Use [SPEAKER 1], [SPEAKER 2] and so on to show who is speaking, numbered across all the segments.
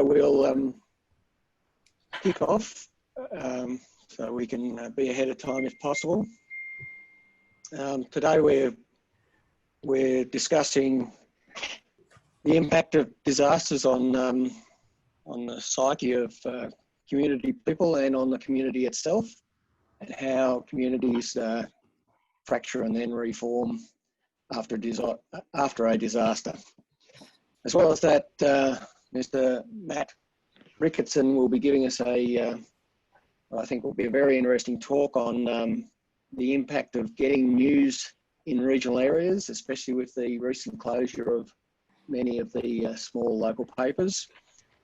[SPEAKER 1] we'll kick off so we can be ahead of time if possible. Today we're discussing the impact of disasters on the psyche of community people and on the community itself, and how communities fracture and then reform after a disaster. As well as that, Mr. Matt Ricketson will be giving us I think will be a very interesting talk on the impact of getting news in regional areas, especially with the recent closure of many of the small local papers.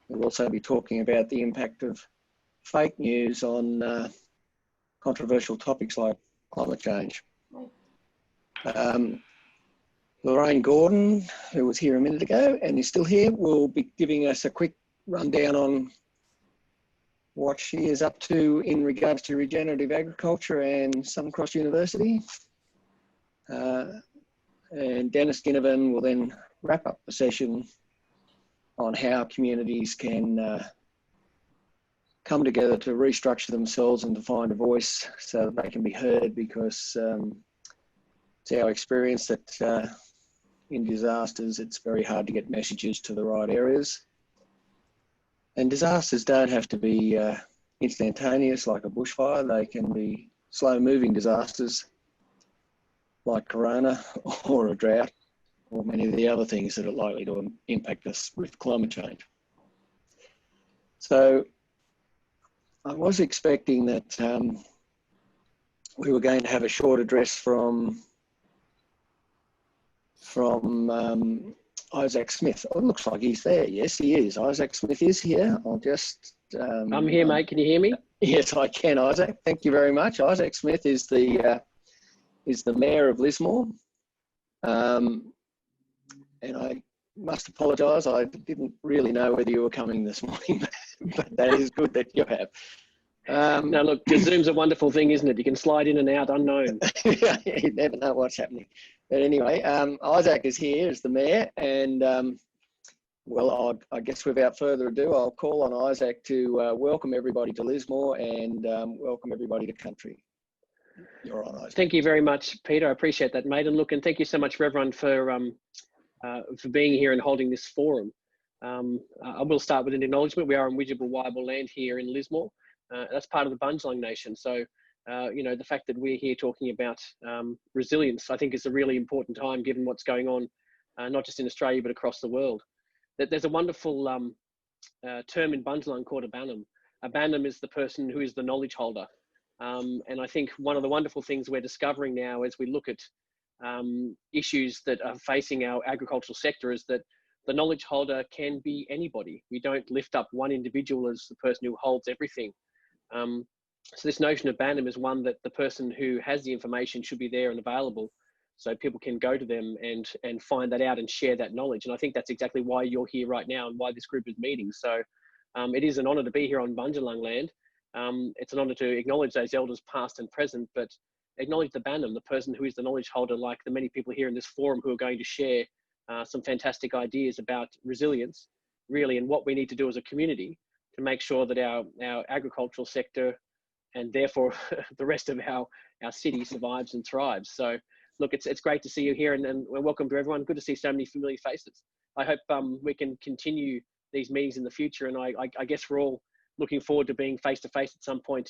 [SPEAKER 1] We'll also be talking about the impact of fake news on controversial topics like climate change. Lorraine Gordon, who was here a minute ago and is still here, will be giving us a quick rundown on what she is up to in regards to regenerative agriculture and Southern Cross University. And Denis Ginnivan will then wrap up the session on how communities can come together to restructure themselves and to find a voice so that they can be heard, because it's our experience that in disasters it's very hard to get messages to the right areas. And disasters don't have to be instantaneous like a bushfire. They can be slow-moving disasters like corona or a drought or many of the other things that are likely to impact us with climate change. So I was expecting that we were going to have a short address from Isaac Smith. Oh, it looks like he's there. Yes, he is. Isaac Smith is here. I'll just...
[SPEAKER 2] I'm here, mate. Can you hear me?
[SPEAKER 1] Yes, I can, Isaac. Thank you very much. Isaac Smith is the mayor of Lismore. And I must apologise. I didn't really know whether you were coming this morning, but that is good that you have.
[SPEAKER 2] Now, look, Zoom's a wonderful thing, isn't it? You can slide in and out unknown.
[SPEAKER 1] You never know what's happening. But anyway, Isaac is here as the mayor, and well, I guess without further ado, I'll call on Isaac to welcome everybody to Lismore and welcome everybody to country. You're on, Isaac.
[SPEAKER 2] Thank you very much, Peter. I appreciate that, mate. And look, and thank you so much for everyone for being here and holding this forum. I will start with an acknowledgement. We are on Widgeable Wiable land here in Lismore. That's part of the Bundjalung Nation. So, you know, the fact that we're here talking about resilience, I think is a really important time given what's going on, not just in Australia, but across the world. There's a wonderful term in Bundjalung called a banam. A banam is the person who is the knowledge holder. And I think one of the wonderful things we're discovering now as we look at issues that are facing our agricultural sector is that the knowledge holder can be anybody. We don't lift up one individual as the person who holds everything. So this notion of banam is one that the person who has the information should be there and available so people can go to them and find that out and share that knowledge. And I think that's exactly why you're here right now and why this group is meeting. So it is an honour to be here on Bundjalung land. It's an honour to acknowledge those elders past and present, but acknowledge the banam, the person who is the knowledge holder, like the many people here in this forum who are going to share some fantastic ideas about resilience, really, and what we need to do as a community to make sure that our agricultural sector and therefore the rest of our city survives and thrives. So look, it's great to see you here, and welcome to everyone. Good to see so many familiar faces. I hope we can continue these meetings in the future, and I guess we're all looking forward to being face-to-face at some point,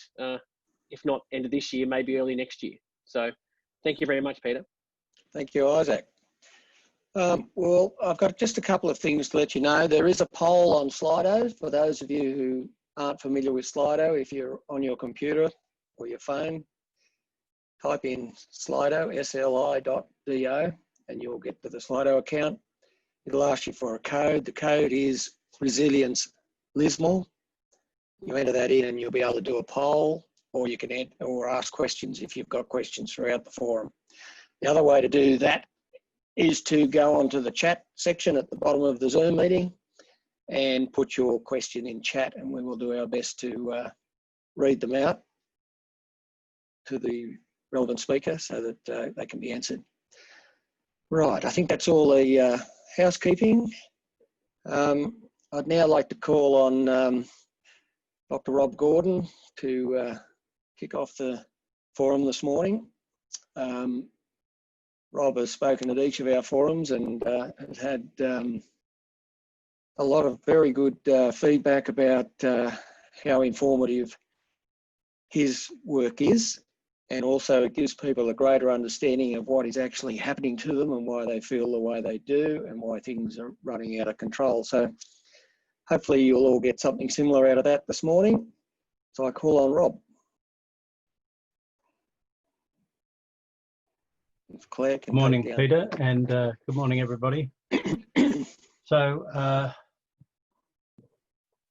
[SPEAKER 2] if not end of this year, maybe early next year. So thank you very much, Peter.
[SPEAKER 1] Thank you, Isaac. Well, I've got just a couple of things to let you know. There is a poll on Slido for those of you who aren't familiar with Slido. If you're on your computer or your phone, type in Slido, sli.do, and you'll get to the Slido account. It'll ask you for a code. The code is Resilience Lismore. You enter that in and you'll be able to do a poll, or you can ask questions if you've got questions throughout the forum. The other way to do that is to go onto the chat section at the bottom of the Zoom meeting and put your question in chat, and we will do our best to read them out to the relevant speaker so that they can be answered. Right, I think that's all the housekeeping. I'd now like to call on Dr. Rob Gordon to kick off the forum this morning. Rob has spoken at each of our forums and has had a lot of very good feedback about how informative his work is, and also it gives people a greater understanding of what is actually happening to them and why they feel the way they do and why things are running out of control. So hopefully you'll all get something similar out of that this morning. So I call on Rob. If Claire can
[SPEAKER 3] good morning, Peter, and good morning, everybody. So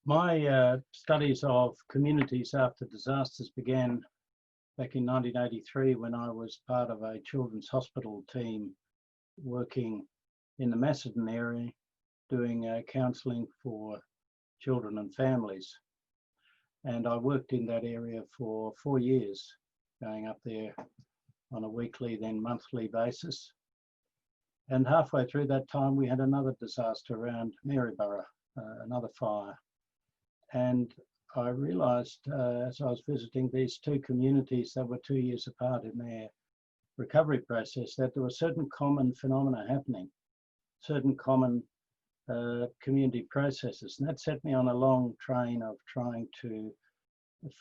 [SPEAKER 3] my studies of communities after disasters began back in 1983 when I was part of a children's hospital team working in the Macedon area doing counselling for children and families. And I worked in that area for 4 years, going up there on a weekly, then monthly basis. And halfway through that time, we had another disaster around Maryborough, another fire. And I realised as I was visiting these two communities that were 2 years apart in their recovery process, that there were certain common phenomena happening, certain common community processes. And that set me on a long train of trying to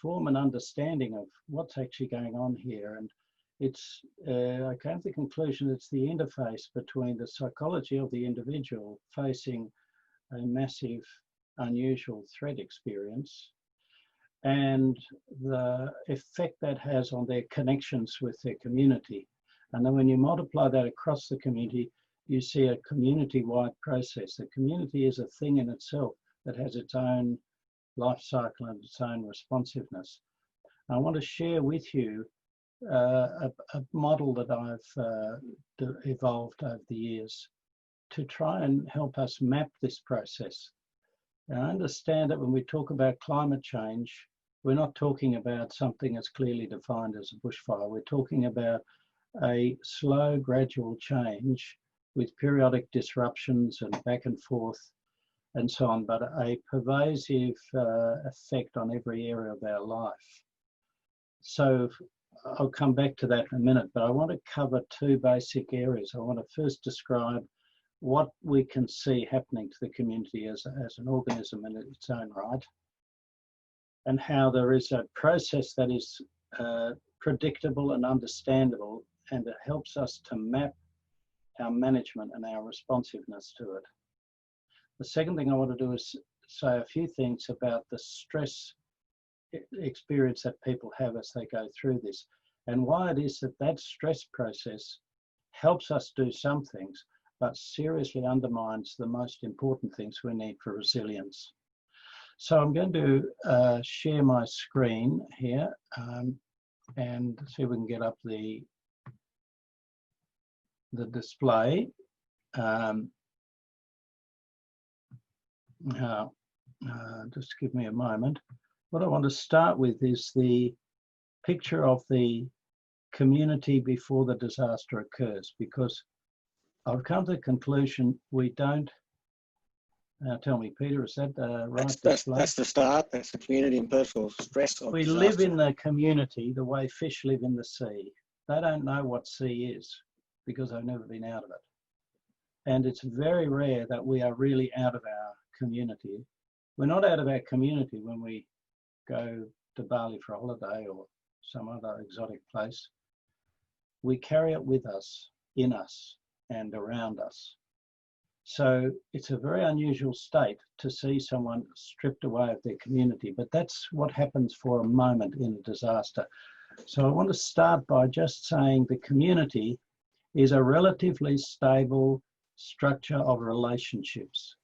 [SPEAKER 3] form an understanding of what's actually going on here. And it's, I came to the conclusion it's the interface between the psychology of the individual facing a massive, unusual threat experience and the effect that has on their connections with their community. And then when you multiply that across the community, you see a community-wide process. The community is a thing in itself that has its own life cycle and its own responsiveness. I want to share with you a model that I've evolved over the years to try and help us map this process. And I understand that when we talk about climate change, we're not talking about something as clearly defined as a bushfire. We're talking about a slow, gradual change with periodic disruptions and back and forth and so on, but a pervasive effect on every area of our life. So I'll come back to that in a minute, but I want to cover two basic areas. I want to first describe what we can see happening to the community as an organism in its own right, and how there is a process that is predictable and understandable, and it helps us to map our management and our responsiveness to it. The second thing I want to do is say a few things about the stress experience that people have as they go through this, and why it is that that stress process helps us do some things, but seriously undermines the most important things we need for resilience. So I'm going to share my screen here and see if we can get up the display. Just give me a moment. What I want to start with is the picture of the community before the disaster occurs, because I've come to the conclusion we don't. Tell me, Peter, is that right?
[SPEAKER 1] That's the start. That's the community and personal stress of
[SPEAKER 3] we
[SPEAKER 1] disaster.
[SPEAKER 3] live in the community the way fish live in the sea. They don't know what sea is because they've never been out of it. And it's very rare that we are really out of our community. We're not out of our community when we go to Bali for a holiday or some other exotic place. We carry it with us, in us, and around us. So it's a very unusual state to see someone stripped away of their community, but that's what happens for a moment in a disaster. So I want to start by just saying the community is a relatively stable structure of relationships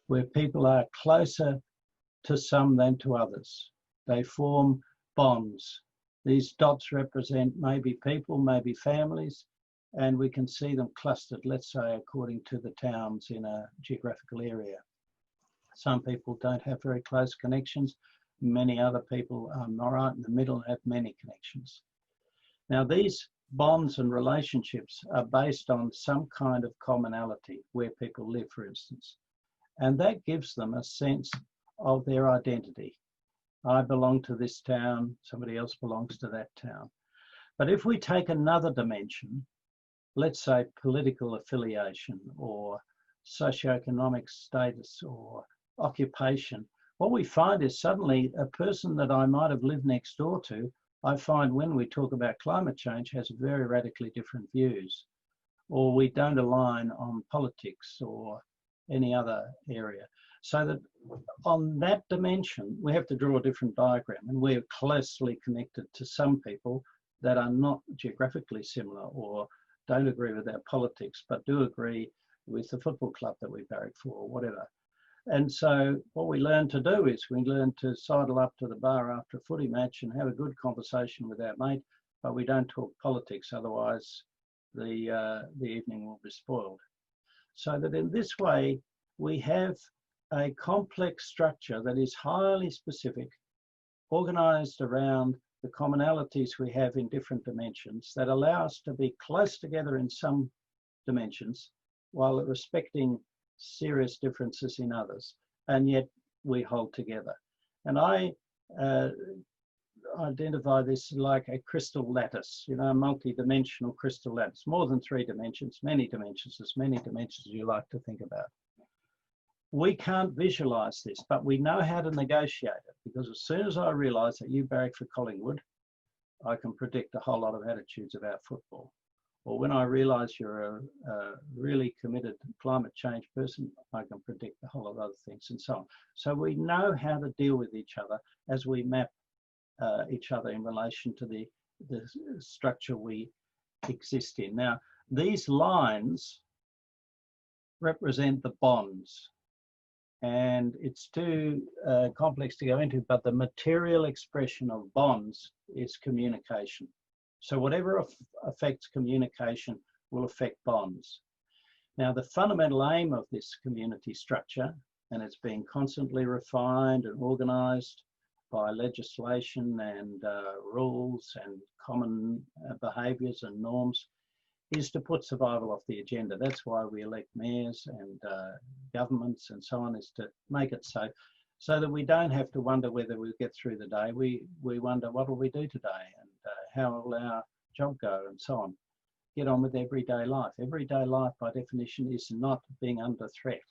[SPEAKER 3] where people are closer to some than to others. They form bonds. These dots represent maybe people, maybe families, and we can see them clustered, let's say, according to the towns in a geographical area. Some people don't have very close connections. Many other people are right in the middle and have many connections. Now, these bonds and relationships are based on some kind of commonality where people live, for instance. And that gives them a sense of their identity. I belong to this town, somebody else belongs to that town. But if we take another dimension, let's say political affiliation or socioeconomic status or occupation, what we find is suddenly a person that I might have lived next door to, I find when we talk about climate change has very radically different views, or we don't align on politics or any other area. So that on that dimension, we have to draw a different diagram, and we're closely connected to some people that are not geographically similar or don't agree with our politics, but do agree with the football club that we barrack for or whatever. And so what we learn to do is we learn to sidle up to the bar after a footy match and have a good conversation with our mate, but we don't talk politics, otherwise the evening will be spoiled. So that in this way, we have a complex structure that is highly specific, organised around the commonalities we have in different dimensions that allow us to be close together in some dimensions while respecting serious differences in others, and yet we hold together. And I identify this like a crystal lattice, you know, a multi-dimensional crystal lattice, more than 3 dimensions, many dimensions, as many dimensions as you like to think about. We can't visualize this, but we know how to negotiate it, because as soon as I realize that you barrack for Collingwood, I can predict a whole lot of attitudes about football. Or when I realize you're a really committed climate change person, I can predict a whole lot of other things and so on. So we know how to deal with each other as we map each other in relation to the structure we exist in. Now, these lines represent the bonds. And it's too complex to go into, but the material expression of bonds is communication. So whatever affects communication will affect bonds. Now, the fundamental aim of this community structure, and it's being constantly refined and organised by legislation and rules and common behaviours and norms, is to put survival off the agenda. That's why we elect mayors and governments and so on, is to make it so that we don't have to wonder whether we'll get through the day. We wonder, what will we do today, and how will our job go, and so on. Get on with everyday life. Everyday life, by definition, is not being under threat.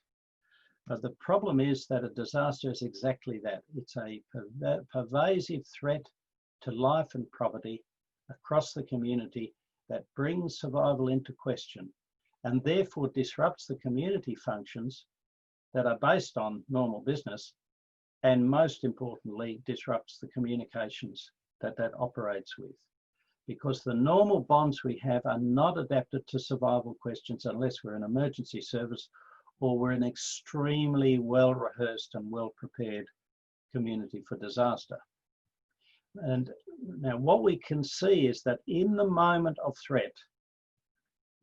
[SPEAKER 3] But the problem is that a disaster is exactly that. It's a pervasive threat to life and property across the community that brings survival into question, and therefore disrupts the community functions that are based on normal business, and most importantly, disrupts the communications that operates with. Because the normal bonds we have are not adapted to survival questions unless we're an emergency service or we're an extremely well-rehearsed and well-prepared community for disaster. And now what we can see is that in the moment of threat,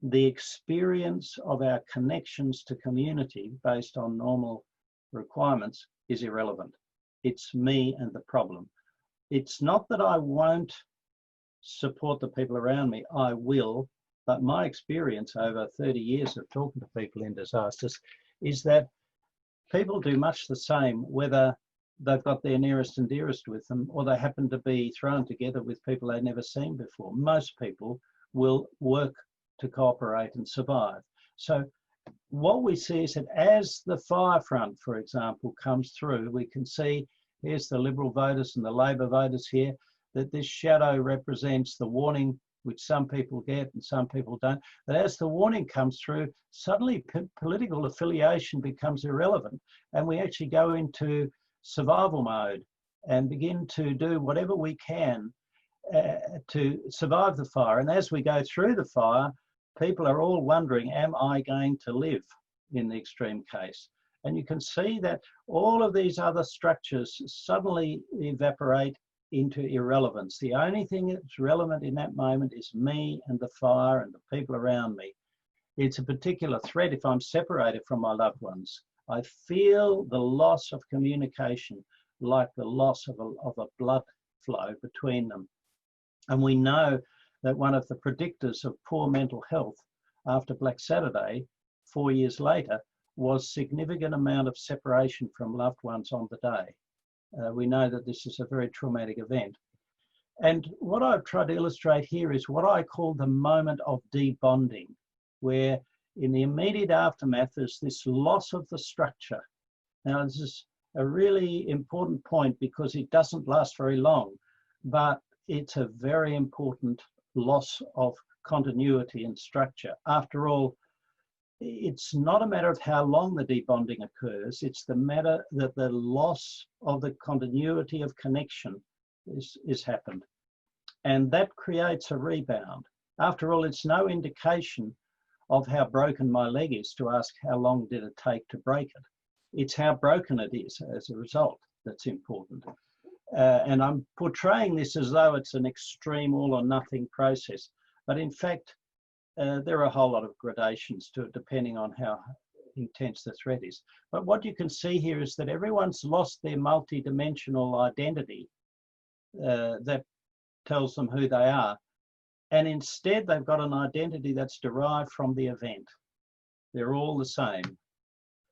[SPEAKER 3] the experience of our connections to community based on normal requirements is irrelevant. It's me and the problem. It's not that I won't support the people around me, I will, but my experience over 30 years of talking to people in disasters is that people do much the same whether they've got their nearest and dearest with them, or they happen to be thrown together with people they've never seen before. Most people will work to cooperate and survive. So what we see is that as the fire front, for example, comes through, we can see here's the Liberal voters and the Labor voters here, that this shadow represents the warning which some people get and some people don't. But as the warning comes through, suddenly political affiliation becomes irrelevant, and we actually go into survival mode and begin to do whatever we can to survive the fire. And as we go through the fire, people are all wondering, am I going to live in the extreme case? And you can see that all of these other structures suddenly evaporate into irrelevance. The only thing that's relevant in that moment is me and the fire and the people around me. It's a particular threat if I'm separated from my loved ones. I feel the loss of communication like the loss of a blood flow between them. And we know that one of the predictors of poor mental health after Black Saturday, 4 years later, was significant amount of separation from loved ones on the day. We know that this is a very traumatic event. And what I've tried to illustrate here is what I call the moment of debonding, where in the immediate aftermath, there's this loss of the structure. Now, this is a really important point because it doesn't last very long, but it's a very important loss of continuity and structure. After all, it's not a matter of how long the debonding occurs, it's the matter that the loss of the continuity of connection is happened. And that creates a rebound. After all, it's no indication of how broken my leg is to ask how long did it take to break it. It's how broken it is as a result that's important. And I'm portraying this as though it's an extreme all or nothing process. But in fact, there are a whole lot of gradations to it depending on how intense the threat is. But what you can see here is that everyone's lost their multi-dimensional identity that tells them who they are. And instead, they've got an identity that's derived from the event. They're all the same.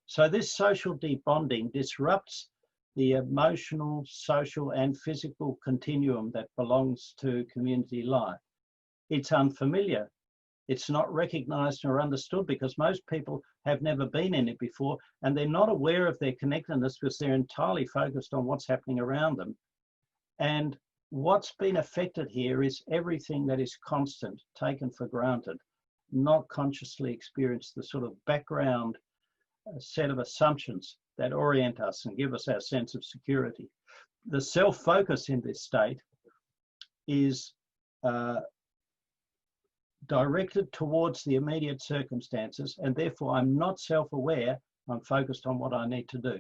[SPEAKER 3] So this social debonding disrupts the emotional, social, and physical continuum that belongs to community life. It's unfamiliar. It's not recognized or understood because most people have never been in it before, and they're not aware of their connectedness because they're entirely focused on what's happening around them. And what's been affected here is everything that is constant, taken for granted, not consciously experienced, the sort of background set of assumptions that orient us and give us our sense of security. The self-focus in this state is directed towards the immediate circumstances, and therefore I'm not self-aware, I'm focused on what I need to do.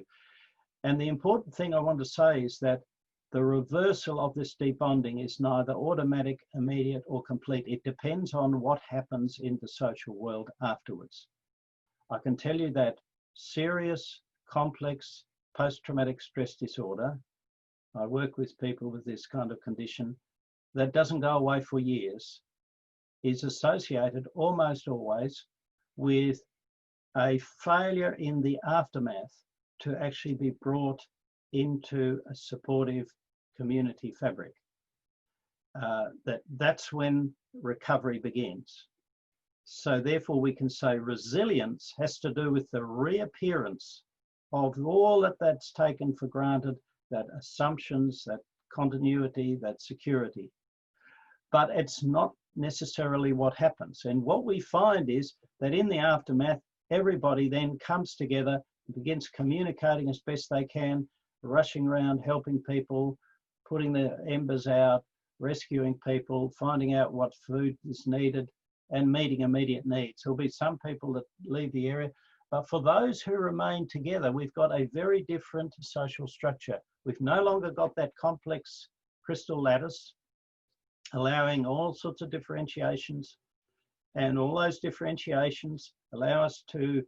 [SPEAKER 3] And the important thing I want to say is that the reversal of this debonding is neither automatic, immediate, or complete. It depends on what happens in the social world afterwards. I can tell you that serious, complex post-traumatic stress disorder, I work with people with this kind of condition, that doesn't go away for years, is associated almost always with a failure in the aftermath to actually be brought into a supportive community fabric. That's when recovery begins. So therefore we can say resilience has to do with the reappearance of all that's taken for granted, that assumptions, that continuity, that security. But it's not necessarily what happens. And what we find is that in the aftermath, everybody then comes together, begins communicating as best they can, rushing around, helping people, putting the embers out, rescuing people, finding out what food is needed, and meeting immediate needs. There'll be some people that leave the area, but for those who remain together, we've got a very different social structure. We've no longer got that complex crystal lattice, allowing all sorts of differentiations, and all those differentiations allow us to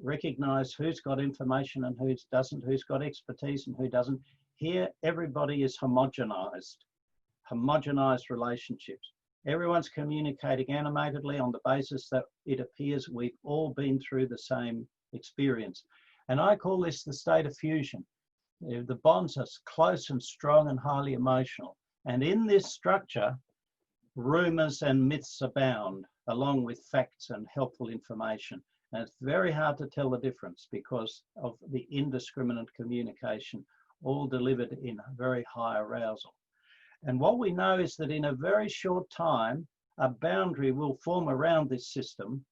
[SPEAKER 3] recognize who's got information and who doesn't, who's got expertise and who doesn't. Here, everybody is homogenized relationships. Everyone's communicating animatedly on the basis that it appears we've all been through the same experience. And I call this the state of fusion. The bonds are close and strong and highly emotional. And in this structure, rumors and myths abound, along with facts and helpful information. And it's very hard to tell the difference because of the indiscriminate communication, all delivered in very high arousal. And what we know is that in a very short time, a boundary will form around this system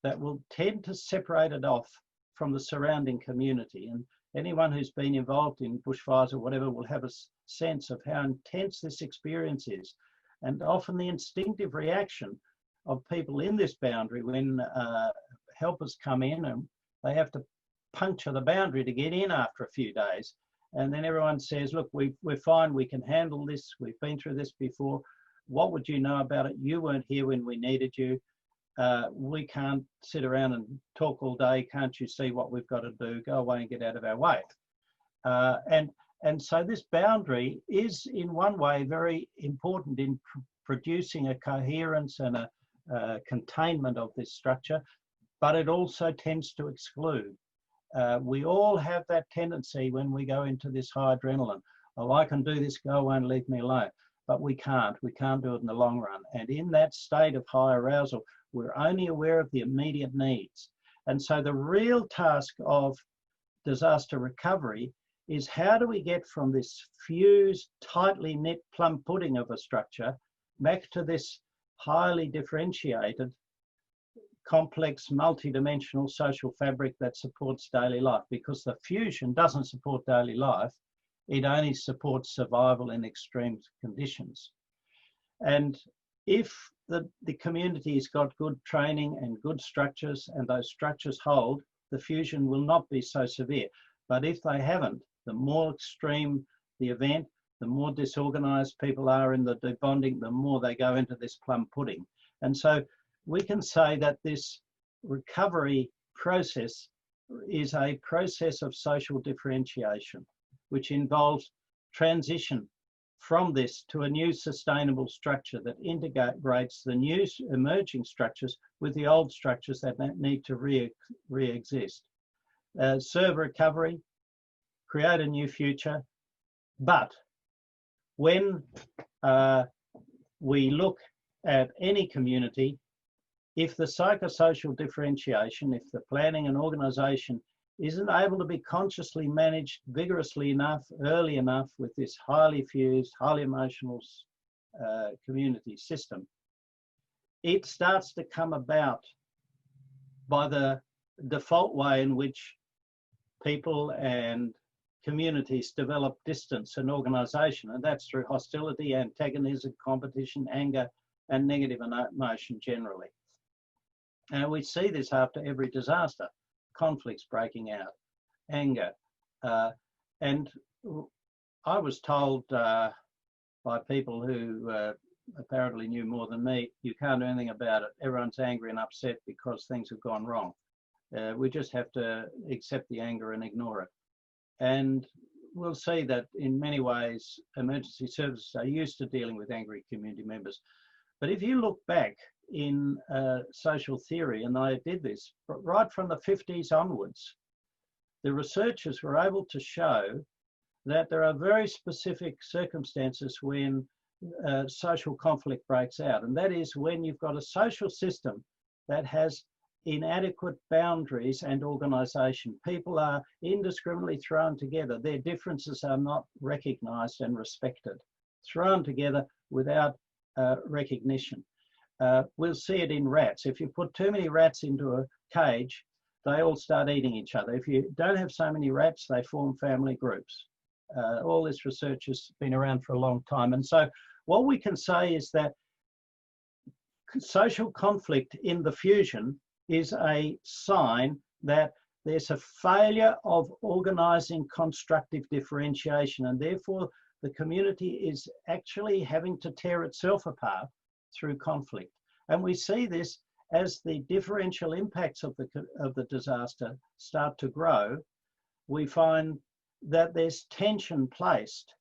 [SPEAKER 3] that will tend to separate it off from the surrounding community. And anyone who's been involved in bushfires or whatever will have a sense of how intense this experience is. And often the instinctive reaction of people in this boundary when helpers come in and they have to puncture the boundary to get in after a few days. And then everyone says, look, we're fine, we can handle this, we've been through this before. What would you know about it? You weren't here when we needed you. We can't sit around and talk all day. Can't you see what we've got to do? Go away and get out of our way. And so this boundary is in one way very important in producing a coherence and a containment of this structure, but it also tends to exclude. We all have that tendency when we go into this high adrenaline. Oh, I can do this, go away and leave me alone. But we can't do it in the long run. And in that state of high arousal, we're only aware of the immediate needs. And so the real task of disaster recovery is, how do we get from this fused, tightly knit plum pudding of a structure back to this highly differentiated, complex, multidimensional social fabric that supports daily life? Because the fusion doesn't support daily life. It only supports survival in extreme conditions. And if the community's got good training and good structures, and those structures hold, the fusion will not be so severe. But if they haven't, the more extreme the event, the more disorganized people are in the debonding, the more they go into this plum pudding. And so we can say that this recovery process is a process of social differentiation, which involves transition from this to a new sustainable structure that integrates the new emerging structures with the old structures that need to re-exist. Serve recovery, create a new future. But when we look at any community, if the psychosocial differentiation, if the planning and organisation isn't able to be consciously managed vigorously enough, early enough with this highly fused, highly emotional community system, it starts to come about by the default way in which people and communities develop distance and organisation, and that's through hostility, antagonism, competition, anger, and negative emotion generally. And we see this after every disaster. Conflicts breaking out, anger. And I was told by people who apparently knew more than me, you can't do anything about it. Everyone's angry and upset because things have gone wrong. We just have to accept the anger and ignore it. And we'll see that in many ways, emergency services are used to dealing with angry community members. But if you look back in social theory, and I did this right from the 50s onwards, the researchers were able to show that there are very specific circumstances when social conflict breaks out. And that is when you've got a social system that has inadequate boundaries and organisation. People are indiscriminately thrown together. Their differences are not recognised and respected, thrown together without recognition. We'll see it in rats. If you put too many rats into a cage, they all start eating each other. If you don't have so many rats, they form family groups. All this research has been around for a long time. And so what we can say is that social conflict in the fusion is a sign that there's a failure of organising constructive differentiation, and therefore the community is actually having to tear itself apart through conflict. And we see this as the differential impacts of the disaster start to grow. We find that there's tension placed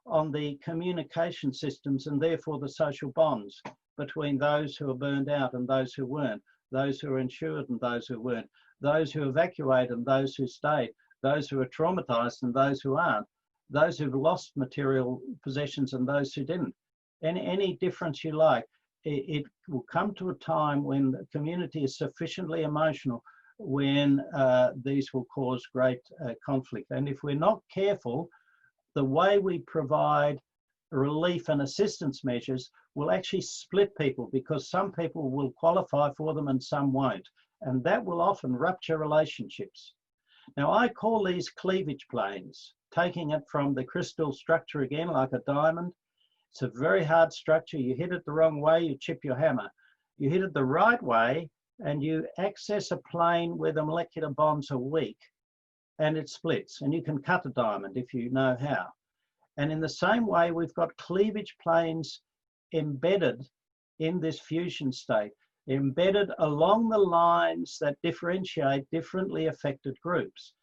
[SPEAKER 3] on the communication systems and therefore the social bonds between those who are burned out and those who weren't, those who are insured and those who weren't, those who evacuated and those who stayed, those who are traumatized and those who aren't, those who've lost material possessions and those who didn't. And any difference you like, it will come to a time when the community is sufficiently emotional when these will cause great conflict. And if we're not careful, the way we provide relief and assistance measures will actually split people, because some people will qualify for them and some won't. And that will often rupture relationships. Now, I call these cleavage planes, taking it from the crystal structure again, like a diamond. It's a very hard structure. You hit it the wrong way, you chip your hammer. You hit it the right way, and you access a plane where the molecular bonds are weak, and it splits. And you can cut a diamond if you know how. And in the same way, we've got cleavage planes embedded in this fusion state, embedded along the lines that differentiate differently affected groups.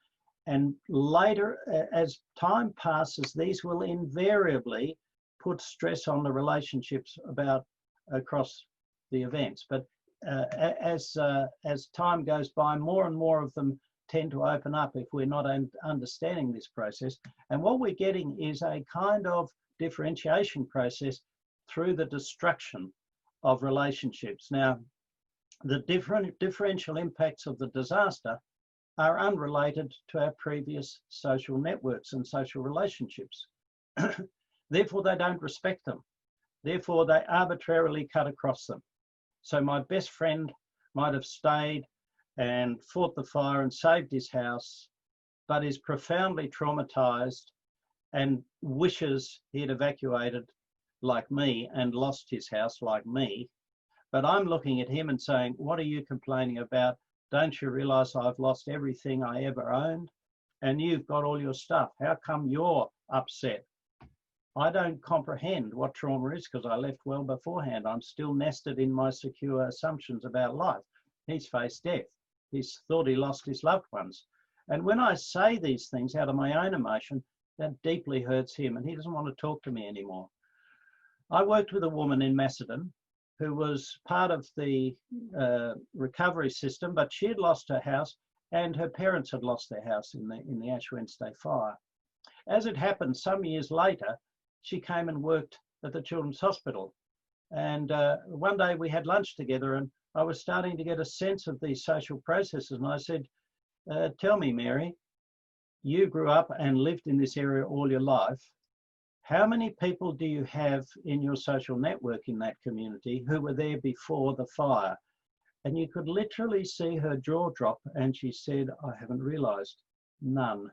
[SPEAKER 3] And later, as time passes, these will invariably put stress on the relationships across the events. But as time goes by, more and more of them tend to open up if we're not understanding this process. And what we're getting is a kind of differentiation process through the destruction of relationships. Now, the differential impacts of the disaster are unrelated to our previous social networks and social relationships. Therefore, they don't respect them. Therefore, they arbitrarily cut across them. So my best friend might have stayed and fought the fire and saved his house, but is profoundly traumatized and wishes he had evacuated like me and lost his house like me. But I'm looking at him and saying, what are you complaining about? Don't you realize I've lost everything I ever owned? And you've got all your stuff. How come you're upset? I don't comprehend what trauma is because I left well beforehand. I'm still nested in my secure assumptions about life. He's faced death. He's thought he lost his loved ones. And when I say these things out of my own emotion, that deeply hurts him and he doesn't want to talk to me anymore. I worked with a woman in Macedon who was part of the recovery system, but she had lost her house and her parents had lost their house in the Ash Wednesday fire. As it happened, some years later, she came and worked at the Children's Hospital. And one day we had lunch together and I was starting to get a sense of these social processes. And I said, tell me, Mary, you grew up and lived in this area all your life. How many people do you have in your social network in that community who were there before the fire? And you could literally see her jaw drop and she said, I haven't realized. None.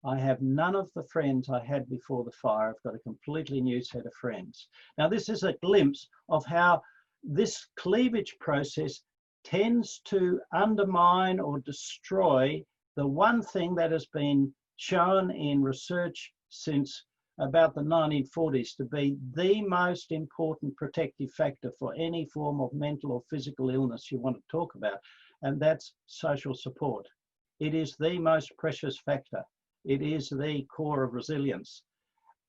[SPEAKER 3] I have none of the friends I had before the fire. I've got a completely new set of friends. Now, this is a glimpse of how this cleavage process tends to undermine or destroy the one thing that has been shown in research since about the 1940s to be the most important protective factor for any form of mental or physical illness you want to talk about, and that's social support. It is the most precious factor. It is the core of resilience.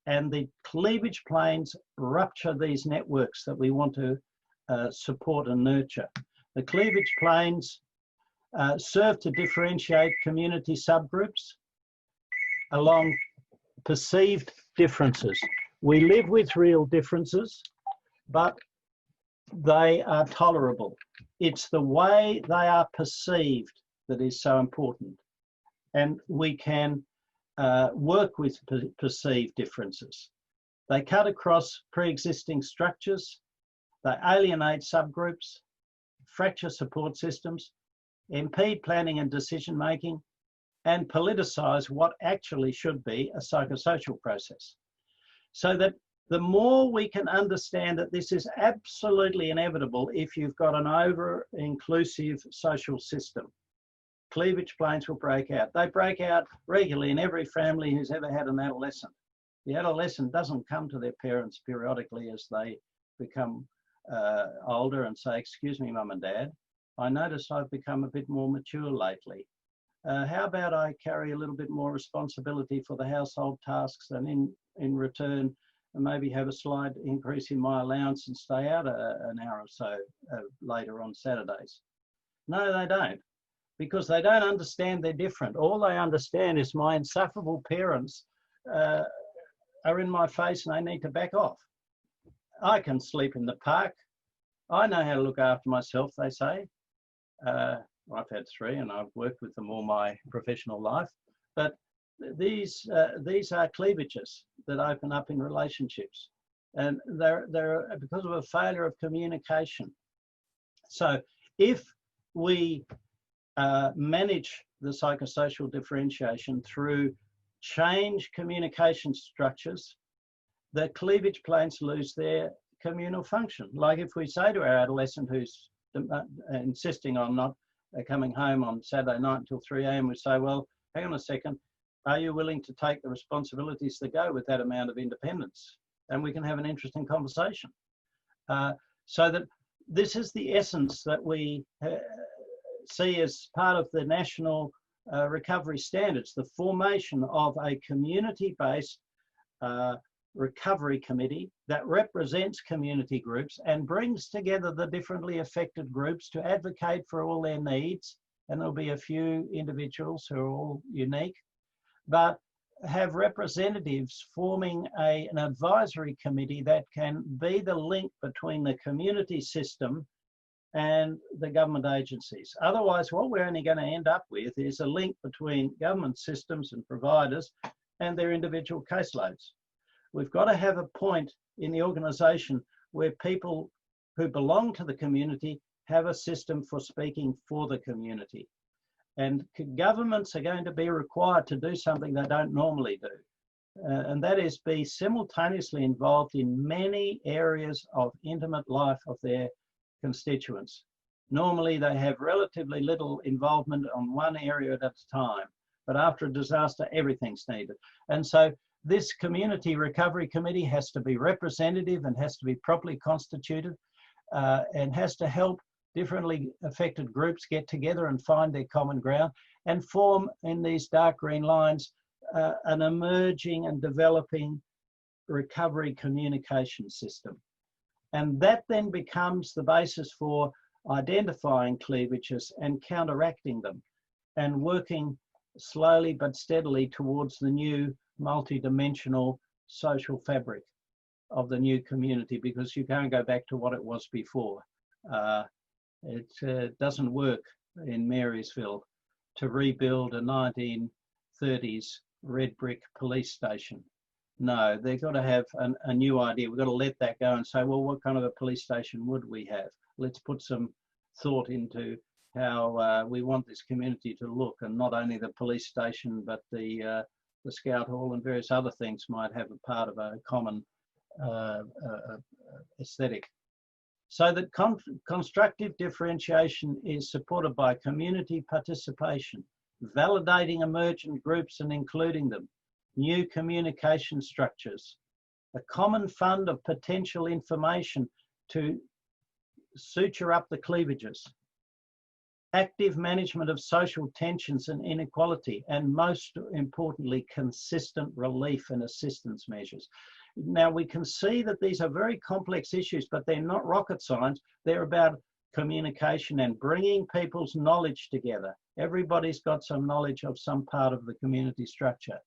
[SPEAKER 3] And the cleavage planes rupture these networks that we want to support and nurture. The cleavage planes serve to differentiate community subgroups along perceived differences. We live with real differences, but they are tolerable. It's the way they are perceived that is so important. And we can work with perceived differences. They cut across pre-existing structures, they alienate subgroups, fracture support systems, impede planning and decision making, and politicise what actually should be a psychosocial process. So that the more we can understand that this is absolutely inevitable if you've got an over-inclusive social system, cleavage planes will break out. They break out regularly in every family who's ever had an adolescent. The adolescent doesn't come to their parents periodically as they become older and say, excuse me, mum and dad, I notice I've become a bit more mature lately. How about I carry a little bit more responsibility for the household tasks and in return maybe have a slight increase in my allowance and stay out an hour or so later on Saturdays? No, they don't, because they don't understand they're different. All they understand is my insufferable parents are in my face and they need to back off. I can sleep in the park. I know how to look after myself, they say. I've had 3 and I've worked with them all my professional life. But these are cleavages that open up in relationships. And they're because of a failure of communication. So if we manage the psychosocial differentiation through change communication structures, the cleavage planes lose their communal function. Like if we say to our adolescent who's insisting on not coming home on Saturday night until 3 a.m, we say, well, hang on a second, are you willing to take the responsibilities that go with that amount of independence? And we can have an interesting conversation. So that this is the essence that we see as part of the national recovery standards, the formation of a community-based recovery committee that represents community groups and brings together the differently affected groups to advocate for all their needs and there'll be a few individuals who are all unique, but have representatives forming an advisory committee that can be the link between the community system and the government agencies. Otherwise, what we're only going to end up with is a link between government systems and providers and their individual caseloads. We've got to have a point in the organisation where people who belong to the community have a system for speaking for the community. And governments are going to be required to do something they don't normally do. And that is be simultaneously involved in many areas of intimate life of their constituents. Normally they have relatively little involvement on one area at a time, but after a disaster, everything's needed. And so this community recovery committee has to be representative and has to be properly constituted and has to help differently affected groups get together and find their common ground and form in these dark green lines an emerging and developing recovery communication system. And that then becomes the basis for identifying cleavages and counteracting them and working slowly but steadily towards the new multi-dimensional social fabric of the new community, because you can't go back to what it was before. It doesn't work in Marysville to rebuild a 1930s red brick police station. No, they've got to have a new idea. We've got to let that go and say, well, what kind of a police station would we have? Let's put some thought into how we want this community to look, and not only the police station, but the Scout Hall and various other things might have a part of a common aesthetic. So that constructive differentiation is supported by community participation, validating emergent groups and including them, new communication structures, a common fund of potential information to suture up the cleavages, active management of social tensions and inequality, and most importantly, consistent relief and assistance measures. Now, we can see that these are very complex issues, but they're not rocket science. They're about communication and bringing people's knowledge together. Everybody's got some knowledge of some part of the community structure.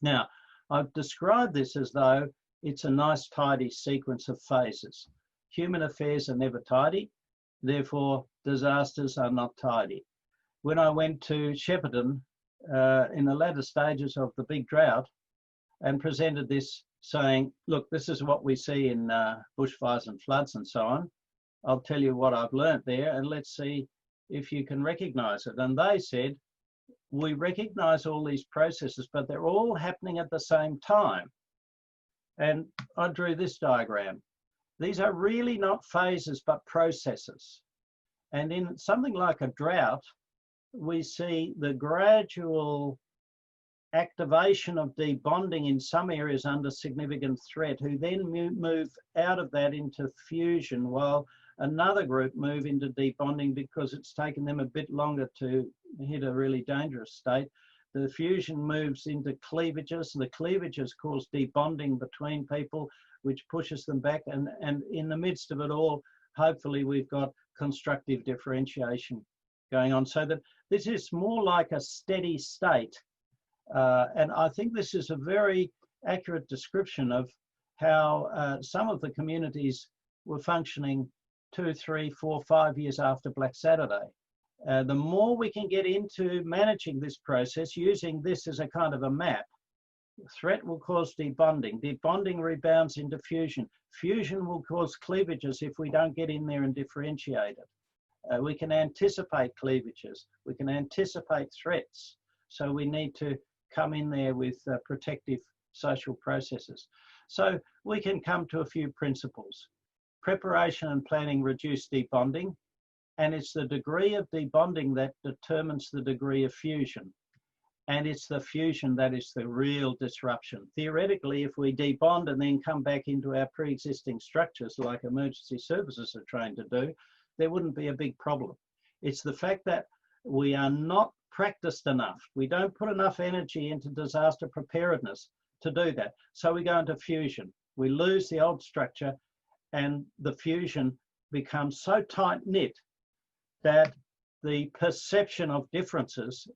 [SPEAKER 3] Now, I've described this as though it's a nice, tidy sequence of phases. Human affairs are never tidy, therefore disasters are not tidy. When I went to Shepparton in the latter stages of the big drought and presented this, saying, look, this is what we see in bushfires and floods and so on. I'll tell you what I've learnt there, and let's see if you can recognise it. And they said, we recognise all these processes, but they're all happening at the same time. And I drew this diagram. These are really not phases, but processes. And in something like a drought, we see the gradual activation of debonding in some areas under significant threat, who then move out of that into fusion, while another group move into debonding because it's taken them a bit longer to hit a really dangerous state. The fusion moves into cleavages. The cleavages cause debonding between people, which pushes them back. And in the midst of it all, hopefully we've got constructive differentiation going on, so that this is more like a steady state. And I think this is a very accurate description of how some of the communities were functioning 2, 3, 4, 5 years after Black Saturday. The more we can get into managing this process, using this as a kind of a map, threat will cause debonding. Debonding rebounds into fusion. Fusion will cause cleavages if we don't get in there and differentiate it. We can anticipate cleavages. We can anticipate threats. So we need to come in there with protective social processes. So we can come to a few principles. Preparation and planning reduce debonding, and it's the degree of debonding that determines the degree of fusion. And it's the fusion that is the real disruption. Theoretically, if we debond and then come back into our pre-existing structures like emergency services are trained to do, there wouldn't be a big problem. It's the fact that we are not practiced enough. We don't put enough energy into disaster preparedness to do that. So we go into fusion. We lose the old structure, and the fusion becomes so tight-knit that the perception of differences,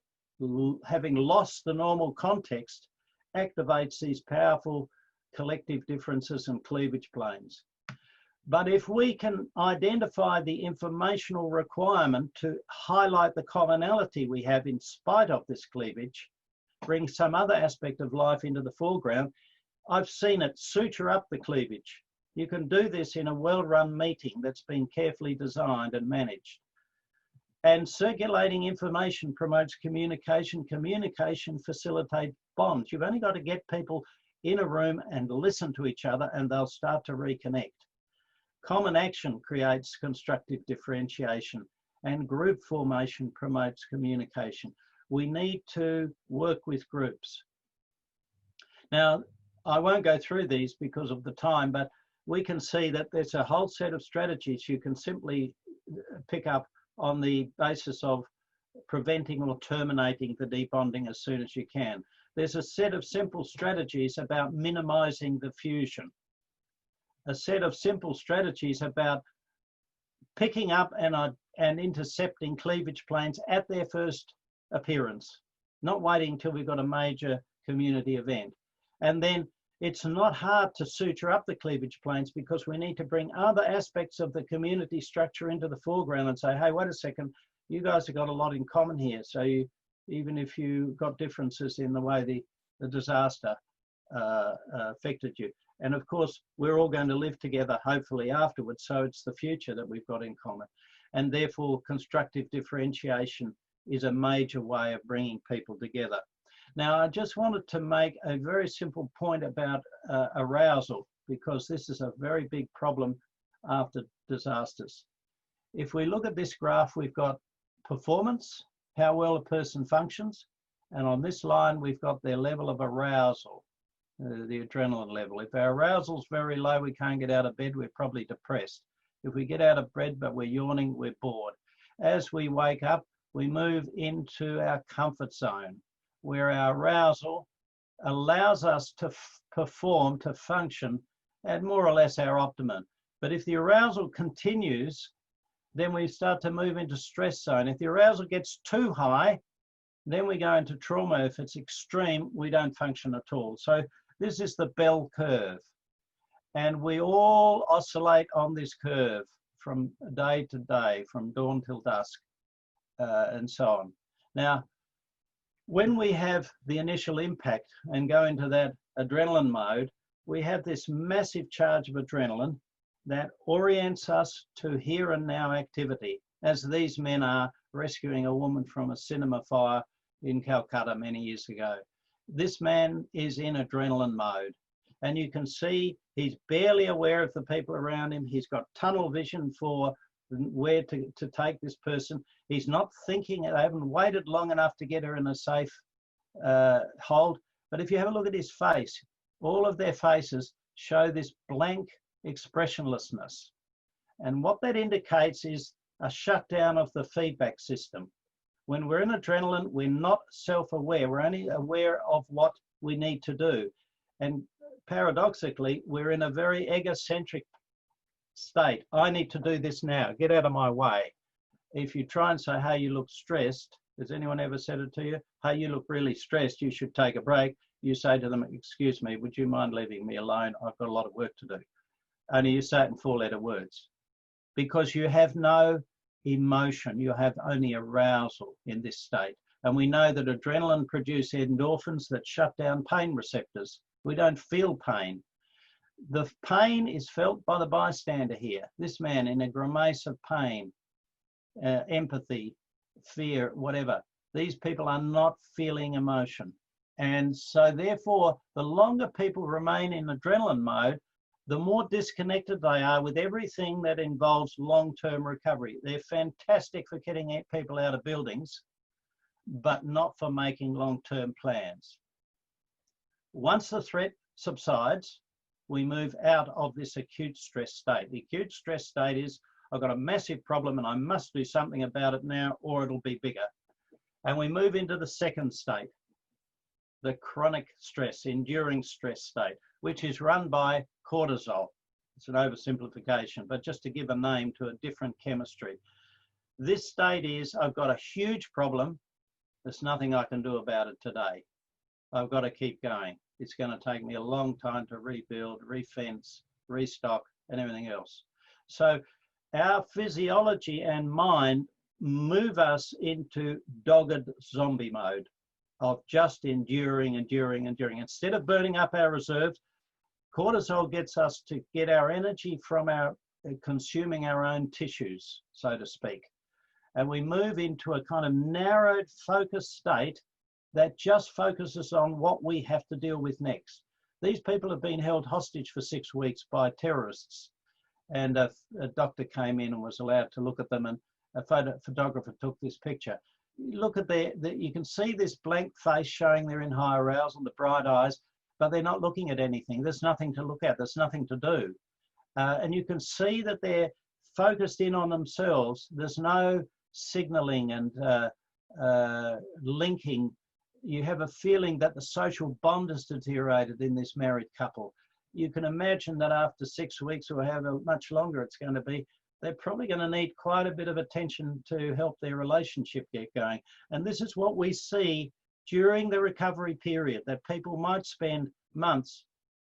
[SPEAKER 3] having lost the normal context, activates these powerful collective differences and cleavage planes. But if we can identify the informational requirement to highlight the commonality we have in spite of this cleavage, bring some other aspect of life into the foreground, I've seen it suture up the cleavage. You can do this in a well-run meeting that's been carefully designed and managed. And circulating information promotes communication. Communication facilitates bonds. You've only got to get people in a room and listen to each other, and they'll start to reconnect. Common action creates constructive differentiation, and group formation promotes communication. We need to work with groups. Now, I won't go through these because of the time, but we can see that there's a whole set of strategies you can simply pick up on the basis of preventing or terminating the debonding as soon as you can. There's a set of simple strategies about minimizing the fusion. A set of simple strategies about picking up and intercepting cleavage planes at their first appearance, not waiting until we've got a major community event. And then it's not hard to suture up the cleavage planes because we need to bring other aspects of the community structure into the foreground and say, hey, wait a second, you guys have got a lot in common here. So even if you got differences in the way the disaster affected you. And of course, we're all going to live together, hopefully afterwards. So it's the future that we've got in common. And therefore, constructive differentiation is a major way of bringing people together. Now, I just wanted to make a very simple point about arousal, because this is a very big problem after disasters. If we look at this graph, we've got performance, how well a person functions, and on this line, we've got their level of arousal, the adrenaline level. If our arousal's very low, we can't get out of bed, we're probably depressed. If we get out of bed but we're yawning, we're bored. As we wake up, we move into our comfort zone, where our arousal allows us to perform, to function at more or less our optimum. But if the arousal continues, then we start to move into stress zone. If the arousal gets too high, then we go into trauma. If it's extreme, we don't function at all. So this is the bell curve. And we all oscillate on this curve from day to day, from dawn till dusk, and so on. Now, when we have the initial impact and go into that adrenaline mode, we have this massive charge of adrenaline that orients us to here and now activity, as these men are rescuing a woman from a cinema fire in Calcutta many years ago. This man is in adrenaline mode, and you can see he's barely aware of the people around him. He's got tunnel vision for where to take this person. He's not thinking, they haven't waited long enough to get her in a safe hold. But if you have a look at his face, all of their faces show this blank expressionlessness. And what that indicates is a shutdown of the feedback system. When we're in adrenaline, we're not self-aware. We're only aware of what we need to do. And paradoxically, we're in a very egocentric state. I need to do this now. Get out of my way. If you try and say, hey, you look stressed, has anyone ever said it to you? Hey, you look really stressed. You should take a break. You say to them, excuse me, would you mind leaving me alone? I've got a lot of work to do. Only you say it in 4-letter words, because you have no emotion. You have only arousal in this state. And we know that adrenaline produces endorphins that shut down pain receptors. We don't feel pain. The pain is felt by the bystander here. This man in a grimace of pain, empathy, fear, whatever. These people are not feeling emotion. And so therefore, the longer people remain in adrenaline mode, the more disconnected they are with everything that involves long-term recovery. They're fantastic for getting people out of buildings, but not for making long-term plans. Once the threat subsides, we move out of this acute stress state. The acute stress state is, I've got a massive problem and I must do something about it now or it'll be bigger. And we move into the second state, the chronic stress, enduring stress state, which is run by cortisol. It's an oversimplification, but just to give a name to a different chemistry. This state is, I've got a huge problem. There's nothing I can do about it today. I've got to keep going. It's going to take me a long time to rebuild, refence, restock, and everything else. So our physiology and mind move us into dogged zombie mode of just enduring. Instead of burning up our reserves, cortisol gets us to get our energy from our consuming our own tissues, so to speak. And we move into a kind of narrowed, focused state that just focuses on what we have to deal with next. These people have been held hostage for 6 weeks by terrorists. And a doctor came in and was allowed to look at them, and a photographer took this picture. Look at you can see this blank face showing they're in high arousal, the bright eyes, but they're not looking at anything. There's nothing to look at, there's nothing to do. And you can see that they're focused in on themselves. There's no signaling and linking. You have a feeling that the social bond has deteriorated in this married couple. You can imagine that after 6 weeks, or however much longer it's going to be, they're probably going to need quite a bit of attention to help their relationship get going. And this is what we see during the recovery period, that people might spend months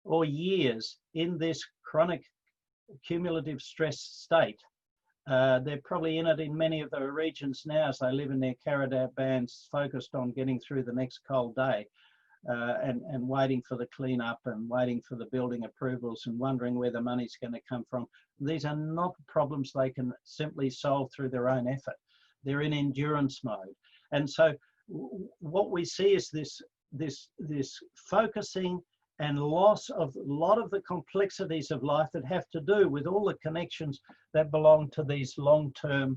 [SPEAKER 3] or years in this chronic cumulative stress state. They're probably in it in many of the regions now, as they live in their carried out vans, focused on getting through the next cold day, and waiting for the cleanup and waiting for the building approvals and wondering where the money's going to come from. These are not problems they can simply solve through their own effort. They're in endurance mode. And so what we see is this focusing and loss of a lot of the complexities of life that have to do with all the connections that belong to these long-term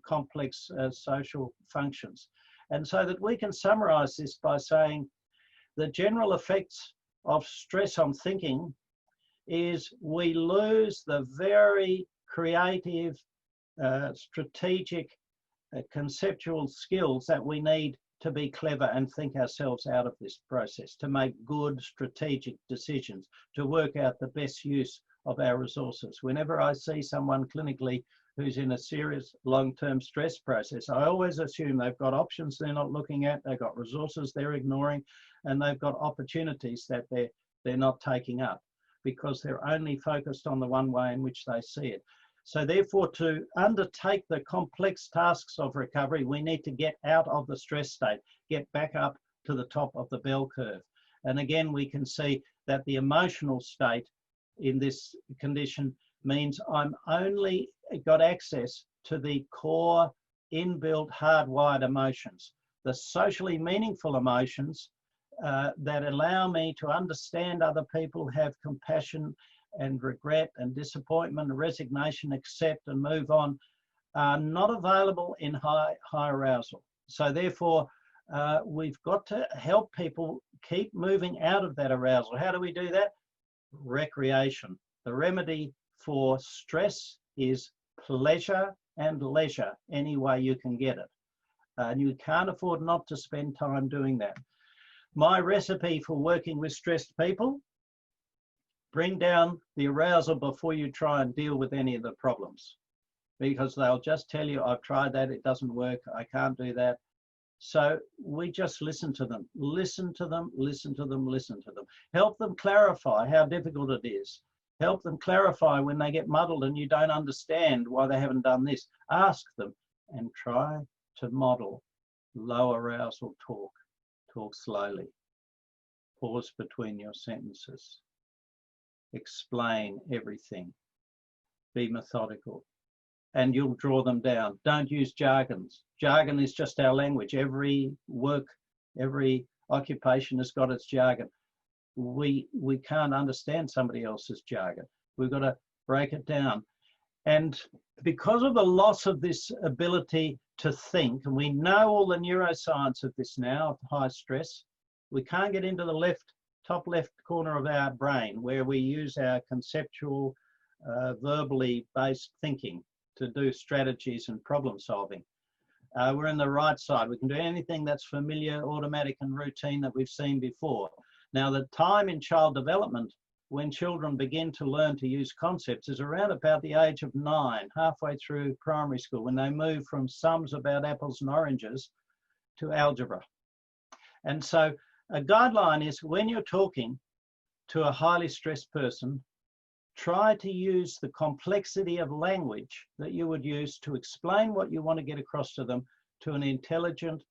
[SPEAKER 3] complex social functions. And so that we can summarize this by saying the general effects of stress on thinking is we lose the very creative, strategic, conceptual skills that we need to be clever and think ourselves out of this process, to make good strategic decisions, to work out the best use of our resources. Whenever I see someone clinically who's in a serious long-term stress process, I always assume they've got options they're not looking at, they've got resources they're ignoring, and they've got opportunities that they're not taking up because they're only focused on the one way in which they see it. So therefore, to undertake the complex tasks of recovery, we need to get out of the stress state, get back up to the top of the bell curve. And again, we can see that the emotional state in this condition means I'm only got access to the core inbuilt hardwired emotions, the socially meaningful emotions that allow me to understand other people, have compassion and regret and disappointment and resignation, accept and move on, are not available in high arousal. So therefore, we've got to help people keep moving out of that arousal. How do we do that? Recreation. The remedy for stress is pleasure and leisure any way you can get it. And you can't afford not to spend time doing that. My recipe for working with stressed people: bring down the arousal before you try and deal with any of the problems, because they'll just tell you, I've tried that, it doesn't work, I can't do that. So we just listen to them, listen to them, listen to them, listen to them. Help them clarify how difficult it is. Help them clarify when they get muddled and you don't understand why they haven't done this. Ask them and try to model low arousal talk. Talk slowly. Pause between your sentences. Explain everything. Be methodical. And you'll draw them down. Don't use jargons. Jargon is just our language. Every work, every occupation has got its jargon. We can't understand somebody else's jargon. We've got to break it down. And because of the loss of this ability to think, and we know all the neuroscience of this now, of high stress, we can't get into the top left corner of our brain where we use our conceptual, verbally based thinking to do strategies and problem solving. We're in the right side. We can do anything that's familiar, automatic and routine that we've seen before. Now, the time in child development when children begin to learn to use concepts is around about the age of 9, halfway through primary school, when they move from sums about apples and oranges to algebra. And so a guideline is, when you're talking to a highly stressed person, try to use the complexity of language that you would use to explain what you want to get across to them to an intelligent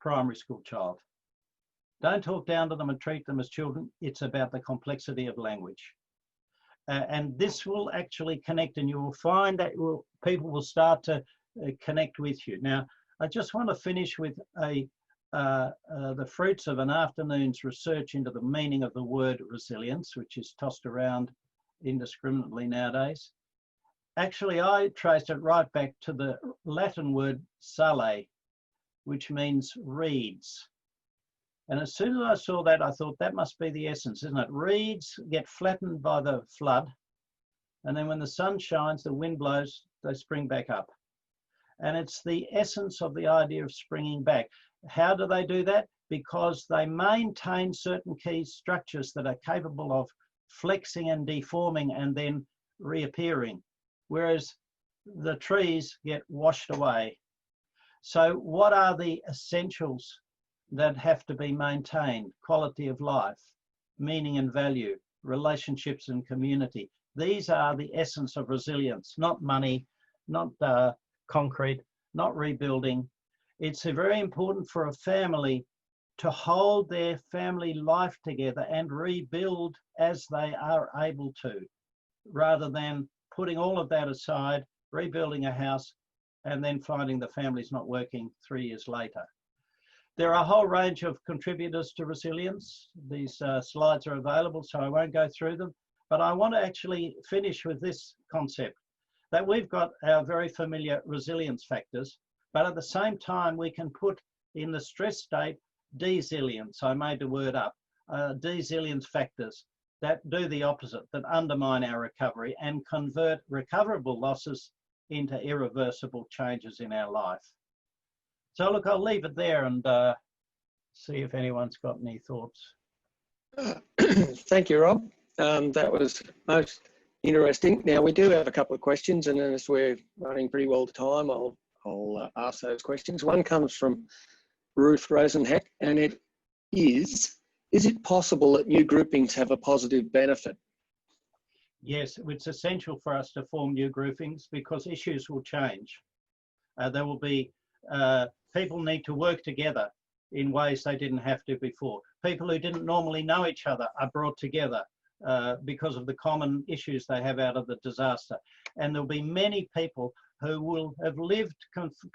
[SPEAKER 3] primary school child. Don't talk down to them and treat them as children. It's about the complexity of language. And this will actually connect, and you will find that people will start to connect with you. Now, I just want to finish with the fruits of an afternoon's research into the meaning of the word resilience, which is tossed around indiscriminately nowadays. Actually, I traced it right back to the Latin word sale, which means reeds. And as soon as I saw that, I thought that must be the essence, isn't it? Reeds get flattened by the flood, and then when the sun shines, the wind blows, they spring back up. And it's the essence of the idea of springing back. How do they do that? Because they maintain certain key structures that are capable of flexing and deforming and then reappearing, whereas the trees get washed away. So what are the essentials that have to be maintained? Quality of life, meaning and value, relationships and community. These are the essence of resilience, not money, not concrete, not rebuilding. It's very important for a family to hold their family life together and rebuild as they are able to, rather than putting all of that aside, rebuilding a house, and then finding the family's not working 3 years later. There are a whole range of contributors to resilience. These slides are available, so I won't go through them, but I want to actually finish with this concept, that we've got our very familiar resilience factors, but at the same time, we can put in the stress state desilience. I made the word up, desilience factors that do the opposite, that undermine our recovery and convert recoverable losses into irreversible changes in our life. So look, I'll leave it there and see if anyone's got any thoughts.
[SPEAKER 1] Thank you, Rob. That was most interesting. Now, we do have a couple of questions, and as we're running pretty well to time, I'll ask those questions. One comes from Ruth Rosenheck, and it is it possible that new groupings have a positive benefit?
[SPEAKER 3] Yes, it's essential for us to form new groupings because issues will change. There will be, people need to work together in ways they didn't have to before. People who didn't normally know each other are brought together because of the common issues they have out of the disaster. And there'll be many people who will have lived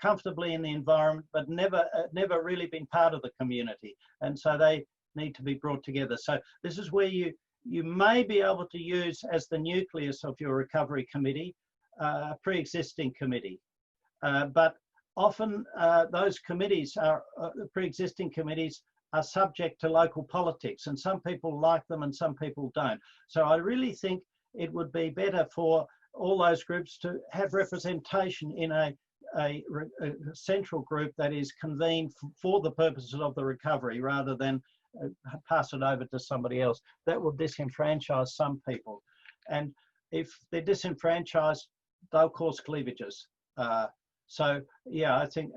[SPEAKER 3] comfortably in the environment, but never really been part of the community. And so they need to be brought together. So this is where you may be able to use as the nucleus of your recovery committee, a pre-existing committee. But often those committees are, pre-existing committees are subject to local politics, and some people like them and some people don't. So I really think it would be better for all those groups to have representation in a central group that is convened for the purposes of the recovery, rather than pass it over to somebody else. That will disenfranchise some people. And if they're disenfranchised, they'll cause cleavages. So yeah, I think,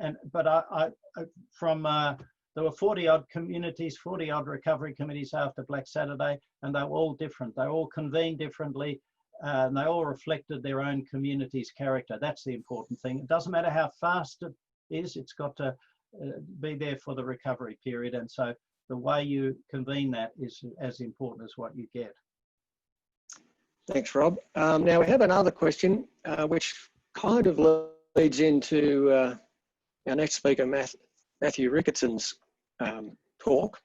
[SPEAKER 3] there were 40-odd communities, 40-odd recovery committees after Black Saturday, and they were all different. They all convened differently, and they all reflected their own community's character. That's the important thing. It doesn't matter how fast it is, it's got to be there for the recovery period. And so the way you convene that is as important as what you get.
[SPEAKER 1] Thanks, Rob. Now we have another question, which kind of leads into our next speaker, Matthew Ricketson's talk.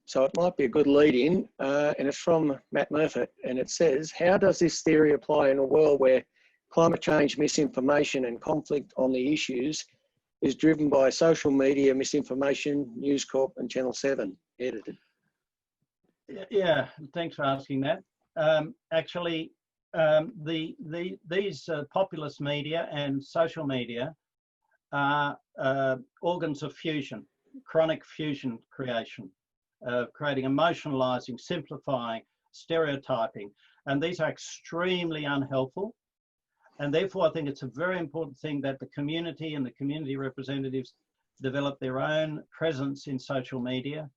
[SPEAKER 1] So it might be a good lead in, and it's from Matt Murphy, and it says, how does this theory apply in a world where climate change misinformation and conflict on the issues is driven by social media misinformation, News Corp and Channel 7 edited?
[SPEAKER 3] Yeah, thanks for asking that. Actually, these populist media and social media are organs of fusion, chronic fusion creation, creating emotionalizing, simplifying, stereotyping. And these are extremely unhelpful. And therefore, I think it's a very important thing that the community and the community representatives develop their own presence in social media,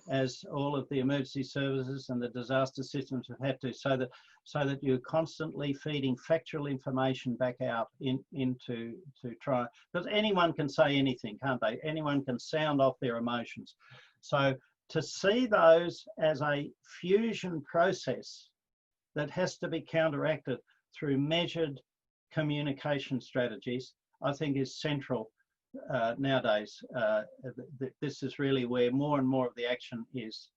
[SPEAKER 3] as all of the emergency services and the disaster systems have had to, so that you're constantly feeding factual information back out into try, because anyone can say anything, can't they? Anyone can sound off their emotions. So to see those as a fusion process that has to be counteracted through measured communication strategies, I think is central nowadays. This is really where more and more of the action is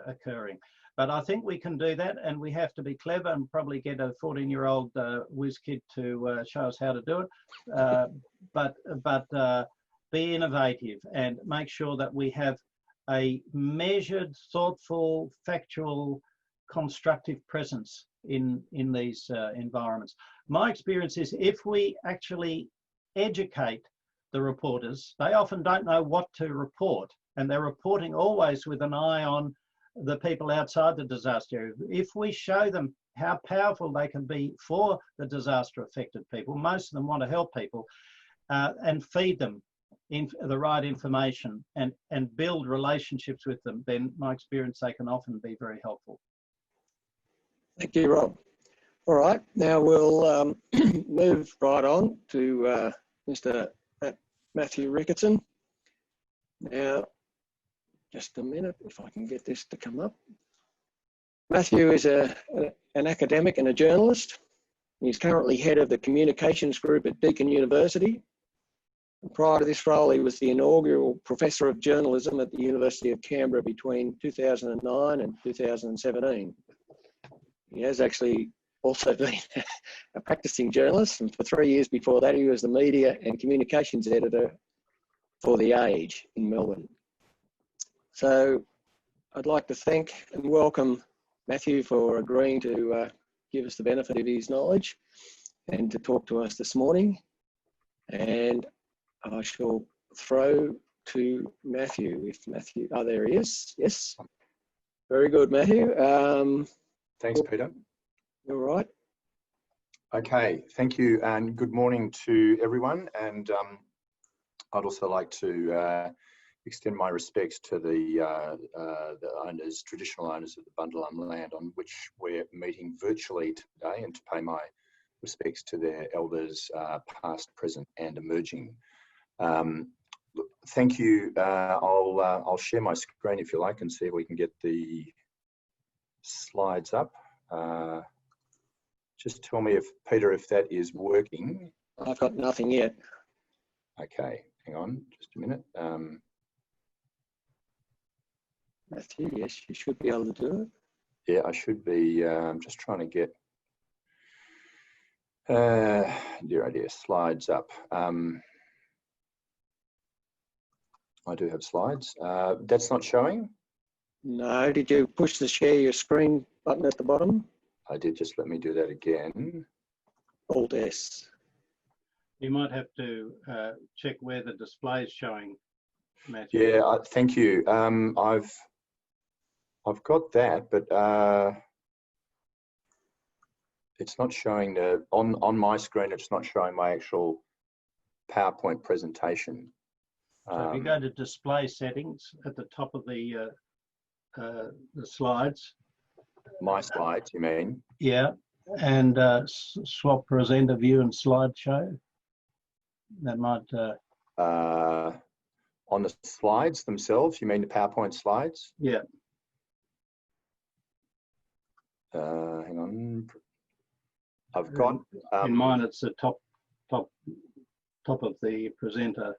[SPEAKER 3] occurring. But I think we can do that, and we have to be clever and probably get a 14-year-old whiz kid to show us how to do it. But be innovative and make sure that we have a measured, thoughtful, factual, constructive presence in these environments. My experience is if we actually educate the reporters, they often don't know what to report, and they're reporting always with an eye on the people outside the disaster area. If we show them how powerful they can be for the disaster affected people, most of them want to help people, and feed them the right information and build relationships with them, then my experience, they can often be very helpful.
[SPEAKER 1] Thank you, Rob. All right, now we'll move right on to Mr. Matthew Ricketson. Now, just a minute, if I can get this to come up. Matthew is an academic and a journalist. He's currently head of the communications group at Deakin University. And prior to this role, he was the inaugural professor of journalism at the University of Canberra between 2009 and 2017. He has actually also been a practicing journalist, and for 3 years before that, he was the media and communications editor for The Age in Melbourne. So I'd like to thank and welcome Matthew for agreeing to give us the benefit of his knowledge and to talk to us this morning. And I shall throw to Matthew. If Matthew, oh, there he is. Yes. Very good, Matthew.
[SPEAKER 4] Thanks, Peter.
[SPEAKER 1] All right.
[SPEAKER 4] Okay, thank you, and good morning to everyone. And I'd also like to extend my respects to the owners, traditional owners of the Bundjalung land on which we're meeting virtually today, and to pay my respects to their elders, past, present, and emerging. Thank you. I'll share my screen if you like and see if we can get the slides up. Just tell me, if Peter, if that is working.
[SPEAKER 1] I've got nothing yet.
[SPEAKER 4] Okay, hang on just a minute.
[SPEAKER 1] Matthew, yes, you should be able to do it.
[SPEAKER 4] Yeah, I should be. I'm just trying to get dear idea slides up. I do have slides. That's not showing?
[SPEAKER 1] No, did you push the share your screen button at the bottom?
[SPEAKER 4] I did. Just let me do that again.
[SPEAKER 1] Alt S.
[SPEAKER 3] You might have to check where the display is showing, Matthew.
[SPEAKER 4] Yeah, thank you. I've got that, but it's not showing the on my screen. It's not showing my actual PowerPoint presentation.
[SPEAKER 3] So if you go to display settings at the top of the slides.
[SPEAKER 4] My slides, you mean?
[SPEAKER 3] Yeah, and swap presenter view and slideshow. That might.
[SPEAKER 4] On the slides themselves, you mean the PowerPoint slides?
[SPEAKER 3] Yeah.
[SPEAKER 4] Hang on. I've got.
[SPEAKER 3] In mine, it's the top of the presenter.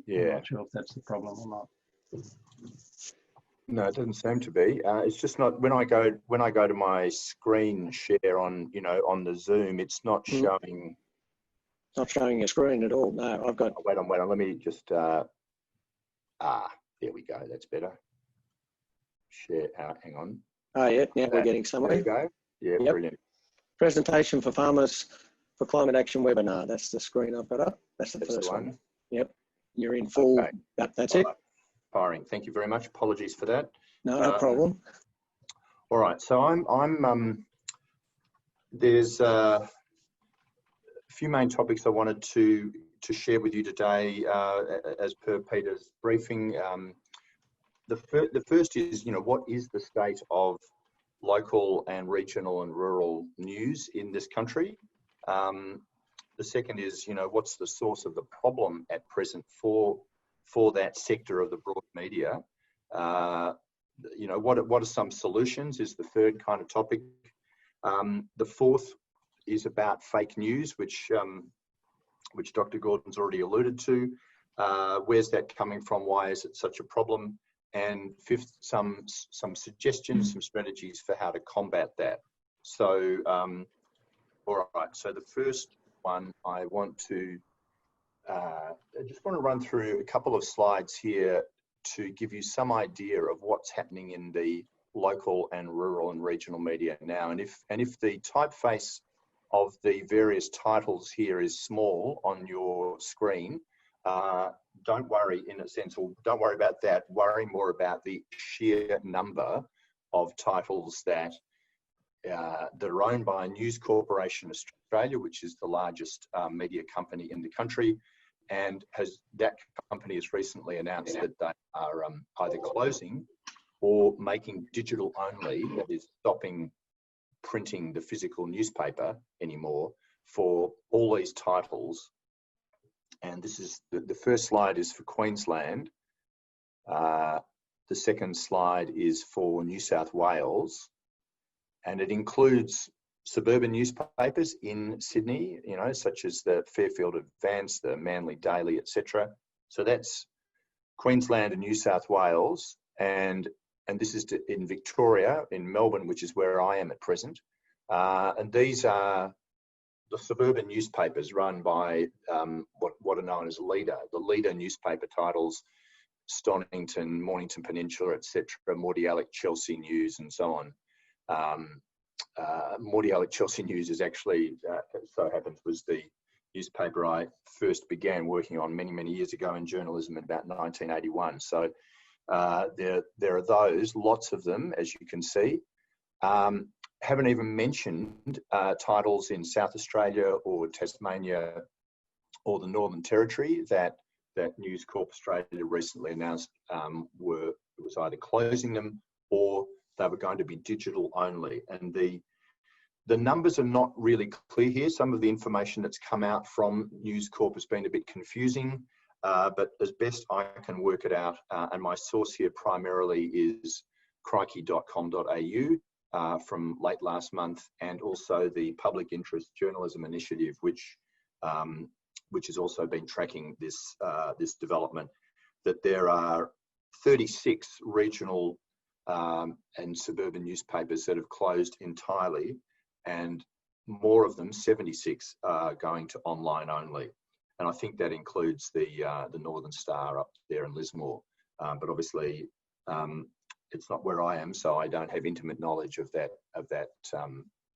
[SPEAKER 4] Yeah.
[SPEAKER 3] I'm not sure if that's the problem or not.
[SPEAKER 4] No, it doesn't seem to be. It's just not when I go to my screen share on on the Zoom. It's not showing.
[SPEAKER 1] Not showing your screen at all. No, I've got.
[SPEAKER 4] Oh, wait on. Let me just. There we go. That's better. Share. Hang on.
[SPEAKER 1] Oh yeah, now we're getting somewhere.
[SPEAKER 4] There you go. Yeah, yep. Brilliant.
[SPEAKER 1] Presentation for Farmers for Climate Action webinar. That's the screen I've got up. That's the first one. Yep. You're in full. Okay. Yep, that's it.
[SPEAKER 4] Firing. Thank you very much. Apologies for that.
[SPEAKER 1] No problem.
[SPEAKER 4] All right, so there's a few main topics I wanted to share with you today, as per Peter's briefing. The first is, what is the state of local and regional and rural news in this country? The second is, what's the source of the problem at present for that sector of the broad media? What are some solutions is the third kind of topic. The fourth is about fake news, which Dr. Gordon's already alluded to. Where's that coming from? Why is it such a problem? And fifth, some suggestions, some strategies for how to combat that. So, all right. So the first one, I just want to run through a couple of slides here to give you some idea of what's happening in the local and rural and regional media now. And if the typeface of the various titles here is small on your screen, don't worry in a sense, or don't worry about that. Worry more about the sheer number of titles that are owned by News Corporation Australia, which is the largest media company in the country, and that company has recently announced that they are either closing or making digital only, that is stopping printing the physical newspaper anymore for all these titles. And this is the first slide is for Queensland. The second slide is for New South Wales, and it includes suburban newspapers in Sydney, such as the Fairfield Advance, the Manly Daily, etc. So that's Queensland and New South Wales, and this is in Victoria, in Melbourne, which is where I am at present. And these are the suburban newspapers run by what are known as Leader, the Leader newspaper titles, Stonington, Mornington Peninsula, etc., Mordialloc, Chelsea News, and so on. Mordialloc Chelsea News is actually, so happens, was the newspaper I first began working on many years ago in journalism in about 1981. So there are those, lots of them, as you can see. Haven't even mentioned titles in South Australia or Tasmania or the Northern Territory that News Corp Australia recently announced was either closing them or they were going to be digital only. And the numbers are not really clear here. Some of the information that's come out from News Corp has been a bit confusing, but as best I can work it out, and my source here primarily is crikey.com.au from late last month, and also the Public Interest Journalism Initiative, which has also been tracking this development, that there are 36 regional and suburban newspapers that have closed entirely, and more of them, 76, are going to online only. And I think that includes the Northern Star up there in Lismore. But obviously, it's not where I am, so I don't have intimate knowledge of that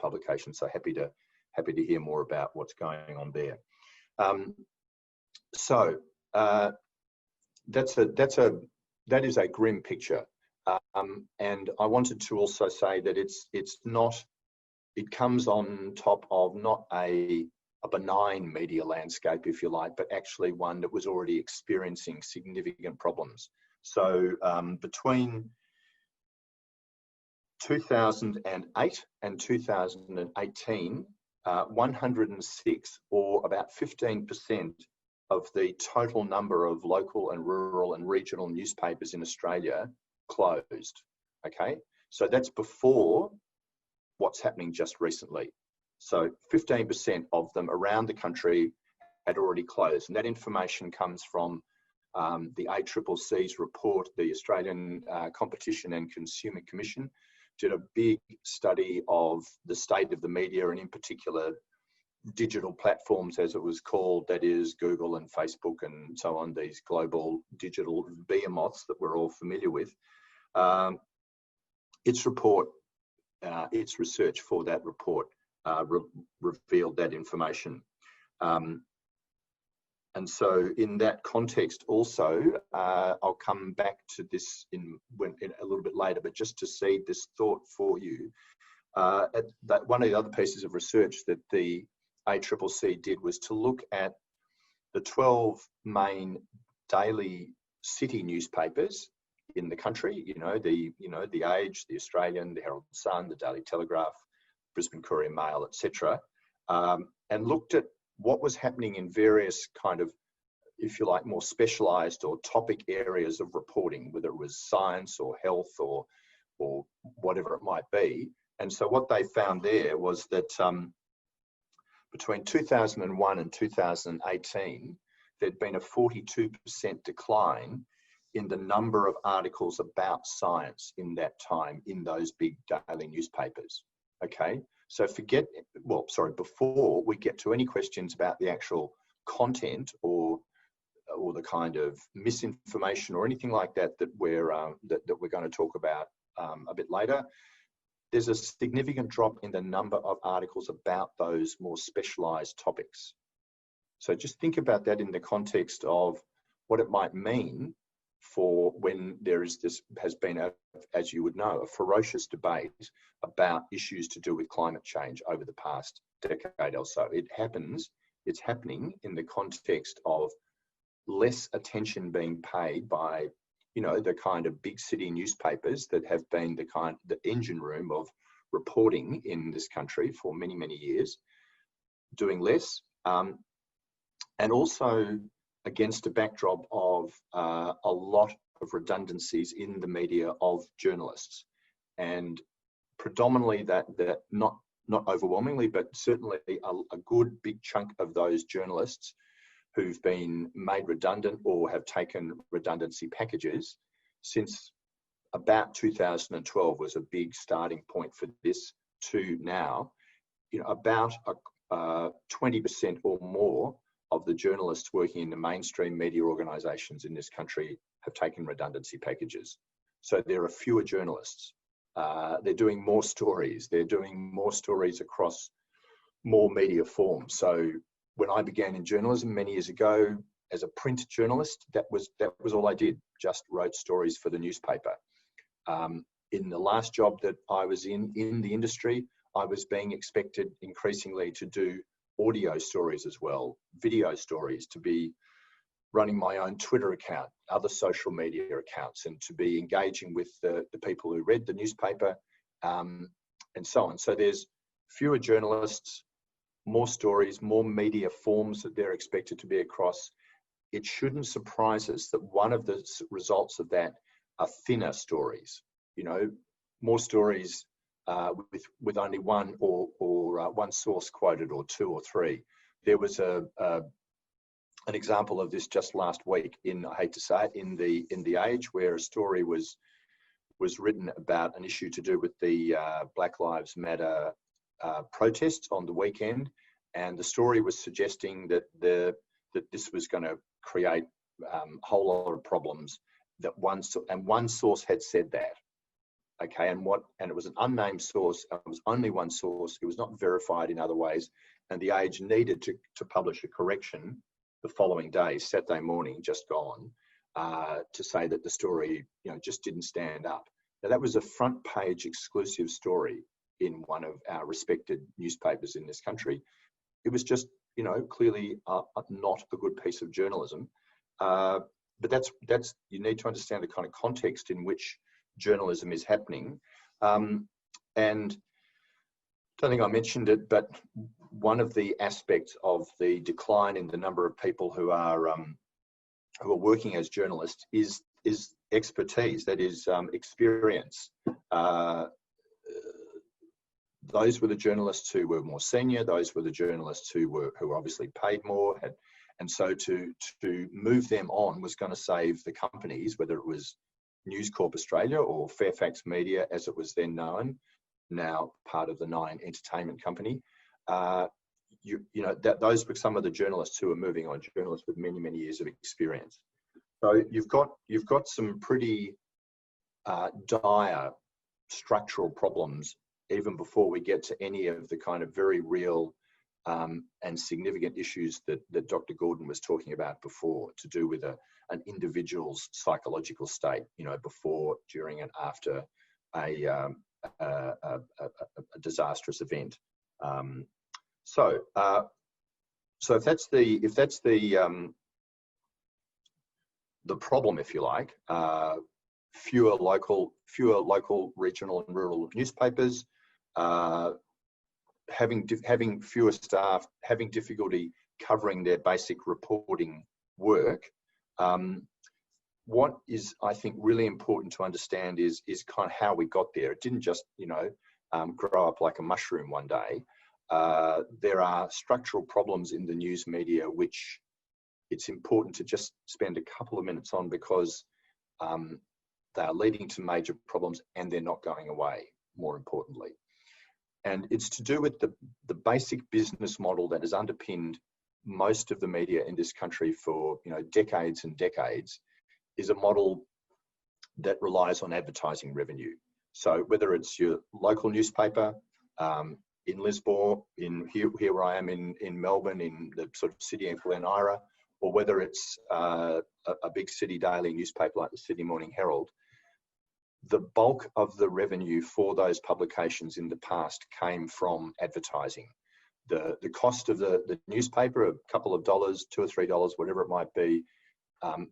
[SPEAKER 4] publication. So happy to hear more about what's going on there. That is a grim picture. And I wanted to also say that it comes on top of not a benign media landscape, if you like, but actually one that was already experiencing significant problems. So between 2008 and 2018, 106, or about 15% of the total number of local and rural and regional newspapers in Australia closed. Okay, so that's before what's happening just recently. So 15% of them around the country had already closed, and that information comes from the ACCC's report. The Australian Competition and Consumer Commission did a big study of the state of the media, and in particular digital platforms, as it was called, that is Google and Facebook and so on, these global digital behemoths that we're all familiar with. Its research for that report revealed that information. And so in that context also, I'll come back to this in a little bit later, but just to seed this thought for you, one of the other pieces of research that the ACCC did was to look at the 12 main daily city newspapers in the country, the Age, the Australian, the Herald Sun, the Daily Telegraph, Brisbane Courier Mail, etc., and looked at what was happening in various kind of, if you like, more specialised or topic areas of reporting, whether it was science or health or whatever it might be. And so what they found there was that between 2001 and 2018, there'd been a 42% decline in the number of articles about science in that time in those big daily newspapers. Okay, so before we get to any questions about the actual content or the kind of misinformation or anything like that that we're going to talk about a bit later, there's a significant drop in the number of articles about those more specialised topics. So just think about that in the context of what it might mean for when there is has been, as you would know, a ferocious debate about issues to do with climate change over the past decade or so. It's happening in the context of less attention being paid by, the kind of big city newspapers that have been the engine room of reporting in this country for many, many years, doing less. And also against a backdrop of a lot of redundancies in the media of journalists, and predominantly that not overwhelmingly, but certainly a good big chunk of those journalists who've been made redundant or have taken redundancy packages since about 2012 was a big starting point for this to now, about 20% or more of the journalists working in the mainstream media organisations in this country have taken redundancy packages. So there are fewer journalists. They're doing more stories. They're doing more stories across more media forms. So when I began in journalism many years ago as a print journalist, that was all I did, just wrote stories for the newspaper. In the last job that I was in the industry, I was being expected increasingly to do audio stories as well, video stories, to be running my own Twitter account, other social media accounts, and to be engaging with the people who read the newspaper, and so on. So there's fewer journalists, more stories, more media forms that they're expected to be across. It shouldn't surprise us that one of the results of that are thinner stories, more stories with only one or one source quoted, or two or three. There was an example of this just last week I hate to say it, in the Age, where a story was written about an issue to do with the Black Lives Matter protests on the weekend, and the story was suggesting that this was going to create a whole lot of problems. One source had said that. Okay, and it was an unnamed source. It was only one source. It was not verified in other ways, and the Age needed to publish a correction the following day, Saturday morning, just gone, to say that the story, just didn't stand up. Now that was a front page exclusive story in one of our respected newspapers in this country. It was just, clearly not a good piece of journalism. But that's you need to understand the kind of context in which journalism is happening. And I don't think I mentioned it, but one of the aspects of the decline in the number of people who are working as journalists is expertise, that is experience. Those were the journalists who were more senior. Those were the journalists who were obviously paid more, and so to move them on was going to save the companies, whether it was News Corp Australia or Fairfax Media, as it was then known, now part of the Nine Entertainment Company. Those were some of the journalists who were moving on, journalists with many, many years of experience. So you've got some pretty dire structural problems even before we get to any of the kind of very real and significant issues that Dr. Gordon was talking about before, to do with an individual's psychological state, you know, before, during, and after a disastrous event. So if that's the problem, if you like, fewer local, regional and rural newspapers, having fewer staff, having difficulty covering their basic reporting work. What is, I think, really important to understand is kind of how we got there. It didn't just, you know, grow up like a mushroom one day. There are structural problems in the news media which it's important to just spend a couple of minutes on, because they are leading to major problems and they're not going away, more importantly. And it's to do with the basic business model that has underpinned most of the media in this country for, you know, decades and decades, is a model that relies on advertising revenue. So whether it's your local newspaper in Lismore, here where I am in Melbourne, in the sort of city of Glen Ira, or whether it's a big city daily newspaper like the Sydney Morning Herald, the bulk of the revenue for those publications in the past came from advertising. The cost of the newspaper, a couple of dollars, $2 or $3, whatever it might be,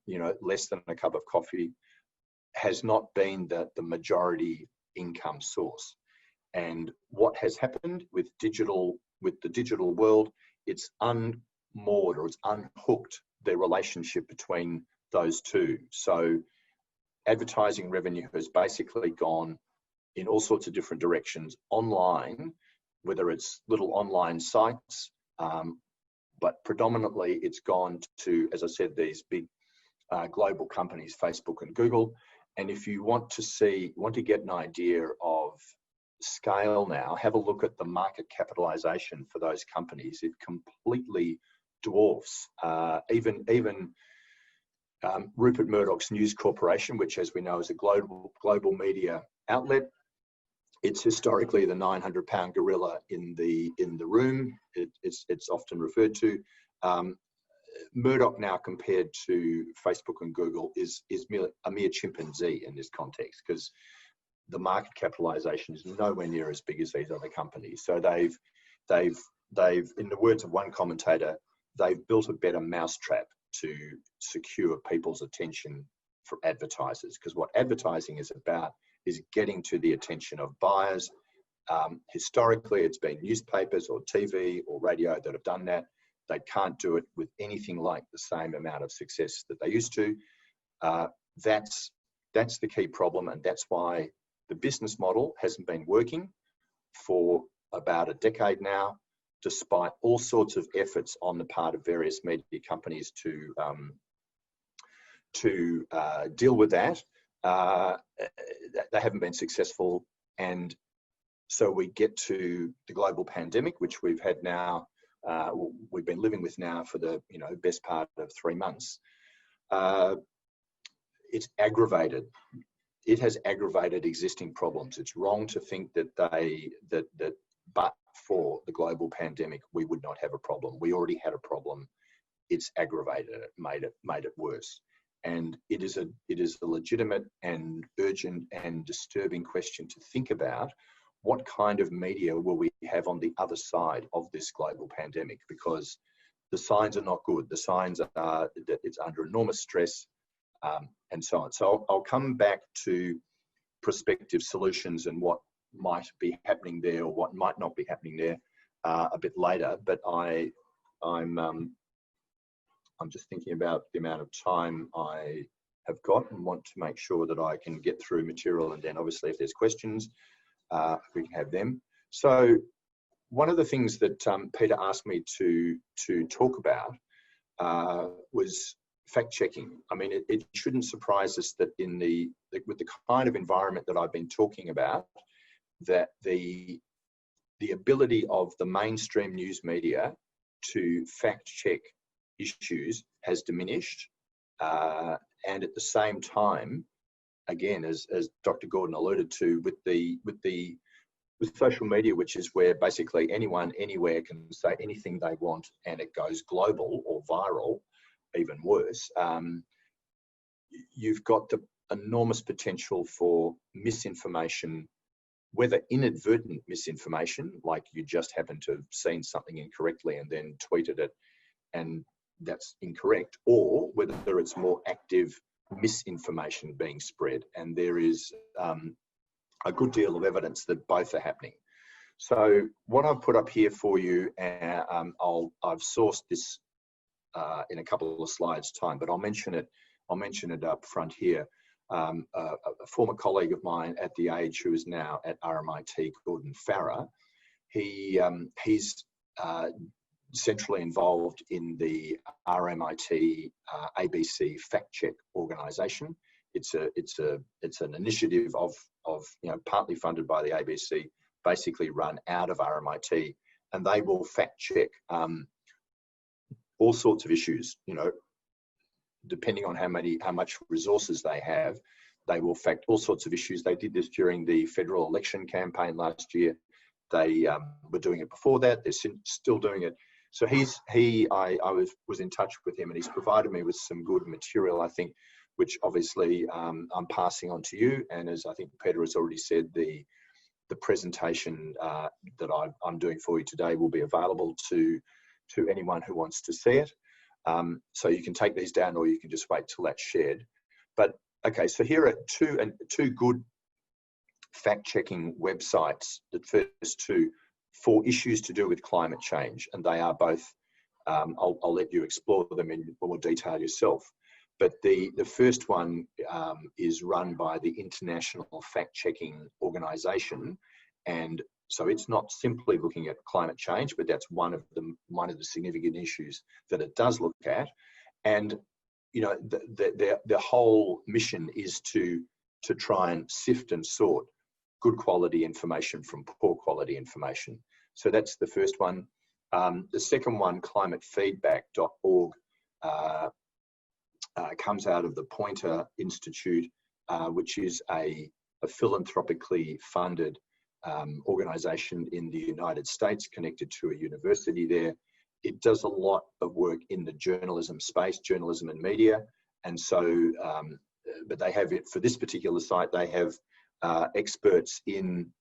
[SPEAKER 4] you know, less than a cup of coffee, has not been the majority income source. And what has happened with the digital world, it's unmoored, or it's unhooked the relationship between those two. So advertising revenue has basically gone in all sorts of different directions online, whether it's little online sites, but predominantly it's gone to, as I said, these big global companies, Facebook and Google. And if you want to get an idea of scale now, have a look at the market capitalization for those companies. It completely dwarfs even Rupert Murdoch's News Corporation, which, as we know, is a global media outlet. It's historically the 900-pound gorilla in the room. It's often referred to. Murdoch now, compared to Facebook and Google, is a mere chimpanzee in this context, because the market capitalization is nowhere near as big as these other companies. So they've, in the words of one commentator, they've built a better mousetrap to secure people's attention for advertisers, because what advertising is about is getting to the attention of buyers. Historically, it's been newspapers or TV or radio that have done that. They can't do it with anything like the same amount of success that they used to. That's the key problem, and that's why the business model hasn't been working for about a decade now, despite all sorts of efforts on the part of various media companies to deal with that. They haven't been successful, and so we get to the global pandemic, which we've had now. We've been living with now for the best part of 3 months. It's aggravated. It has aggravated existing problems. It's wrong to think that but for the global pandemic, we would not have a problem. We already had a problem. It's aggravated it, made it worse. And it is a legitimate and urgent and disturbing question to think about. What kind of media will we have on the other side of this global pandemic? Because the signs are not good. The signs are that it's under enormous stress, and so on. So I'll come back to prospective solutions and what might be happening there or what might not be happening there a bit later. But I'm just thinking about the amount of time I have got and want to make sure that I can get through material, and then obviously if there's questions, we can have them. So one of the things that Peter asked me to talk about was fact-checking. I mean, it shouldn't surprise us that with the kind of environment that I've been talking about, that the ability of the mainstream news media to fact-check issues has diminished, and at the same time, again, as Dr. Gordon alluded to, with the with social media, which is where basically anyone, anywhere can say anything they want and it goes global or viral, even worse, you've got the enormous potential for misinformation, whether inadvertent misinformation, like you just happen to have seen something incorrectly and then tweeted it and that's incorrect, or whether it's more active misinformation being spread. And there is a good deal of evidence that both are happening. So what I've put up here for you, I've sourced this in a couple of slides time, but I'll mention it up front here. A former colleague of mine at the Age, who is now at RMIT, Gordon Farrer, he's centrally involved in the RMIT ABC fact check organisation. It's an initiative of partly funded by the ABC, basically run out of RMIT, and they will fact check all sorts of issues. Depending on how much resources they have, they will fact all sorts of issues. They did this during the federal election campaign last year. They were doing it before that. They're still doing it. So I was in touch with him, and he's provided me with some good material, I think, which obviously I'm passing on to you. And as I think Peter has already said, the presentation that I'm doing for you today will be available to anyone who wants to see it. So you can take these down, or you can just wait till that's shared. But okay, so here are two good fact-checking websites. The first two for issues to do with climate change, and they are both. I'll let you explore them in more detail yourself. But the first one is run by the International Fact-Checking Organisation, and so it's not simply looking at climate change, but that's one of the significant issues that it does look at. And the whole mission is to try and sift and sort good quality information from poor quality information. So that's the first one. The second one, climatefeedback.org, comes out of the Poynter Institute, which is a philanthropically funded organisation in the United States, connected to a university there. It does a lot of work in the journalism space, journalism and media. And so, but they have it for this particular site, they have experts in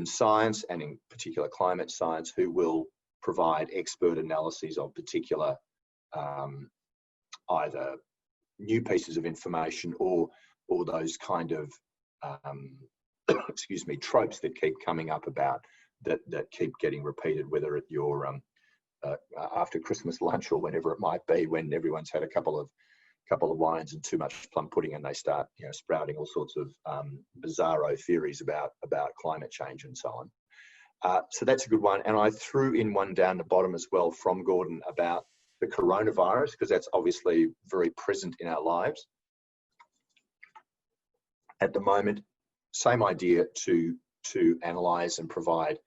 [SPEAKER 4] science, and in particular climate science, who will provide expert analyses of particular either new pieces of information or those kind of excuse me, tropes that keep coming up about that keep getting repeated, whether at your after Christmas lunch or whenever it might be, when everyone's had a couple of wines and too much plum pudding, and they start sprouting all sorts of bizarro theories about climate change and so on. So that's a good one. And I threw in one down the bottom as well from Gordon about the coronavirus, because that's obviously very present in our lives at the moment. Same idea, to analyse and provide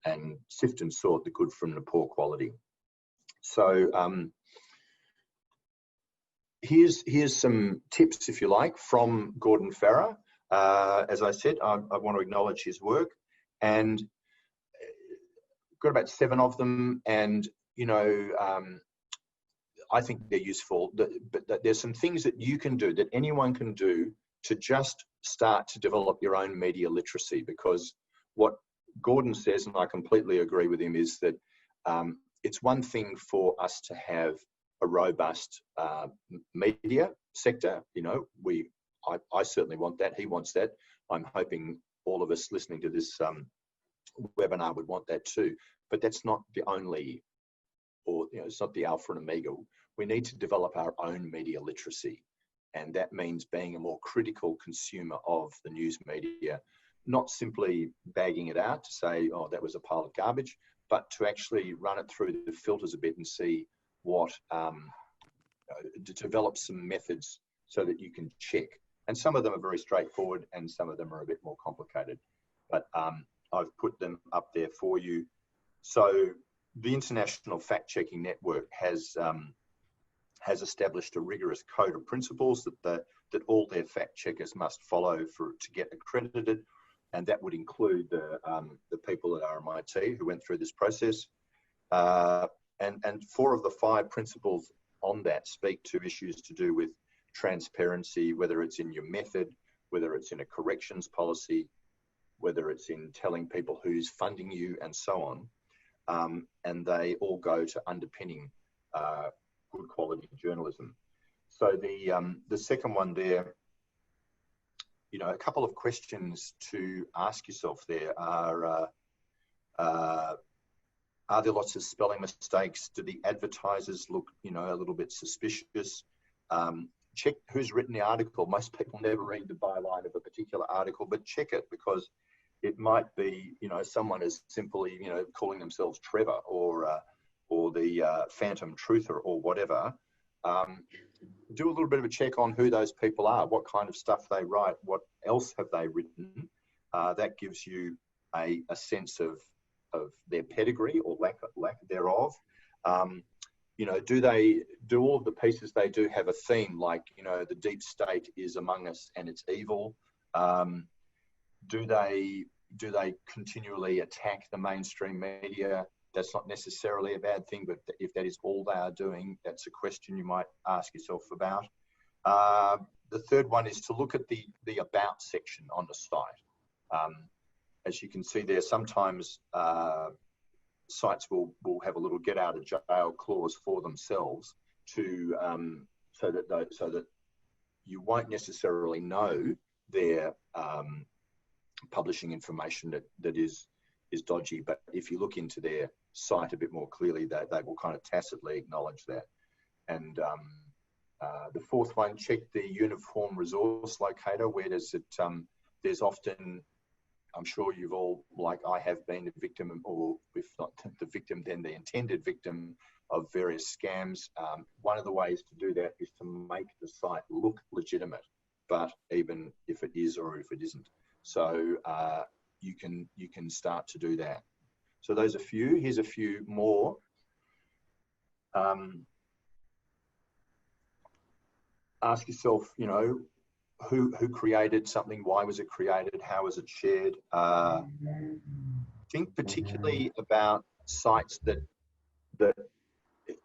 [SPEAKER 4] and sift and sort the good from the poor quality. So here's some tips, if you like, from Gordon Farrer. As I said, I want to acknowledge his work, and got about 7 of them, and I think they're useful. But there's some things that you can do, that anyone can do, to just start to develop your own media literacy. Because what Gordon says, and I completely agree with him, is that it's one thing for us to have a robust media sector. I certainly want that. He wants that. I'm hoping all of us listening to this webinar would want that too. But that's not the only, or it's not the alpha and omega. We need to develop our own media literacy. And that means being a more critical consumer of the news media, not simply bagging it out to say, oh, that was a pile of garbage, but to actually run it through the filters a bit and see what, to develop some methods so that you can check. And some of them are very straightforward and some of them are a bit more complicated. But I've put them up there for you. So the International Fact-Checking Network has established a rigorous code of principles that all their fact checkers must follow to get accredited. and that would include the people at RMIT who went through this process. And 4 of the 5 principles on that speak to issues to do with transparency, whether it's in your method, whether it's in a corrections policy, whether it's in telling people who's funding you, and so on. And they all go to underpinning good quality journalism. So the second one there, you know, a couple of questions to ask yourself there are there lots of spelling mistakes? Do the advertisers look, you know, a little bit suspicious? Check who's written the article. Most people never read the byline of a particular article, but check it, because it might be, you know, someone is simply, you know, calling themselves Trevor or the Phantom Truther or whatever. Do a little bit of a check on who those people are, what kind of stuff they write, what else have they written. That gives you a sense of their pedigree or lack thereof. You know, do all of the pieces they do have a theme, like, you know, the deep state is among us and it's evil? Do they continually attack the mainstream media? That's not necessarily a bad thing, but if that is all they are doing, that's a question you might ask yourself about. The third one is to look at the about section on the site. As you can see there, sometimes sites will have a little get out of jail clause for themselves to so that you won't necessarily know they're publishing information that is dodgy, but if you look into their site a bit more clearly, they will kind of tacitly acknowledge that. And the fourth one, check the uniform resource locator. Where does it? There's often, I'm sure you've all, like I have, been the victim, or if not the victim, then the intended victim of various scams. One of the ways to do that is to make the site look legitimate, but even if it is or if it isn't. So you can start to do that. So those are a few. Here's a few more. Ask yourself, you know, who created something? Why was it created? How was it shared? Think particularly about sites that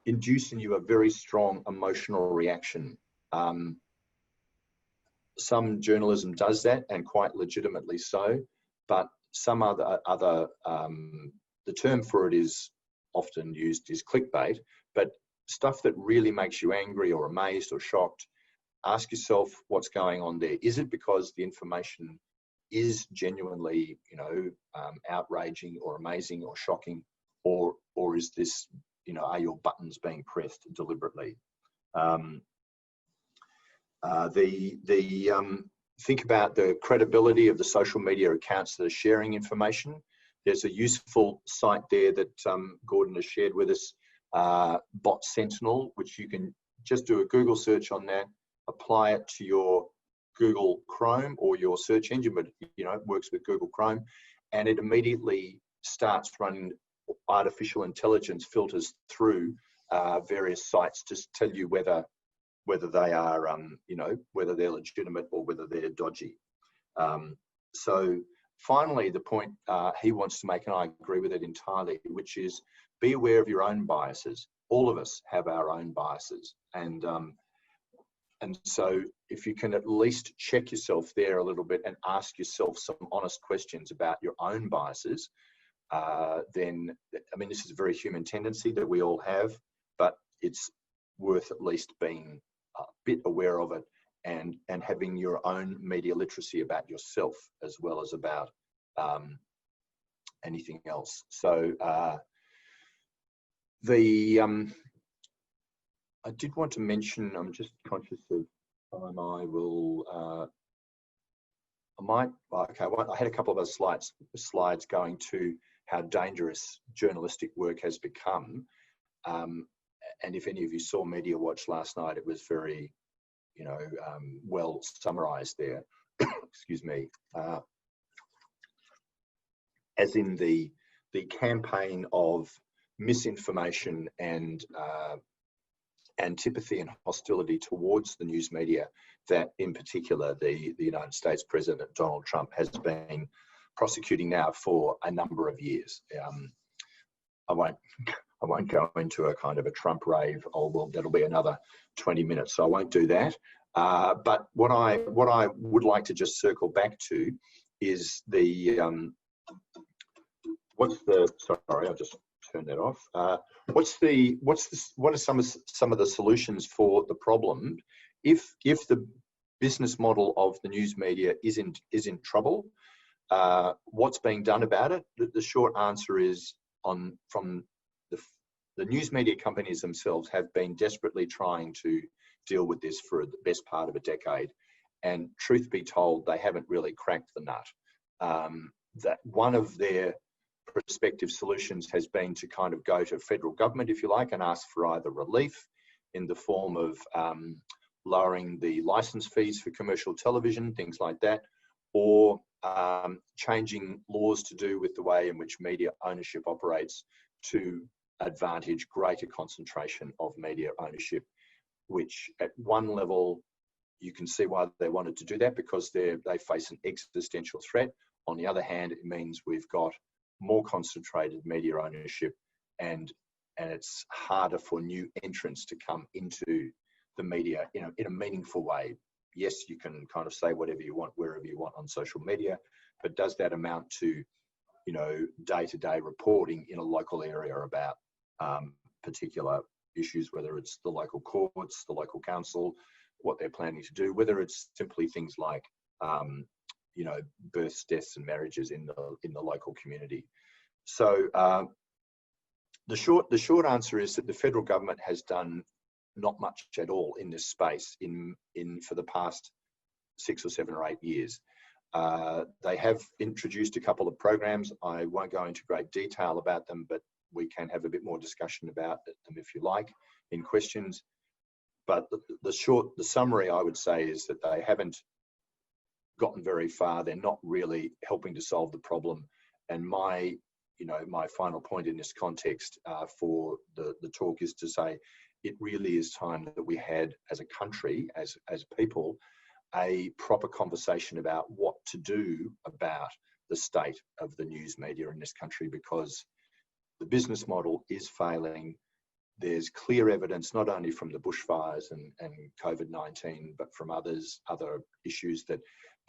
[SPEAKER 4] induce in you a very strong emotional reaction. Some journalism does that, and quite legitimately so, but some other the term for it is often used is clickbait, but stuff that really makes you angry or amazed or shocked, ask yourself what's going on there. Is it because the information is genuinely, you know, outraging or amazing or shocking, or is this, you know, are your buttons being pressed deliberately? Think about the credibility of the social media accounts that are sharing information. There's a useful site there that Gordon has shared with us, Bot Sentinel, which you can just do a Google search on that, apply it to your Google Chrome or your search engine, but, you know, it works with Google Chrome, and it immediately starts running artificial intelligence filters through various sites to tell you whether they are, you know, whether they're legitimate or whether they're dodgy. So finally, the point he wants to make, and I agree with it entirely, which is be aware of your own biases. All of us have our own biases. And so if you can at least check yourself there a little bit and ask yourself some honest questions about your own biases, then, I mean, this is a very human tendency that we all have, but it's worth at least being a bit aware of it and having your own media literacy about yourself as well as about anything else. So I did want to mention, I'm just conscious of time, I had a couple of other slides going to how dangerous journalistic work has become. And if any of you saw Media Watch last night, it was very, you know, well summarized there. Excuse me. As in the campaign of misinformation and antipathy and hostility towards the news media that, in particular, the United States President Donald Trump has been prosecuting now for a number of years. I won't go into a kind of a Trump rave. Oh well, that'll be another 20 minutes, so I won't do that. But what I would like to just circle back to is the sorry, I'll just turn that off. What are some of the solutions for the problem if the business model of the news media is in trouble? What's being done about it? The short answer is from the news media companies themselves have been desperately trying to deal with this for the best part of a decade, and truth be told, they haven't really cracked the nut. That one of their prospective solutions has been to kind of go to federal government, if you like, and ask for either relief in the form of lowering the license fees for commercial television, things like that, or changing laws to do with the way in which media ownership operates to advantage greater concentration of media ownership, which at one level you can see why they wanted to do that, because they face an existential threat. On the other hand, it means we've got more concentrated media ownership, and it's harder for new entrants to come into the media in a meaningful way. Yes, you can kind of say whatever you want, wherever you want on social media, but does that amount to, day-to-day reporting in a local area about particular issues, whether it's the local courts, the local council, what they're planning to do, whether it's simply things like, births, deaths, and marriages in the local community. So the short answer is that the federal government has done not much at all in this space for the past 6 or 7 or 8 years. They have introduced a couple of programs. I won't go into great detail about them, but we can have a bit more discussion about them if you like in questions. But the summary I would say is that they haven't gotten very far. They're not really helping to solve the problem. And my final point in this context for the talk is to say it really is time that we had, as a country, as people, a proper conversation about what to do about the state of the news media in this country, because the business model is failing. There's clear evidence, not only from the bushfires and COVID-19, but from other issues, that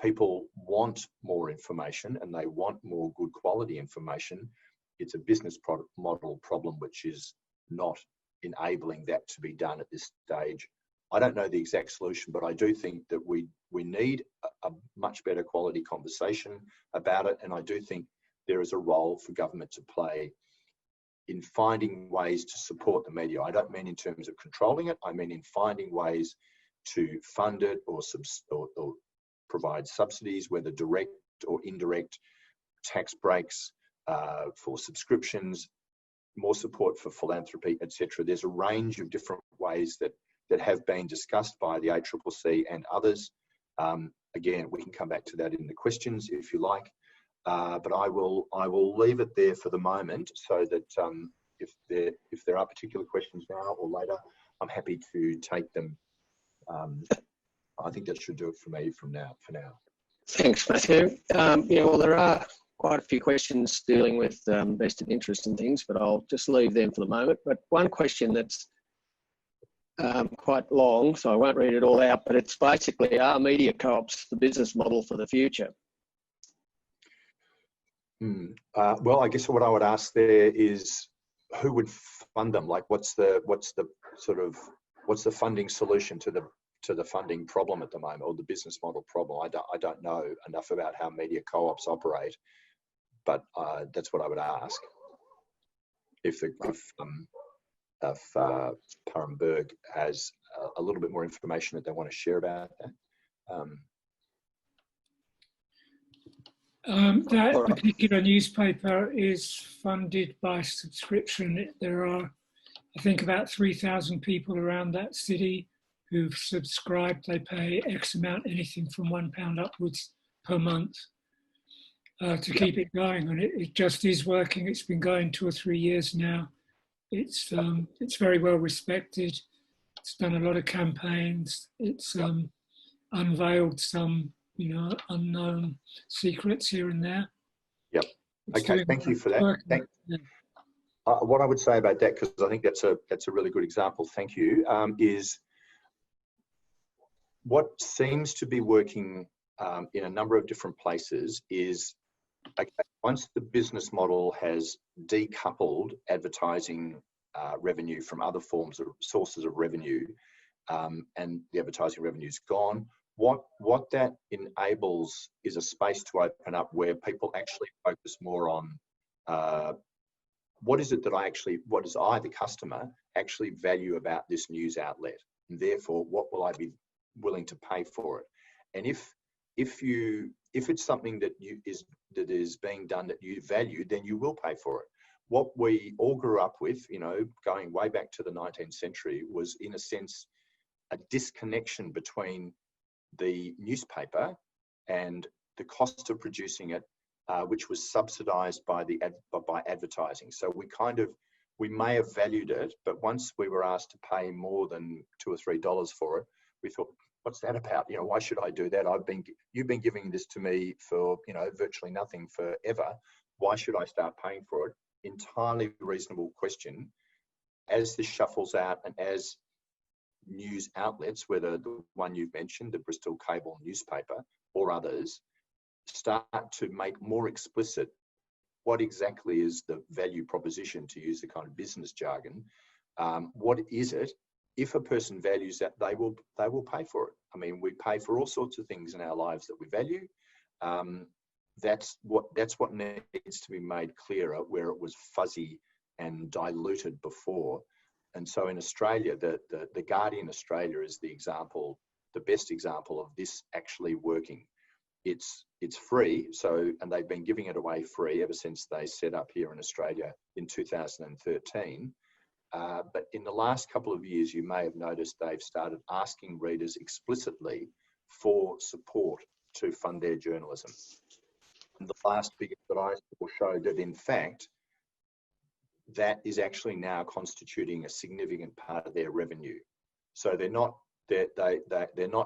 [SPEAKER 4] people want more information and they want more good quality information. It's a business model problem which is not enabling that to be done at this stage. I don't know the exact solution, but I do think that we need a much better quality conversation about it. And I do think there is a role for government to play in finding ways to support the media. I don't mean in terms of controlling it. I mean in finding ways to fund it or provide subsidies, whether direct or indirect, tax breaks for subscriptions, more support for philanthropy, etc. There's a range of different ways that have been discussed by the ACCC and others. Again, we can come back to that in the questions if you like. But I will leave it there for the moment, so that if there are particular questions now or later, I'm happy to take them. I think that should do it for me for now.
[SPEAKER 1] Thanks, Matthew. Well, there are quite a few questions dealing with vested interest and things, but I'll just leave them for the moment. But one question that's quite long, so I won't read it all out, but it's basically, are media co-ops the business model for the future?
[SPEAKER 4] Well, I guess what I would ask there is, who would fund them? Like, what's the funding solution to the funding problem at the moment, or the business model problem? I don't know enough about how media co-ops operate, but that's what I would ask. If Parenberg has a little bit more information that they want to share about that.
[SPEAKER 5] That particular newspaper is funded by subscription. There are, I think, about 3,000 people around that city who've subscribed. They pay X amount, anything from £1 upwards per month to keep it going. And it just is working. It's been going 2 or 3 years now. It's very well respected. It's done a lot of campaigns. It's unveiled some unknown secrets here and there.
[SPEAKER 4] Okay, thank you for that. What I would say about that, because I think that's a really good example, thank you, is what seems to be working in a number of different places is, okay, once the business model has decoupled advertising revenue from other forms of sources of revenue, and the advertising revenue is gone, what that enables is a space to open up where people actually focus more on what is it that what does I, the customer, actually value about this news outlet, and therefore what will I be willing to pay for it? And if it's something that is being done that you value, then you will pay for it. What we all grew up with, you know, going way back to the 19th century, was in a sense a disconnection between the newspaper and the cost of producing it, which was subsidized by advertising. So we may have valued it, but once we were asked to pay more than $2 or $3 for it, we thought, what's that about? You know, why should I do that? You've been giving this to me for, you know, virtually nothing forever. Why should I start paying for it? Entirely reasonable question. As this shuffles out, and as news outlets, whether the one you've mentioned, the Bristol Cable newspaper, or others, start to make more explicit what exactly is the value proposition, to use the kind of business jargon. What is it? If a person values that, they will pay for it. I mean, we pay for all sorts of things in our lives that we value. That's what needs to be made clearer, where it was fuzzy and diluted before. And so in Australia, the Guardian Australia is the best example of this actually working. It's free, and they've been giving it away free ever since they set up here in Australia in 2013. But in the last couple of years, you may have noticed they've started asking readers explicitly for support to fund their journalism. And the last figure that I will show that, in fact, that is actually now constituting a significant part of their revenue. So they're not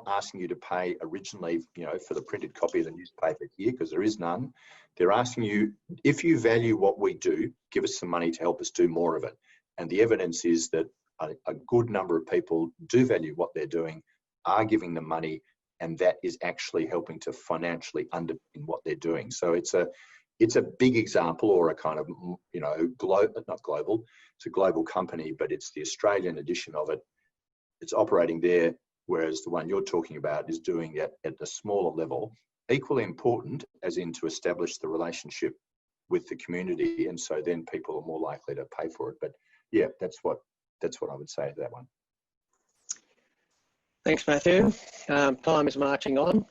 [SPEAKER 4] asking you to pay originally, you know, for the printed copy of the newspaper here, because there is none. They're asking you, if you value what we do, give us some money to help us do more of it. And the evidence is that a good number of people do value what they're doing, are giving them money, and that is actually helping to financially underpin what they're doing. So it's a big example, or a kind of, you know, not global, it's a global company, but it's the Australian edition of it. It's operating there, whereas the one you're talking about is doing it at the smaller level. Equally important, as in to establish the relationship with the community, and so then people are more likely to pay for it. But yeah, that's what I would say to that one.
[SPEAKER 1] Thanks, Matthew. Time is marching on,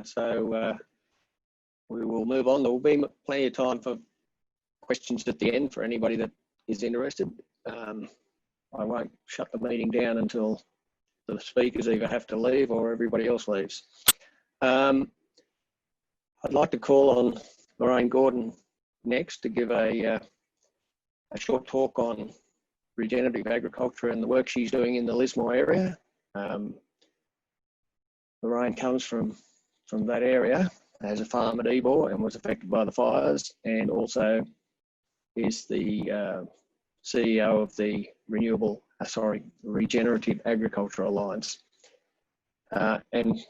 [SPEAKER 1] so we will move on. There will be plenty of time for questions at the end for anybody that is interested. I won't shut the meeting down until the speakers either have to leave or everybody else leaves. I'd like to call on Lorraine Gordon next to give a short talk on regenerative agriculture and the work she's doing in the Lismore area. Lorraine comes from that area as a farm at Ebor and was affected by the fires, and also is the CEO of the Regenerative Agriculture Alliance. And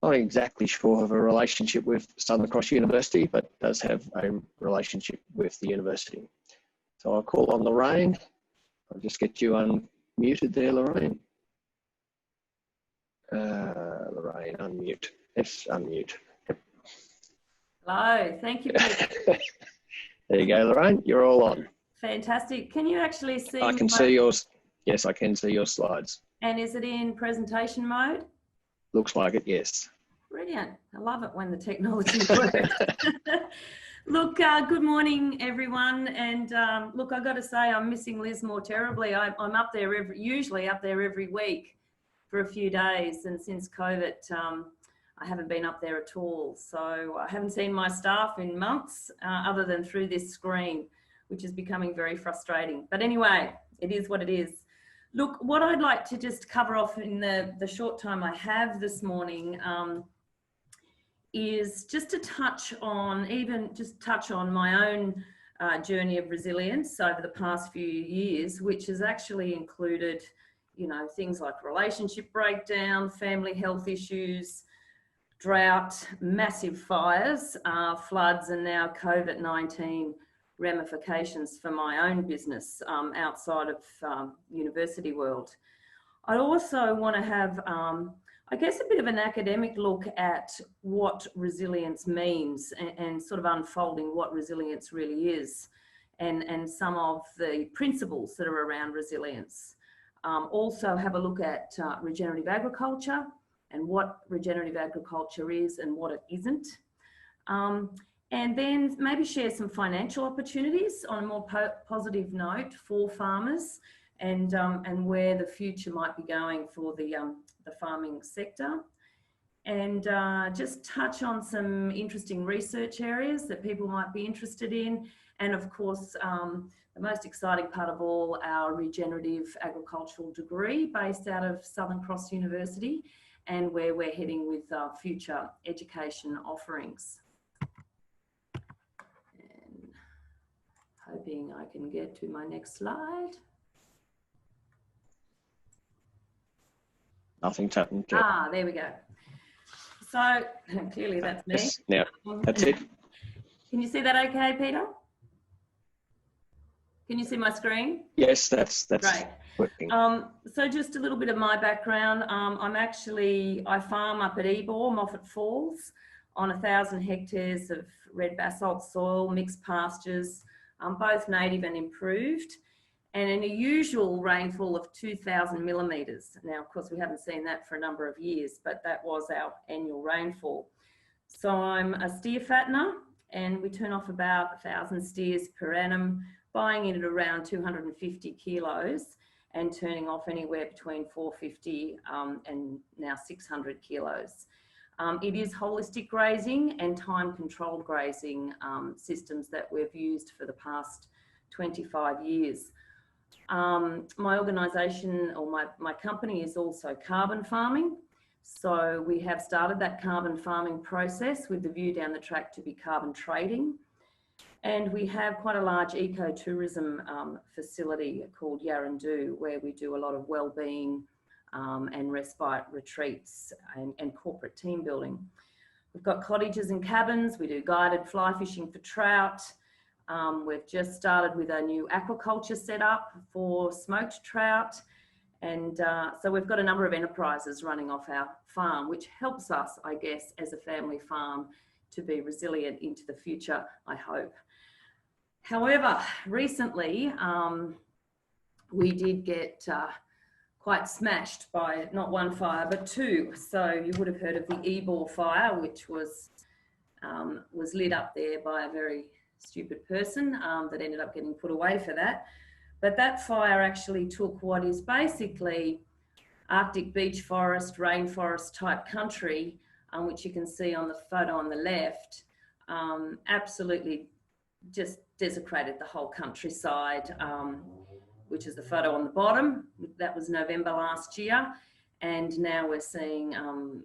[SPEAKER 1] not exactly sure of a relationship with Southern Cross University, but does have a relationship with the university. So I'll call on Lorraine. I'll just get you unmuted there, Lorraine. Lorraine, unmute. Yes, unmute.
[SPEAKER 6] Hello, thank you, Peter.
[SPEAKER 1] There you go, Lorraine. You're all on.
[SPEAKER 6] Fantastic. Can you actually see?
[SPEAKER 1] I can see yours. Yes, I can see your slides.
[SPEAKER 6] And is it in presentation mode?
[SPEAKER 1] Looks like it, yes.
[SPEAKER 6] Brilliant. I love it when the technology works. Look, good morning, everyone. And look, I've got to say, I'm missing Lismore terribly. I'm up there usually up there every week for a few days. And since COVID, I haven't been up there at all. So I haven't seen my staff in months, other than through this screen, which is becoming very frustrating. But anyway, it is what it is. Look, what I'd like to just cover off in the short time I have this morning is just to touch on, my own journey of resilience over the past few years, which has actually included, you know, things like relationship breakdown, family health issues, drought, massive fires, floods, and now COVID-19 ramifications for my own business outside of university world. I also want to have, I guess, a bit of an academic look at what resilience means and sort of unfolding what resilience really is, and some of the principles that are around resilience. Also have a look at regenerative agriculture and what regenerative agriculture is and what it isn't. And then maybe share some financial opportunities on a more positive note for farmers, and where the future might be going for the farming sector. And just touch on some interesting research areas that people might be interested in. And of course, the most exciting part of all, our regenerative agricultural degree based out of Southern Cross University, and where we're heading with future education offerings. And hoping I can get to my next slide.
[SPEAKER 1] Nothing's happened.
[SPEAKER 6] Ah, there we go. So clearly that's me.
[SPEAKER 1] Yes, now that's it.
[SPEAKER 6] Can you see that okay, Peter? Can you see my screen?
[SPEAKER 1] Yes, that's
[SPEAKER 6] great.
[SPEAKER 1] Working.
[SPEAKER 6] So just a little bit of my background. I farm up at Ebor, Moffat Falls, on 1,000 hectares of red basalt soil, mixed pastures, both native and improved, and in a usual rainfall of 2,000 millimetres. Now, of course, we haven't seen that for a number of years, but that was our annual rainfall. So I'm a steer fattener, and we turn off about 1,000 steers per annum, buying in at around 250 kilos and turning off anywhere between 450 and now 600 kilos. It is holistic grazing and time-controlled grazing systems that we've used for the past 25 years. My organisation, or my company, is also carbon farming. So we have started that carbon farming process with the view down the track to be carbon trading. And we have quite a large ecotourism facility called Yarrandoo, where we do a lot of wellbeing and respite retreats and corporate team building. We've got cottages and cabins. We do guided fly fishing for trout. We've just started with a new aquaculture setup for smoked trout. And so we've got a number of enterprises running off our farm, which helps us, I guess, as a family farm to be resilient into the future, I hope. However, recently we did get quite smashed by not one fire, but two. So you would have heard of the Ebor fire, which was lit up there by a very stupid person that ended up getting put away for that. But that fire actually took what is basically Arctic beech forest, rainforest type country, which you can see on the photo on the left, absolutely just desecrated the whole countryside, which is the photo on the bottom. That was November last year. And now we're seeing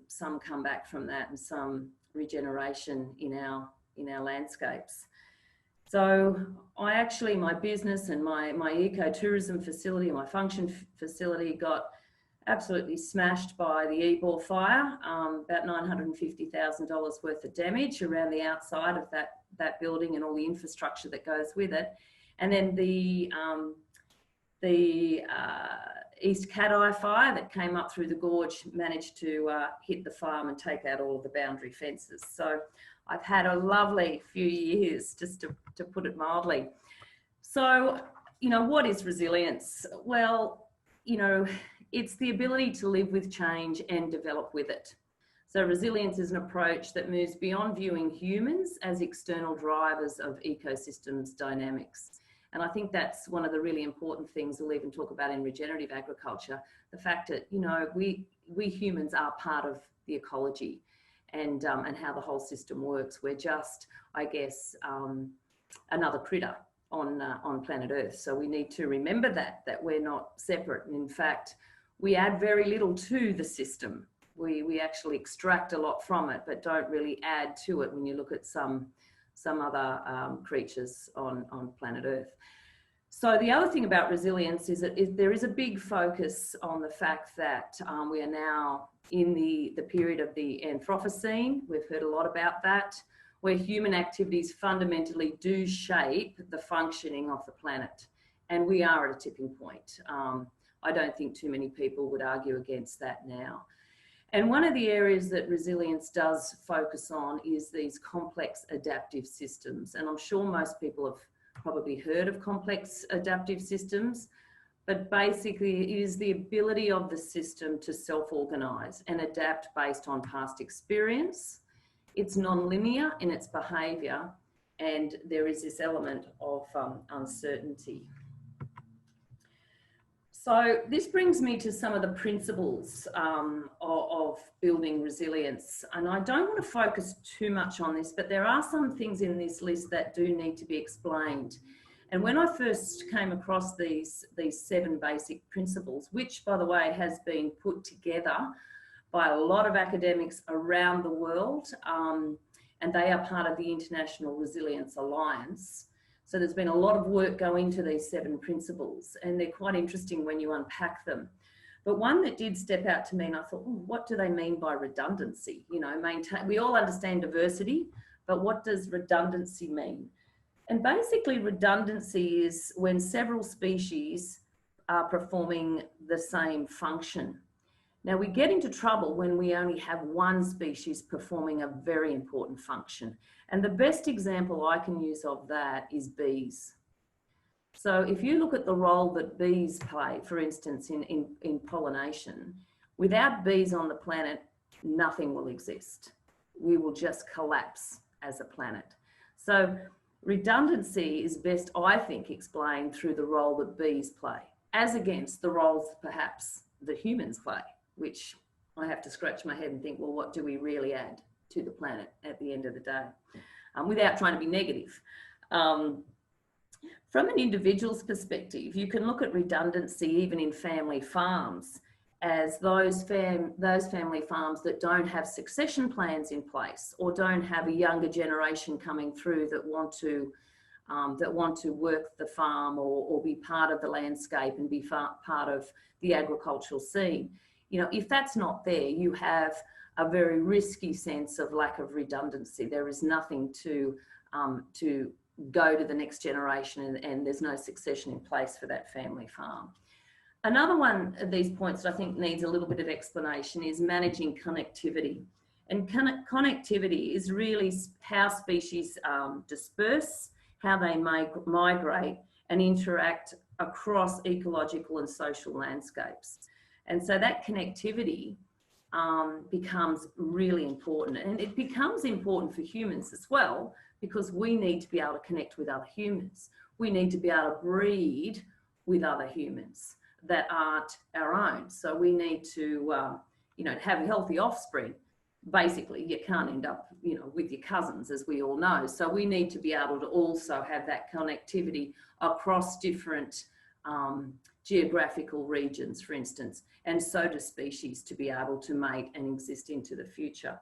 [SPEAKER 6] some comeback from that and some regeneration in our landscapes. So my business and my ecotourism facility, my function facility, got absolutely smashed by the Ebor fire, about $950,000 worth of damage around the outside of that building and all the infrastructure that goes with it. And then the East Cat Eye fire that came up through the gorge managed to hit the farm and take out all of the boundary fences. So I've had a lovely few years, just to put it mildly. So, what is resilience? Well, it's the ability to live with change and develop with it. So resilience is an approach that moves beyond viewing humans as external drivers of ecosystems dynamics. And I think that's one of the really important things we'll even talk about in regenerative agriculture, the fact that, we humans are part of the ecology and how the whole system works. We're just, I guess, another critter on planet Earth. So we need to remember that we're not separate. And in fact, we add very little to the system. We actually extract a lot from it, but don't really add to it when you look at some other creatures on planet Earth. So the other thing about resilience is that there is a big focus on the fact that we are now in the period of the Anthropocene. We've heard a lot about that, where human activities fundamentally do shape the functioning of the planet. And we are at a tipping point. I don't think too many people would argue against that now. And one of the areas that resilience does focus on is these complex adaptive systems. And I'm sure most people have probably heard of complex adaptive systems, but basically it is the ability of the system to self-organise and adapt based on past experience. It's non-linear in its behaviour, and there is this element of uncertainty. So this brings me to some of the principles of building resilience. And I don't want to focus too much on this, but there are some things in this list that do need to be explained. And when I first came across these 7 basic principles, which by the way has been put together by a lot of academics around the world, and they are part of the International Resilience Alliance. So there's been a lot of work going into these 7 principles, and they're quite interesting when you unpack them. But one that did step out to me, and I thought, oh, what do they mean by redundancy? You know, we all understand diversity, but what does redundancy mean? And basically redundancy is when several species are performing the same function. Now we get into trouble when we only have one species performing a very important function. And the best example I can use of that is bees. So if you look at the role that bees play, for instance, in pollination, without bees on the planet, nothing will exist. We will just collapse as a planet. So redundancy is best, I think, explained through the role that bees play, as against the roles perhaps the humans play, which I have to scratch my head and think, well, what do we really add to the planet at the end of the day, without trying to be negative. From an individual's perspective, you can look at redundancy even in family farms as those family farms that don't have succession plans in place or don't have a younger generation coming through that want to work the farm or be part of the landscape and be part of the agricultural scene. You know, if that's not there, you have a very risky sense of lack of redundancy. There is nothing to go to the next generation, and there's no succession in place for that family farm. Another one of these points that I think needs a little bit of explanation is managing connectivity. And connectivity is really how species disperse, how they migrate and interact across ecological and social landscapes. And so that connectivity becomes really important, and it becomes important for humans as well, because we need to be able to connect with other humans. We need to be able to breed with other humans that aren't our own. So we need to, have healthy offspring. Basically, you can't end up, with your cousins, as we all know. So we need to be able to also have that connectivity across different geographical regions, for instance, and so do species to be able to mate and exist into the future.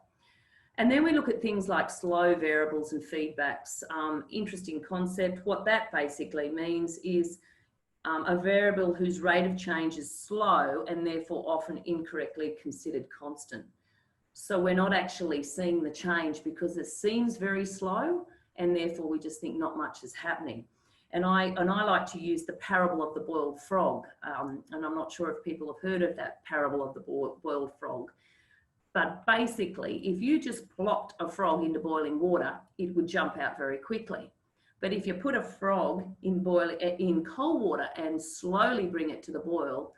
[SPEAKER 6] And then we look at things like slow variables and feedbacks. Interesting concept. What that basically means is a variable whose rate of change is slow and therefore often incorrectly considered constant. So we're not actually seeing the change because it seems very slow, and therefore we just think not much is happening. And I like to use the parable of the boiled frog. And I'm not sure if people have heard of that parable of the boiled frog. But basically, if you just plopped a frog into boiling water, it would jump out very quickly. But if you put a frog in cold water and slowly bring it to the boil,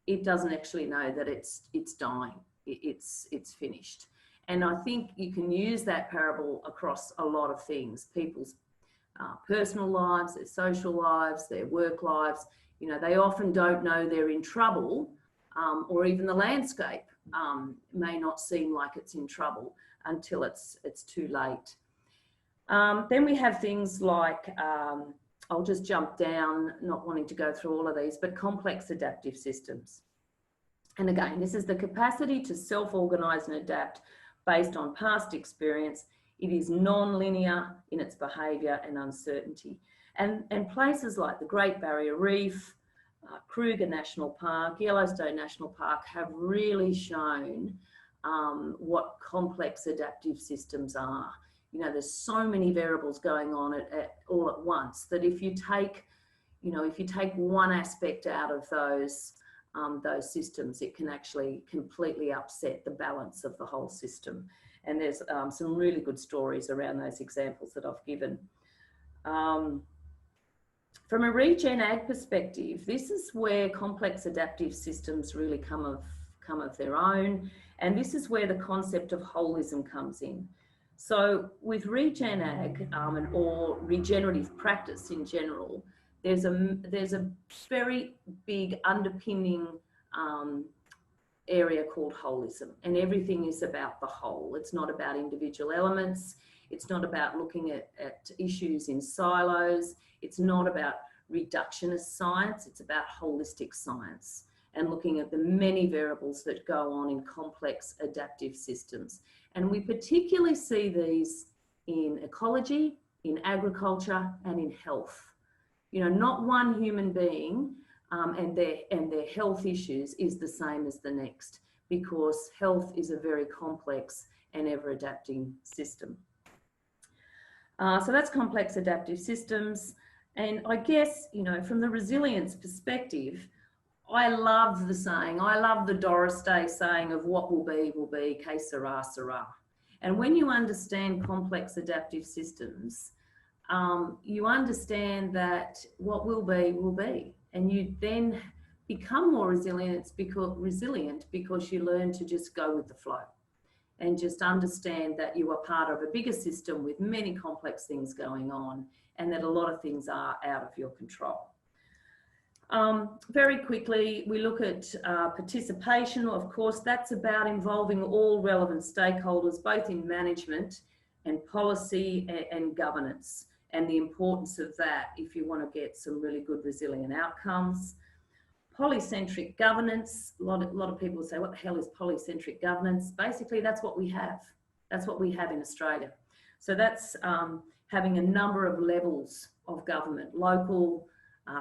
[SPEAKER 6] it doesn't actually know that it's dying. It's finished. And I think you can use that parable across a lot of things. People's personal lives, their social lives, their work lives. They often don't know they're in trouble, or even the landscape may not seem like it's in trouble until it's too late. Then we have things like, I'll just jump down, not wanting to go through all of these, but complex adaptive systems. And again, this is the capacity to self-organise and adapt based on past experience. It is non-linear in its behaviour and uncertainty. And places like the Great Barrier Reef, Kruger National Park, Yellowstone National Park have really shown what complex adaptive systems are. You know, there's so many variables going on all at once that if you take, if you take one aspect out of those systems, it can actually completely upset the balance of the whole system. And there's some really good stories around those examples that I've given. From a regen ag perspective, this is where complex adaptive systems really come of their own. And this is where the concept of holism comes in. So with regen ag or regenerative practice in general, there's a very big underpinning area called holism, and everything is about the whole. It's not about individual elements. It's not about looking at issues in silos. It's not about reductionist science. It's about holistic science and looking at the many variables that go on in complex adaptive systems. And we particularly see these in ecology, in agriculture, and in health. You know, not one human being and their health issues is the same as the next, because health is a very complex and ever adapting system. So that's complex adaptive systems. And I guess, you know, from the resilience perspective, I love the saying, I love the Doris Day saying of what will be, que sera, sera. And when you understand complex adaptive systems, you understand that what will be. And you then become more resilient because you learn to just go with the flow and just understand that you are part of a bigger system with many complex things going on, and that a lot of things are out of your control. Very quickly, we look at participation. Of course, that's about involving all relevant stakeholders, both in management and policy and governance, and the importance of that if you want to get some really good resilient outcomes. Polycentric governance, a lot of people say, what the hell is polycentric governance? Basically, that's what we have. That's what we have in Australia. So that's having a number of levels of government, local,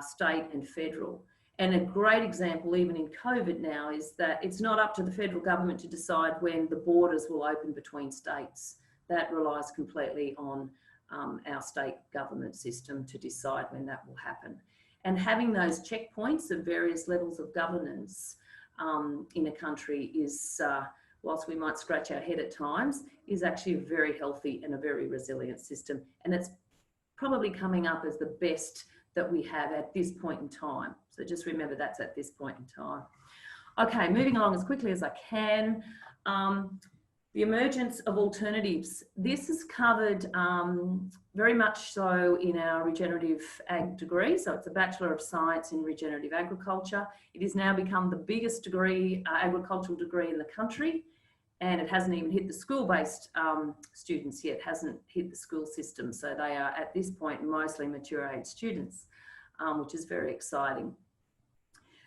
[SPEAKER 6] state and federal. And a great example, even in COVID now, is that it's not up to the federal government to decide when the borders will open between states. That relies completely on our state government system to decide when that will happen. And having those checkpoints of various levels of governance in a country is, whilst we might scratch our head at times, is actually a very healthy and a very resilient system. And it's probably coming up as the best that we have at this point in time. So just remember that's at this point in time. Okay, moving along as quickly as I can. The emergence of alternatives. This is covered very much so in our regenerative ag degree. So it's a Bachelor of Science in Regenerative Agriculture. It has now become the biggest degree, agricultural degree in the country. And it hasn't even hit the school-based students yet, hasn't hit the school system. So they are at this point mostly mature age students, which is very exciting.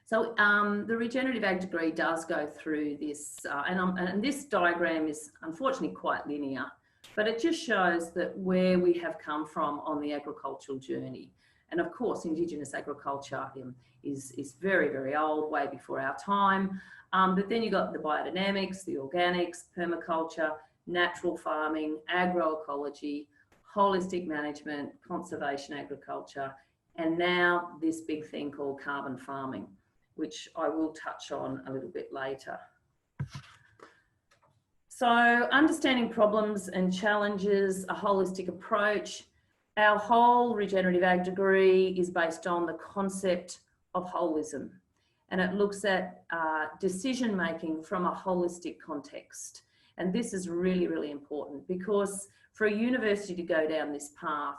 [SPEAKER 6] So the regenerative ag degree does go through this, and this diagram is unfortunately quite linear, but it just shows that where we have come from on the agricultural journey. And of course, Indigenous agriculture is very, very old, way before our time. But then you've got the biodynamics, the organics, permaculture, natural farming, agroecology, holistic management, conservation agriculture, and now this big thing called carbon farming, which I will touch on a little bit later. So understanding problems and challenges, a holistic approach. Our whole regenerative ag degree is based on the concept of holism, and it looks at decision-making from a holistic context. And this is really, really important, because for a university to go down this path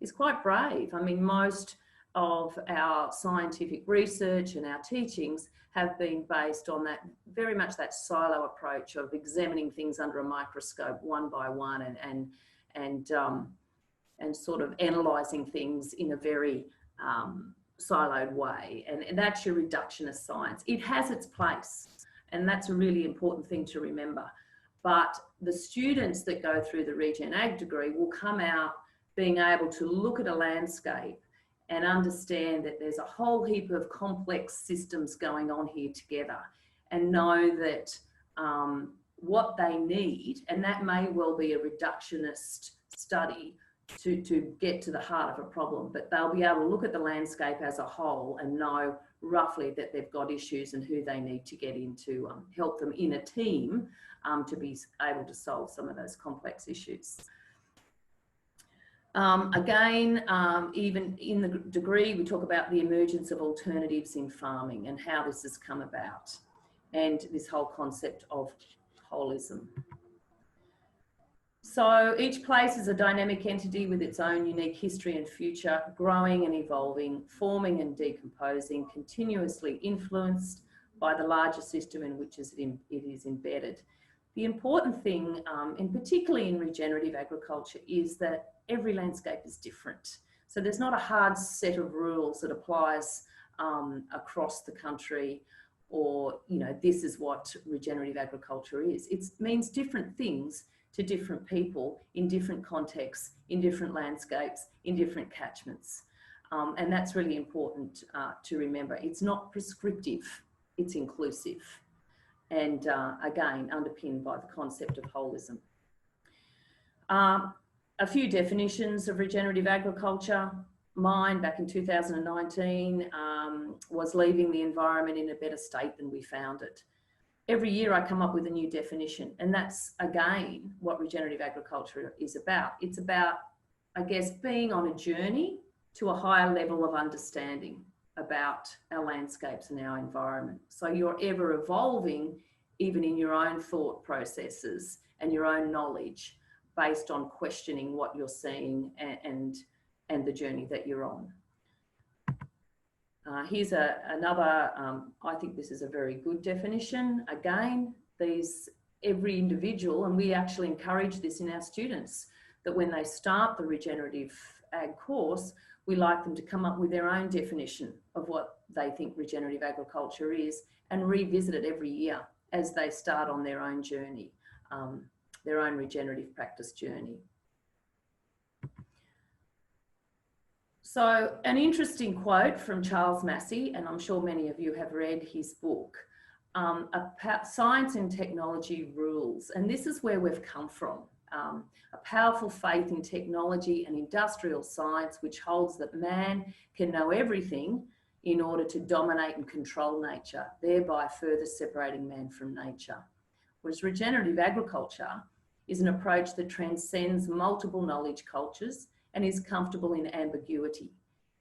[SPEAKER 6] is quite brave. I mean, most of our scientific research and our teachings have been based on that, very much that silo approach of examining things under a microscope one by one and sort of analysing things in a very siloed way, and that's your reductionist science. It has its place, and that's a really important thing to remember. But the students that go through the Regen Ag degree will come out being able to look at a landscape and understand that there's a whole heap of complex systems going on here together, and know that what they need, and that may well be a reductionist study to get to the heart of a problem, but they'll be able to look at the landscape as a whole and know roughly that they've got issues and who they need to get in to help them in a team to be able to solve some of those complex issues. Again, even in the degree, we talk about the emergence of alternatives in farming and how this has come about, and this whole concept of holism. So each place is a dynamic entity with its own unique history and future, growing and evolving, forming and decomposing, continuously influenced by the larger system in which it is embedded. The important thing, and particularly in regenerative agriculture, is that every landscape is different. So there's not a hard set of rules that applies across the country, or, you know, this is what regenerative agriculture is. It means different things to different people in different contexts, in different landscapes, in different catchments. And that's really important to remember. It's not prescriptive, it's inclusive. And again, underpinned by the concept of holism. A few definitions of regenerative agriculture. Mine back in 2019 was leaving the environment in a better state than we found it. Every year I come up with a new definition, and that's again what regenerative agriculture is about. It's about, I guess, being on a journey to a higher level of understanding about our landscapes and our environment. So you're ever evolving, even in your own thought processes and your own knowledge, based on questioning what you're seeing and the journey that you're on. Here's another, I think this is a very good definition. Again, every individual, and we actually encourage this in our students, that when they start the regenerative ag course, we like them to come up with their own definition of what they think regenerative agriculture is, and revisit it every year as they start on their own journey, their own regenerative practice journey. So an interesting quote from Charles Massey, and I'm sure many of you have read his book, Science and Technology Rules. And this is where we've come from. A powerful faith in technology and industrial science, which holds that man can know everything in order to dominate and control nature, thereby further separating man from nature. Whereas regenerative agriculture is an approach that transcends multiple knowledge cultures and is comfortable in ambiguity.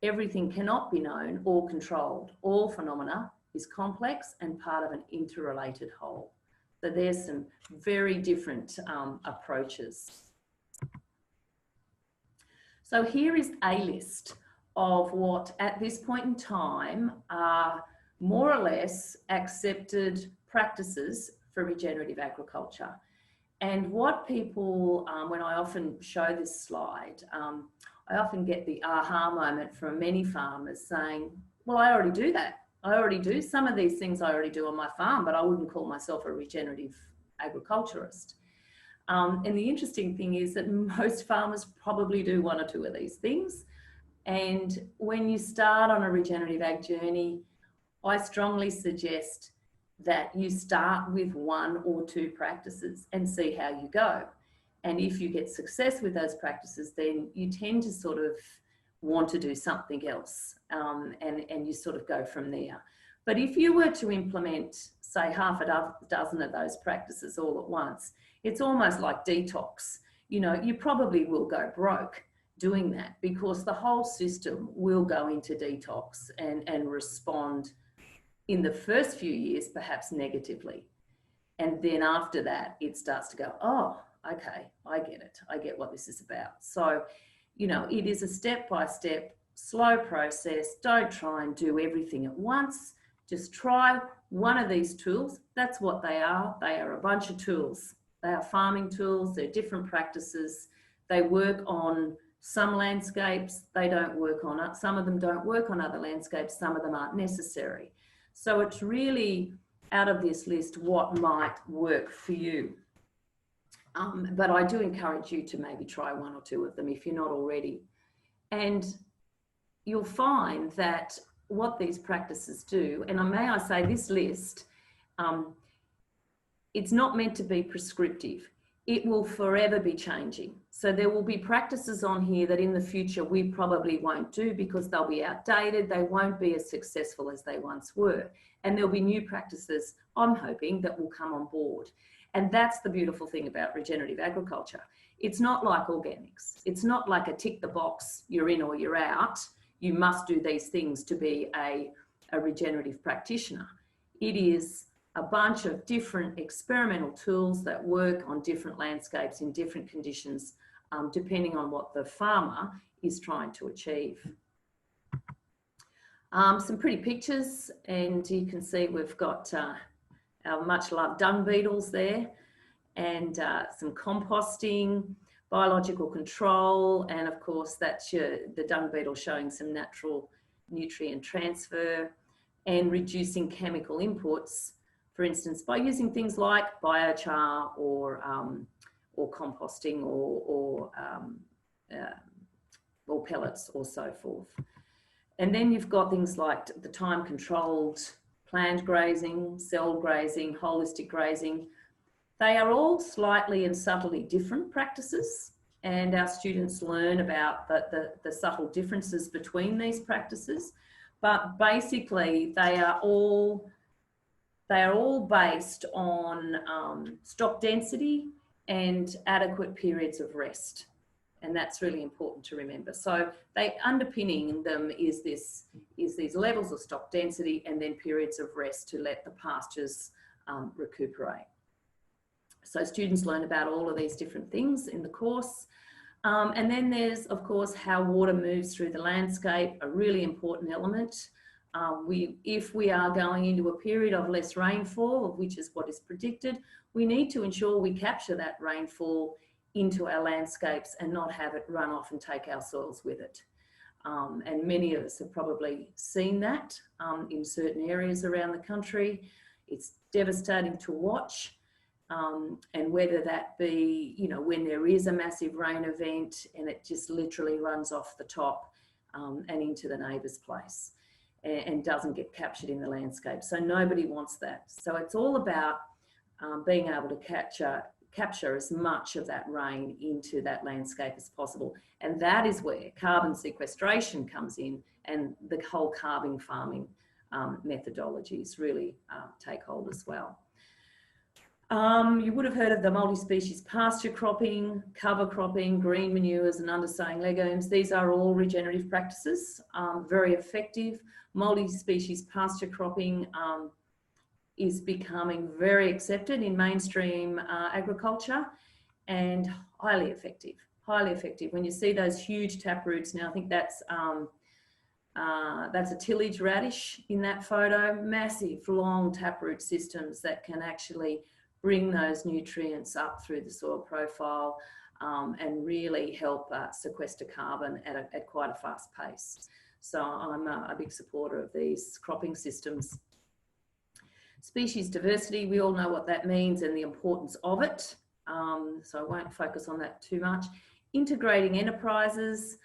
[SPEAKER 6] Everything cannot be known or controlled. All phenomena is complex and part of an interrelated whole. So there's some very different approaches. So here is a list of what at this point in time are more or less accepted practices for regenerative agriculture. And what people, when I often show this slide, I often get the aha moment from many farmers saying, well, I already do that. I already do some of these things I already do on my farm, but I wouldn't call myself a regenerative agriculturist. And the interesting thing is that most farmers probably do one or two of these things. And when you start on a regenerative ag journey, I strongly suggest that you start with one or two practices and see how you go. And if you get success with those practices, then you tend to sort of want to do something else, and you sort of go from there. But if you were to implement, say, half a dozen of those practices all at once, it's almost like detox. You know, you probably will go broke doing that, because the whole system will go into detox and respond in the first few years, perhaps negatively. And then after that, it starts to go, oh, okay, I get it. I get what this is about. So, you know, it is a step-by-step, slow process. Don't try and do everything at once. Just try one of these tools. That's what they are. They are a bunch of tools. They are farming tools. They're different practices. They work on Some landscapes, they don't work on it. Some of them don't work on other landscapes. Some of them aren't necessary. So it's really out of this list what might work for you. But I do encourage you to maybe try one or two of them if you're not already. And you'll find that what these practices do, and may I say this list, it's not meant to be prescriptive. It will forever be changing. So there will be practices on here that in the future we probably won't do because they'll be outdated. They won't be as successful as they once were. And there'll be new practices, I'm hoping, that will come on board. And that's the beautiful thing about regenerative agriculture. It's not like organics. It's not like a tick the box, you're in or you're out. You must do these things to be a regenerative practitioner. It is a bunch of different experimental tools that work on different landscapes in different conditions, depending on what the farmer is trying to achieve. Some pretty pictures, and you can see we've got our much loved dung beetles there, and some composting, biological control, and of course that's the dung beetle showing some natural nutrient transfer and reducing chemical inputs, for instance, by using things like biochar or composting or pellets or so forth. And then you've got things like the time-controlled planned grazing, cell grazing, holistic grazing. They are all slightly and subtly different practices, and our students learn about the subtle differences between these practices. But basically, they are all based on stock density and adequate periods of rest. And that's really important to remember. So underpinning them is these levels of stock density and then periods of rest to let the pastures recuperate. So students learn about all of these different things in the course. And then there's, of course, how water moves through the landscape, a really important element. If we are going into a period of less rainfall, which is what is predicted, we need to ensure we capture that rainfall into our landscapes and not have it run off and take our soils with it. And many of us have probably seen that in certain areas around the country. It's devastating to watch. And whether that be, when there is a massive rain event and it just literally runs off the top and into the neighbour's place and doesn't get captured in the landscape. So nobody wants that. So it's all about being able to capture as much of that rain into that landscape as possible. And that is where carbon sequestration comes in, and the whole carbon farming methodologies really take hold as well. You would have heard of the multi-species pasture cropping, cover cropping, green manures and undersowing legumes. These are all regenerative practices, very effective. Multi-species pasture cropping is becoming very accepted in mainstream agriculture and highly effective, highly effective. When you see those huge taproots now, I think that's a tillage radish in that photo, massive long taproot systems that can actually bring those nutrients up through the soil profile and really help sequester carbon at quite a fast pace. So I'm a big supporter of these cropping systems. Species diversity, we all know what that means and the importance of it. So I won't focus on that too much. Integrating enterprises.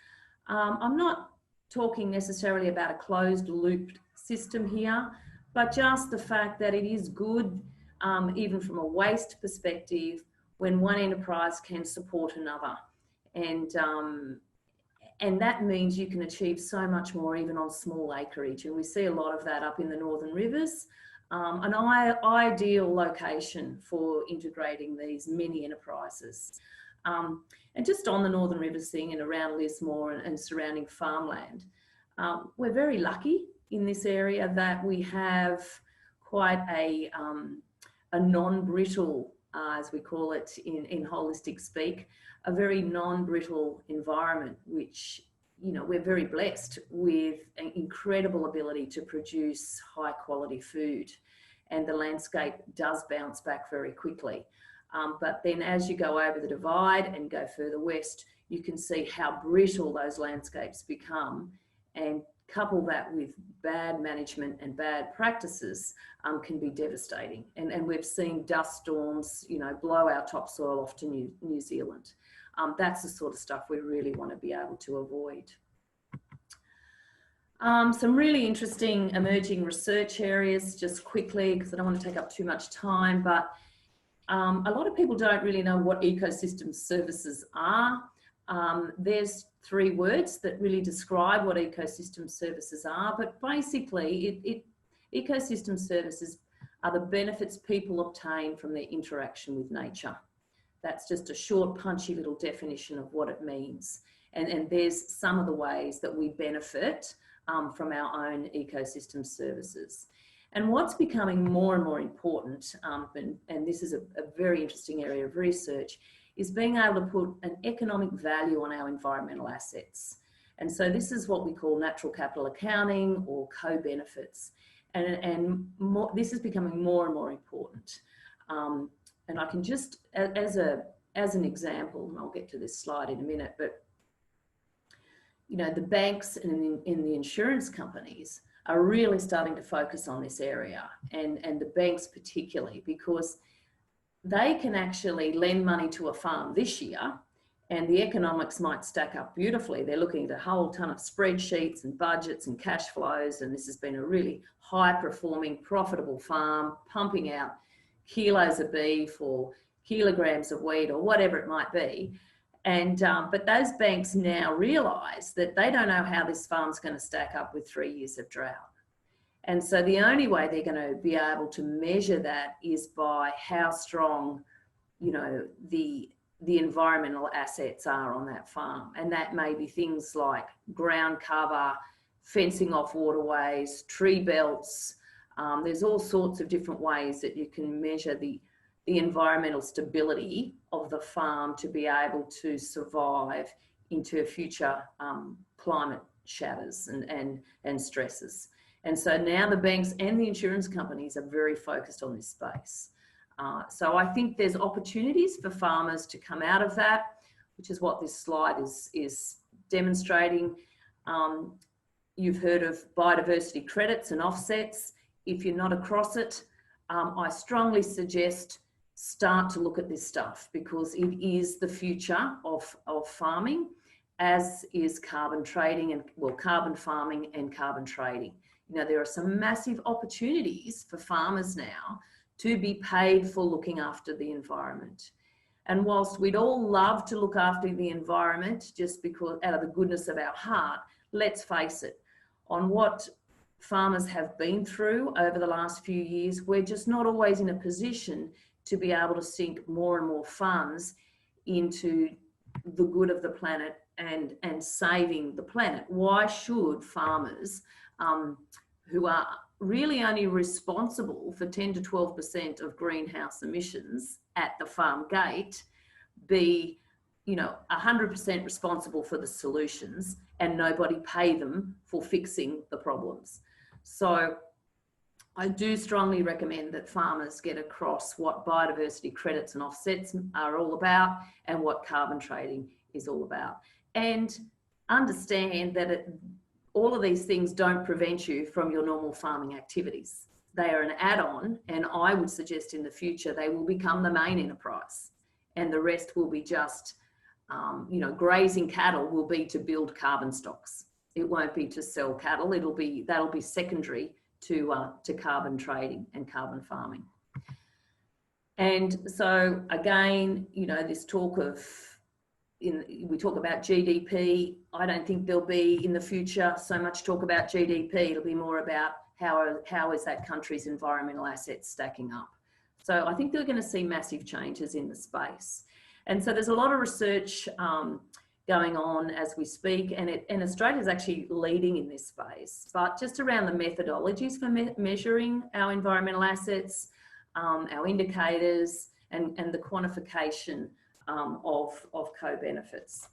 [SPEAKER 6] I'm not talking necessarily about a closed looped system here, but just the fact that it is good, even from a waste perspective, when one enterprise can support another. And that means you can achieve so much more even on small acreage. And we see a lot of that up in the Northern Rivers. An ideal location for integrating these mini enterprises. And just on the Northern Rivers thing and around Lismore and surrounding farmland, we're very lucky in this area that we have quite a non-brittle, as we call it in holistic speak, a very non-brittle environment, which, we're very blessed with an incredible ability to produce high quality food, and the landscape does bounce back very quickly. But then as you go over the divide and go further west, you can see how brittle those landscapes become, and couple that with bad management and bad practices can be devastating. And we've seen dust storms, you know, blow our topsoil off to New Zealand. That's the sort of stuff we really want to be able to avoid. Some really interesting emerging research areas, just quickly, because I don't want to take up too much time, but a lot of people don't really know what ecosystem services are. There's 3 words that really describe what ecosystem services are, but basically ecosystem services are the benefits people obtain from their interaction with nature. That's just a short, punchy little definition of what it means. And there's some of the ways that we benefit from our own ecosystem services. And what's becoming more and more important, and this is a very interesting area of research, is being able to put an economic value on our environmental assets. And so this is what we call natural capital accounting or co-benefits. And this is becoming more and more important. And I can just, as an example, and I'll get to this slide in a minute, but you know, the banks and in the insurance companies are really starting to focus on this area, and the banks particularly, because they can actually lend money to a farm this year and the economics might stack up beautifully. They're looking at a whole ton of spreadsheets and budgets and cash flows, and this has been a really high performing, profitable farm, pumping out kilos of beef or kilograms of wheat or whatever it might be. And but those banks now realise that they don't know how this farm's going to stack up with 3 years of drought. And so the only way they're going to be able to measure that is by how strong, you know, the environmental assets are on that farm. And that may be things like ground cover, fencing off waterways, tree belts. There's all sorts of different ways that you can measure the environmental stability of the farm to be able to survive into future climate shatters and stresses. And so now the banks and the insurance companies are very focused on this space. So I think there's opportunities for farmers to come out of that, which is what this slide is demonstrating. You've heard of biodiversity credits and offsets. If you're not across it, I strongly suggest start to look at this stuff, because it is the future of farming, as is carbon trading and, well, carbon farming and carbon trading. You know, there are some massive opportunities for farmers now to be paid for looking after the environment. And whilst we'd all love to look after the environment just because out of the goodness of our heart, let's face it, on what farmers have been through over the last few years, we're just not always in a position to be able to sink more and more funds into the good of the planet and saving the planet. Why should farmers who are really only responsible for 10 to 12% of greenhouse emissions at the farm gate be, you know, 100% responsible for the solutions and nobody pay them for fixing the problems? So I do strongly recommend that farmers get across what biodiversity credits and offsets are all about and what carbon trading is all about, and understand that all of these things don't prevent you from your normal farming activities. They are an add-on, and I would suggest in the future they will become the main enterprise, and the rest will be just, you know, grazing cattle will be to build carbon stocks. It won't be to sell cattle. That'll be secondary to carbon trading and carbon farming. And so again, you know, this talk of, we talk about GDP. I don't think there'll be in the future so much talk about GDP. It'll be more about how is that country's environmental assets stacking up. So I think they're going to see massive changes in the space. And so there's a lot of research going on as we speak, and Australia's actually leading in this space, but just around the methodologies for measuring our environmental assets, our indicators, and the quantification of co-benefits.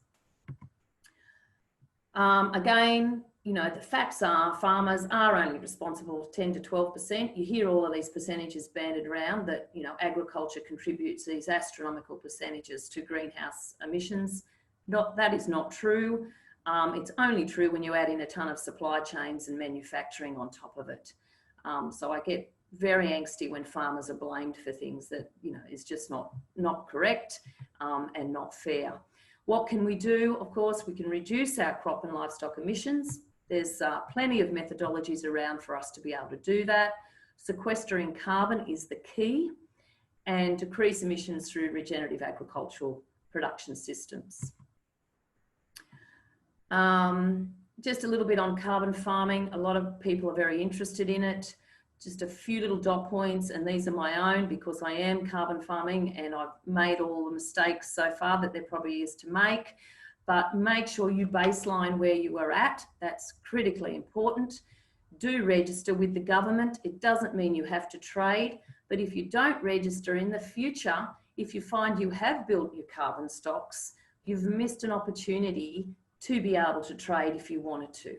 [SPEAKER 6] Again, you know, the facts are farmers are only responsible for 10 to 12%. You hear all of these percentages banded around that, you know, agriculture contributes these astronomical percentages to greenhouse emissions. That is not true. It's only true when you add in a ton of supply chains and manufacturing on top of it. So I get very angsty when farmers are blamed for things that, you know, is just not correct and not fair. What can we do? Of course, we can reduce our crop and livestock emissions. There's plenty of methodologies around for us to be able to do that. Sequestering carbon is the key, and decrease emissions through regenerative agricultural production systems. Just a little bit on carbon farming. A lot of people are very interested in it. Just a few little dot points, and these are my own because I am carbon farming and I've made all the mistakes so far that there probably is to make. But make sure you baseline where you are at. That's critically important. Do register with the government. It doesn't mean you have to trade, but if you don't register in the future, if you find you have built your carbon stocks, you've missed an opportunity to be able to trade if you wanted to.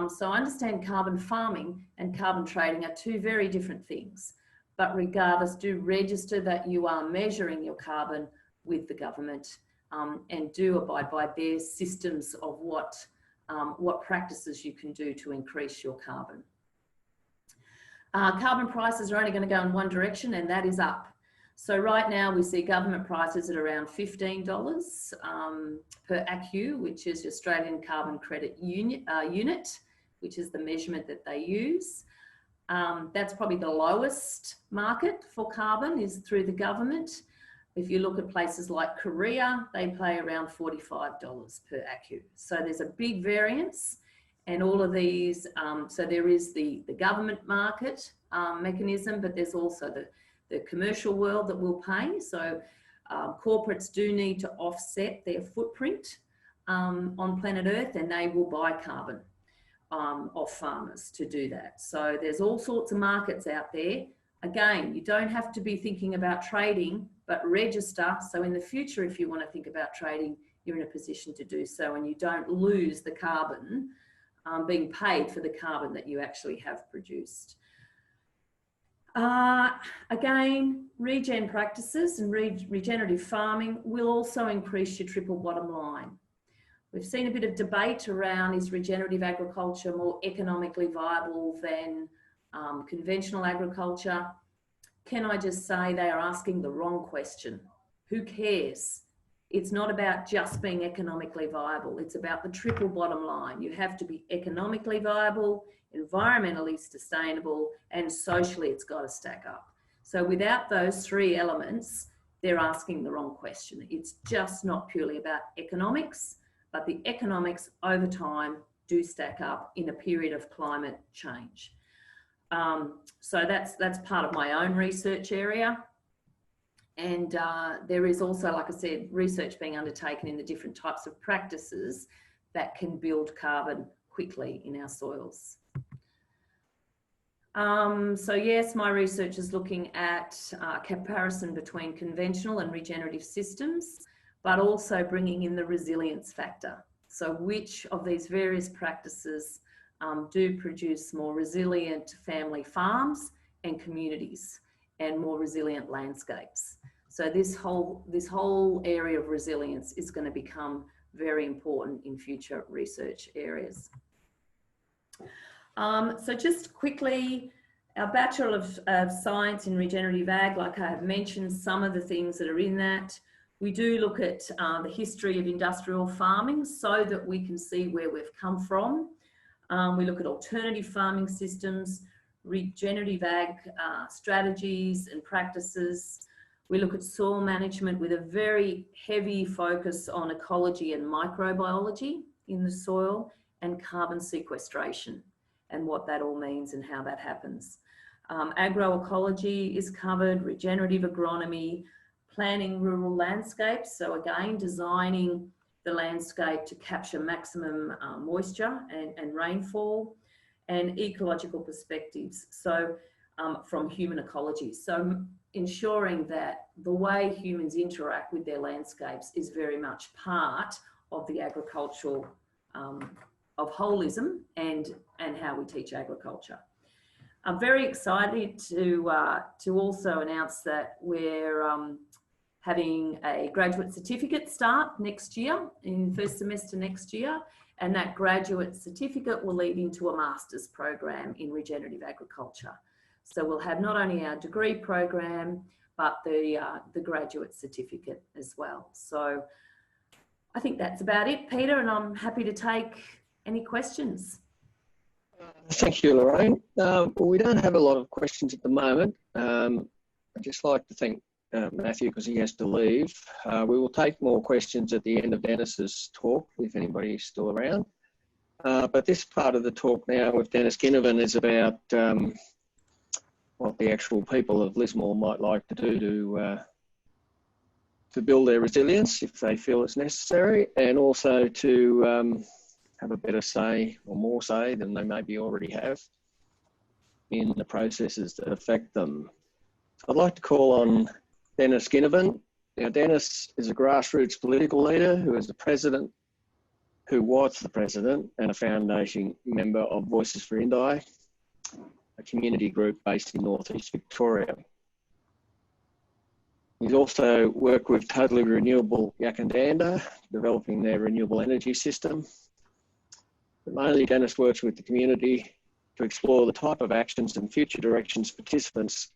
[SPEAKER 6] So I understand carbon farming and carbon trading are two very different things, but regardless, do register that you are measuring your carbon with the government and do abide by their systems of what practices you can do to increase your carbon. Carbon prices are only going to go in one direction, and that is up. So right now we see government prices at around $15 per ACCU, which is Australian Carbon Credit Unit, which is the measurement that they use. That's probably the lowest market for carbon is through the government. If you look at places like Korea, they pay around $45 per ACCU. So there's a big variance, and all of these, so there is the government market mechanism, but there's also the commercial world that will pay. So corporates do need to offset their footprint on planet Earth, and they will buy carbon off farmers to do that. So there's all sorts of markets out there. Again, you don't have to be thinking about trading, but register. So in the future, if you want to think about trading, you're in a position to do so, and you don't lose the carbon being paid for the carbon that you actually have produced. Again, regen practices and regenerative farming will also increase your triple bottom line. We've seen a bit of debate around, is regenerative agriculture more economically viable than conventional agriculture? Can I just say they are asking the wrong question? Who cares? It's not about just being economically viable. It's about the triple bottom line. You have to be economically viable, environmentally sustainable, and socially it's got to stack up. So without those three elements, they're asking the wrong question. It's just not purely about economics, but the economics over time do stack up in a period of climate change. So that's part of my own research area. And there is also, like I said, research being undertaken in the different types of practices that can build carbon quickly in our soils. So yes, my research is looking at comparison between conventional and regenerative systems, but also bringing in the resilience factor. So which of these various practices do produce more resilient family farms and communities and more resilient landscapes. So this whole area of resilience is going to become very important in future research areas. So just quickly, our Bachelor of Science in Regenerative Ag, like I have mentioned, some of the things that are in that. We do look at the history of industrial farming so that we can see where we've come from. We look at alternative farming systems, regenerative ag strategies and practices. We look at soil management with a very heavy focus on ecology and microbiology in the soil, and carbon sequestration and what that all means and how that happens. Agroecology is covered, regenerative agronomy, planning rural landscapes. So again, designing the landscape to capture maximum moisture and rainfall, and ecological perspectives. So from human ecology. So ensuring that the way humans interact with their landscapes is very much part of the agricultural, of holism and how we teach agriculture. I'm very excited to also announce that we're having a graduate certificate start next year, in first semester next year, and that graduate certificate will lead into a master's program in regenerative agriculture. So we'll have not only our degree program, but the graduate certificate as well. So I think that's about it, Peter, and I'm happy to take any questions.
[SPEAKER 1] Thank you, Lorraine. We don't have a lot of questions at the moment. I'd just like to thank Matthew because he has to leave. We will take more questions at the end of Denis's talk if anybody's still around. But this part of the talk now with Denis Ginnivan is about what the actual people of Lismore might like to do to build their resilience if they feel it's necessary, and also to have a better say or more say than they maybe already have in the processes that affect them. So I'd like to call on Denis Ginnivan. Now, Denis is a grassroots political leader who was the president and a foundation member of Voices for Indi, a community group based in northeast Victoria. He's also worked with Totally Renewable Yakandanda, developing their renewable energy system. But mainly Denis works with the community to explore the type of actions and future directions participants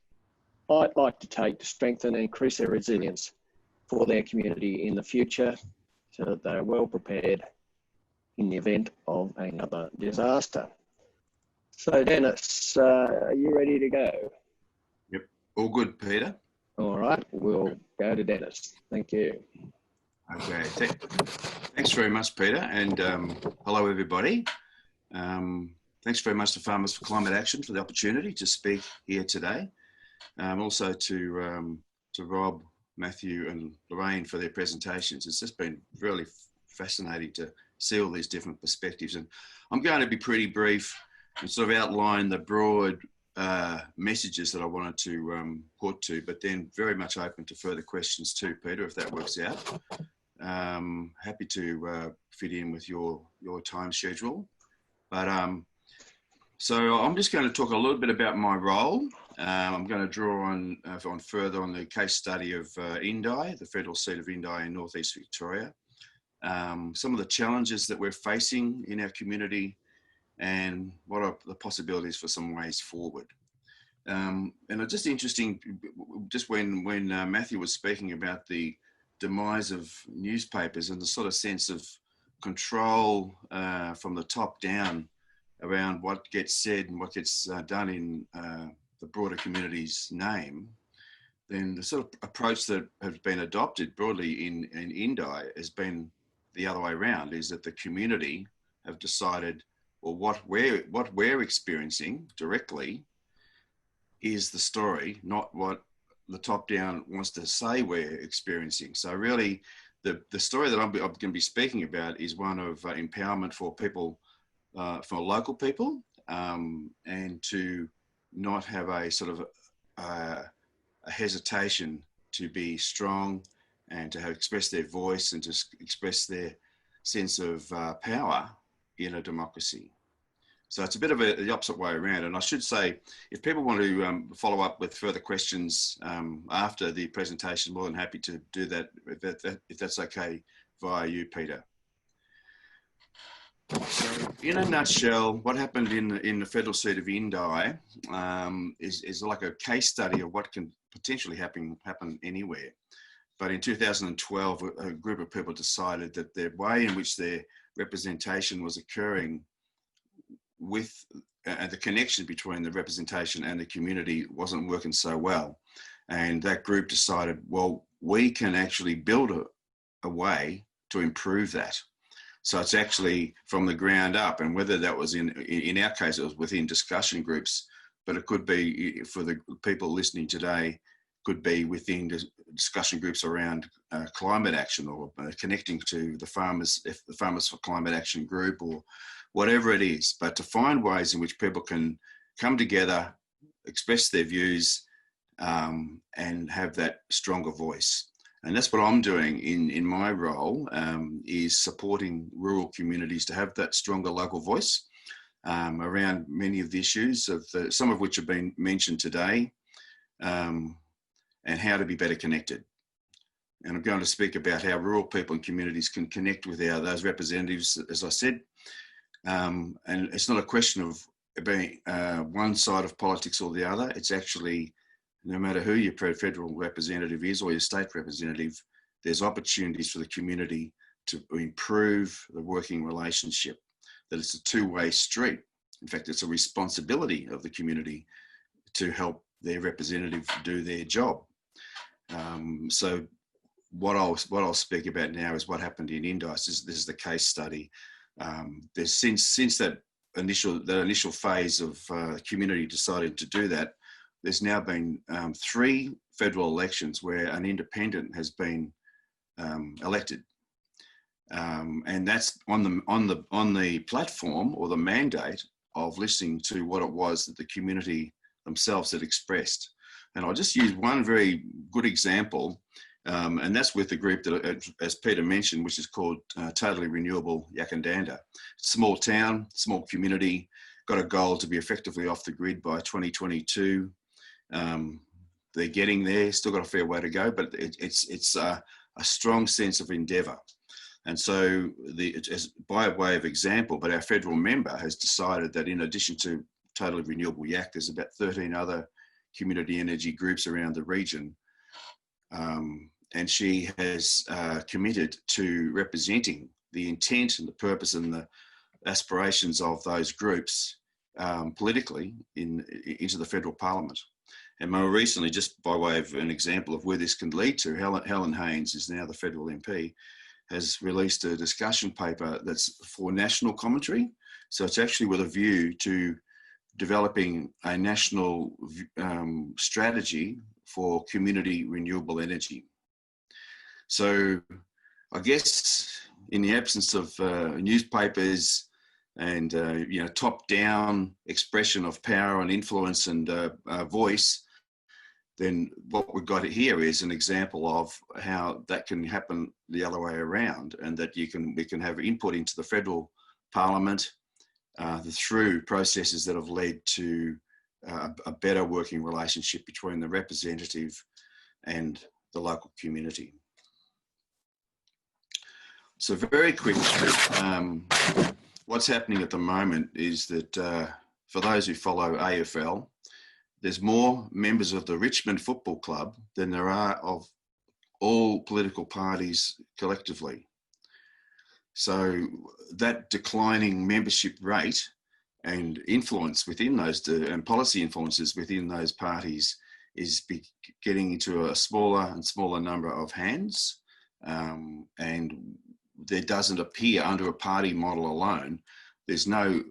[SPEAKER 1] might like to take to strengthen and increase their resilience for their community in the future so that they are well prepared in the event of another disaster. So Denis, are you ready to go?
[SPEAKER 7] Yep, all good, Peter.
[SPEAKER 1] All right, we'll go to Denis. Thank you.
[SPEAKER 7] Okay, thanks very much, Peter, and hello everybody. Thanks very much to Farmers for Climate Action for the opportunity to speak here today. Also to Rob, Matthew and Lorraine for their presentations. It's just been really fascinating to see all these different perspectives, and I'm going to be pretty brief and sort of outline the broad messages that I wanted to put to, but then very much open to further questions too, Peter, if that works out. Happy to fit in with your time schedule. But so I'm just going to talk a little bit about my role. I'm going to draw on further on the case study of Indi, the federal seat of Indi in northeast Victoria. Some of the challenges that we're facing in our community and what are the possibilities for some ways forward. And it's just interesting, just when Matthew was speaking about the demise of newspapers and the sort of sense of control from the top down around what gets said and what gets done in the broader community's name, then the sort of approach that has been adopted broadly in Indi has been the other way around, is that the community have decided, well, what we're experiencing directly is the story, not what the top down wants to say we're experiencing. So really, the story that I'm going to be speaking about is one of empowerment for people, for local people, and to not have a sort of a hesitation to be strong and to have expressed their voice and to express their sense of power in a democracy. So it's a bit of the opposite way around. And I should say, if people want to follow up with further questions after the presentation, more than happy to do that, if that's okay via you, Peter. So in a nutshell, what happened in the federal seat of Indi is like a case study of what can potentially happen anywhere. But in 2012, a group of people decided that the way in which their representation was occurring with the connection between the representation and the community wasn't working so well. And that group decided, well, we can actually build a way to improve that. So it's actually from the ground up, and whether that was in our case, it was within discussion groups, but it could be for the people listening today, could be within discussion groups around climate action or connecting to the Farmers for Climate Action group or whatever it is, but to find ways in which people can come together, express their views, and have that stronger voice. And that's what I'm doing in my role, is supporting rural communities to have that stronger local voice around many of the issues, some of which have been mentioned today, and how to be better connected. and I'm going to speak about how rural people and communities can connect with those representatives, as I said. And it's not a question of being one side of politics or the other. It's actually, no matter who your federal representative is or your state representative, there's opportunities for the community to improve the working relationship, that it's a two-way street. In fact, it's a responsibility of the community to help their representative do their job. So what I'll speak about now is what happened in Indice. This is the case study. There's since that initial phase of community decided to do that, there's now been 3 federal elections where an independent has been elected, and that's on the platform or the mandate of listening to what it was that the community themselves had expressed. And I'll just use one very good example, and that's with the group that, as Peter mentioned, which is called Totally Renewable Yakandanda. Small town, small community, got a goal to be effectively off the grid by 2022. They're getting there, still got a fair way to go, but it's a strong sense of endeavour. And so, by way of example, but our federal member has decided that in addition to Totally Renewable Yak, there's about 13 other community energy groups around the region. And she has committed to representing the intent and the purpose and the aspirations of those groups politically into the federal parliament. And more recently, just by way of an example of where this can lead to, Helen Haynes is now the federal MP, has released a discussion paper that's for national commentary. So it's actually with a view to developing a national strategy for community renewable energy. So I guess in the absence of newspapers and top-down expression of power and influence and voice, then what we've got here is an example of how that can happen the other way around, and that we can have input into the federal parliament through processes that have led to a better working relationship between the representative and the local community. So very quickly, what's happening at the moment is that for those who follow AFL, there's more members of the Richmond Football Club than there are of all political parties collectively. So that declining membership rate and influence within those, and policy influences within those parties, is getting into a smaller and smaller number of hands. And there doesn't appear, under a party model alone, there's no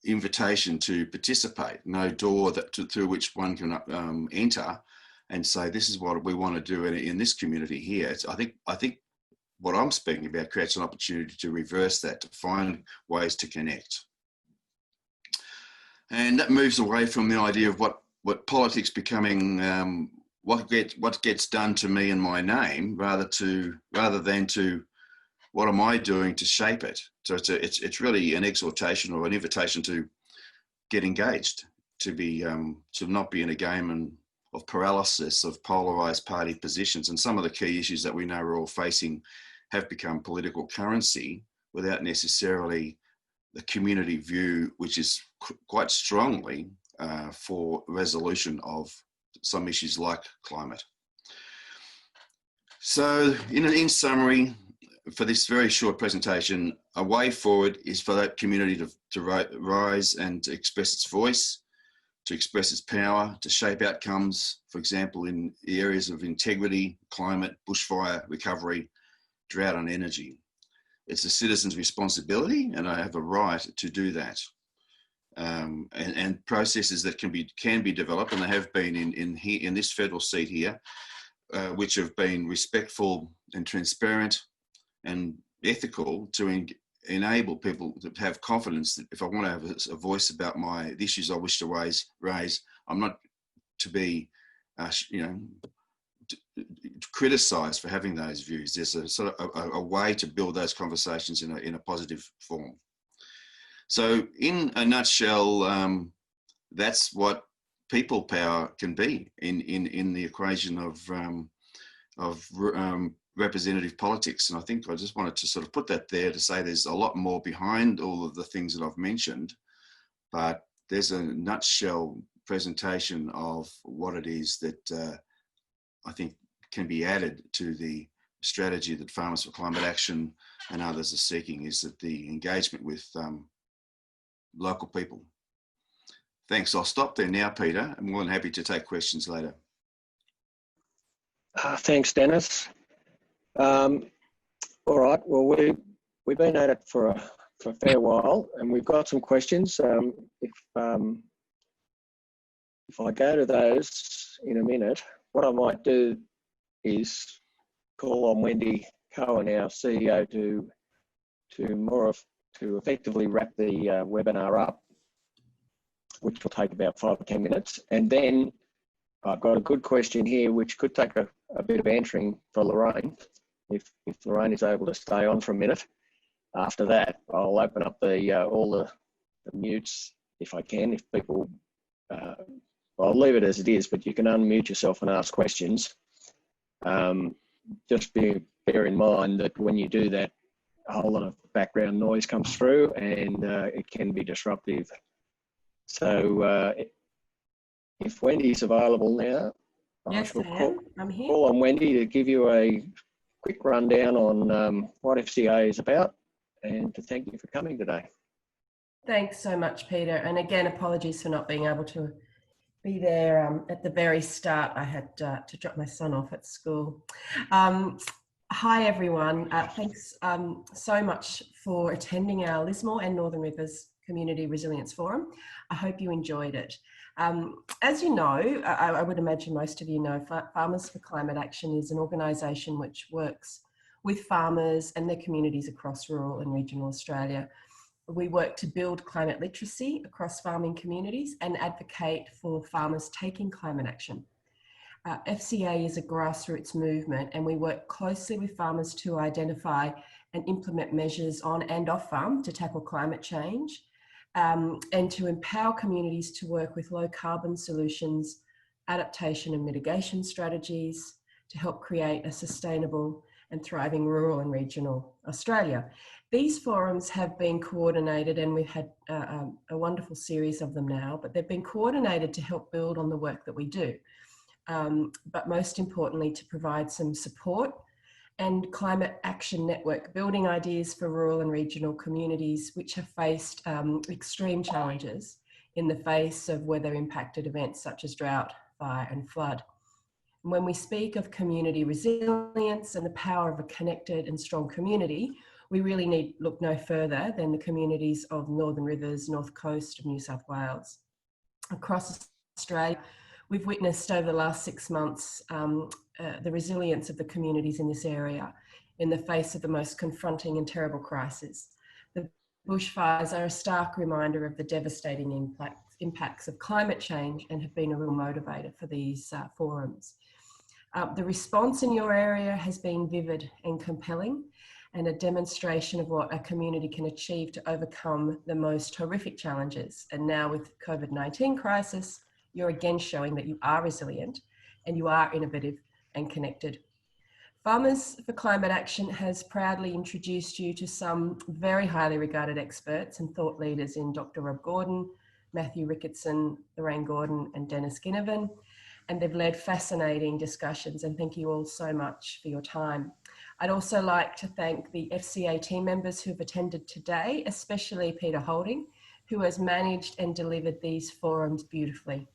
[SPEAKER 7] invitation to participate, no door through which one can enter and say, this is what we want to do in this community here. I think what I'm speaking about creates an opportunity to reverse that, to find ways to connect. And that moves away from the idea of what politics becoming what gets done to me and my name, rather than to what am I doing to shape it. So it's really an exhortation or an invitation to get engaged, to not be in a game of paralysis of polarized party positions. And some of the key issues that we know we're all facing have become political currency without necessarily the community view, which is quite strongly for resolution of some issues like climate. So in summary, for this very short presentation, a way forward is for that community to rise and to express its voice, to express its power, to shape outcomes, for example, in the areas of integrity, climate, bushfire recovery, drought and energy. It's a citizen's responsibility, and I have a right to do that. And processes that can be developed, and they have been in this federal seat here, which have been respectful and transparent and ethical, to enable people to have confidence that if I want to have a voice about the issues I wish to raise, I'm not to be, criticised for having those views. There's a sort of a way to build those conversations in a positive form. So in a nutshell, that's what people power can be in the equation of representative politics. And I think I just wanted to sort of put that there to say there's a lot more behind all of the things that I've mentioned, but there's a nutshell presentation of what it is that I think can be added to the strategy that Farmers for Climate Action and others are seeking, is that the engagement with local people. Thanks. I'll stop there now, Peter. I'm more than happy to take questions later.
[SPEAKER 1] Thanks, Dennis. All right. Well, we've been at it for a fair while, and we've got some questions. If I go to those in a minute, what I might do is call on Wendy Cohen, our CEO, to effectively wrap the webinar up, which will take about 5 or 10 minutes. And then I've got a good question here, which could take a bit of answering for Lorraine, if Lorraine is able to stay on for a minute. After that, I'll open up all the mutes if I can. If people, I'll leave it as it is, but you can unmute yourself and ask questions. Just bear in mind that when you do that, a whole lot of background noise comes through, and it can be disruptive. So if Wendy's available now,
[SPEAKER 8] yes, I am. I'm here.
[SPEAKER 1] Call on Wendy to give you a quick rundown on what FCA is about, and to thank you for coming today.
[SPEAKER 8] Thanks so much, Peter. And again, apologies for not being able to be there at the very start. I had to drop my son off at school. Hi, everyone. Thanks so much for attending our Lismore and Northern Rivers Community Resilience Forum. I hope you enjoyed it. As you know, I would imagine most of you know, Farmers for Climate Action is an organisation which works with farmers and their communities across rural and regional Australia. We work to build climate literacy across farming communities and advocate for farmers taking climate action. FCA is a grassroots movement, and we work closely with farmers to identify and implement measures on and off farm to tackle climate change, and to empower communities to work with low carbon solutions, adaptation and mitigation strategies to help create a sustainable and thriving rural and regional Australia. These forums have been coordinated, and we've had a wonderful series of them now, but they've been coordinated to help build on the work that we do. But most importantly, to provide some support and climate action network building ideas for rural and regional communities which have faced extreme challenges in the face of weather impacted events such as drought, fire and flood. And when we speak of community resilience and the power of a connected and strong community, we really need look no further than the communities of Northern Rivers, North Coast of New South Wales. Across Australia, we've witnessed over the last 6 months the resilience of the communities in this area in the face of the most confronting and terrible crisis. The bushfires are a stark reminder of the devastating impacts of climate change and have been a real motivator for these forums. The response in your area has been vivid and compelling, and a demonstration of what a community can achieve to overcome the most horrific challenges. And now with COVID-19 crisis, you're again showing that you are resilient and you are innovative and connected. Farmers for Climate Action has proudly introduced you to some very highly regarded experts and thought leaders in Dr. Rob Gordon, Matthew Ricketson, Lorraine Gordon and Denis Ginnivan, and they've led fascinating discussions, and thank you all so much for your time. I'd also like to thank the FCA team members who've attended today, especially Peter Holding, who has managed and delivered these forums beautifully.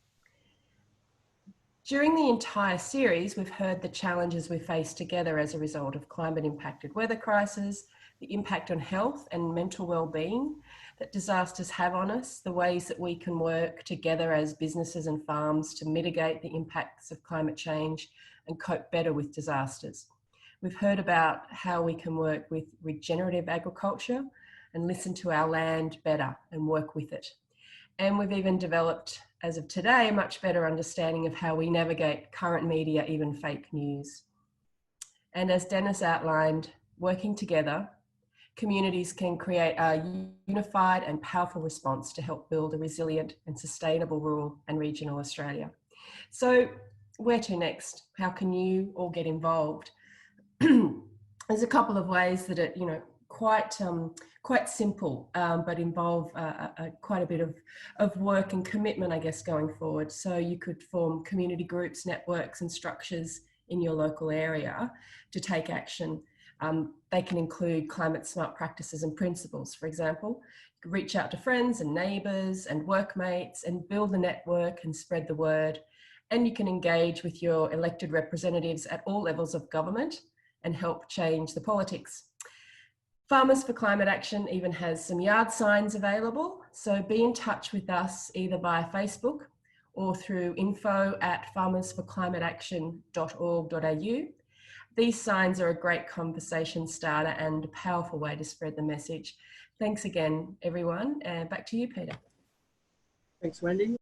[SPEAKER 8] During the entire series, we've heard the challenges we face together as a result of climate impacted weather crises, the impact on health and mental well-being that disasters have on us, the ways that we can work together as businesses and farms to mitigate the impacts of climate change and cope better with disasters. We've heard about how we can work with regenerative agriculture and listen to our land better and work with it. And we've even developed, as of today, a much better understanding of how we navigate current media, even fake news. And as Dennis outlined, working together, communities can create a unified and powerful response to help build a resilient and sustainable rural and regional Australia. So where to next? How can you all get involved? There's a couple of ways that are, you know, quite simple, but involve quite a bit of work and commitment, I guess, going forward. So you could form community groups, networks and structures in your local area to take action. They can include climate smart practices and principles, for example. You can reach out to friends and neighbours and workmates and build a network and spread the word. And you can engage with your elected representatives at all levels of government and help change the politics. Farmers for Climate Action even has some yard signs available, so be in touch with us either via Facebook or through info@farmersforclimateaction.org.au. These signs are a great conversation starter and a powerful way to spread the message. Thanks again, everyone, and back to you, Peter.
[SPEAKER 9] Thanks, Wendy.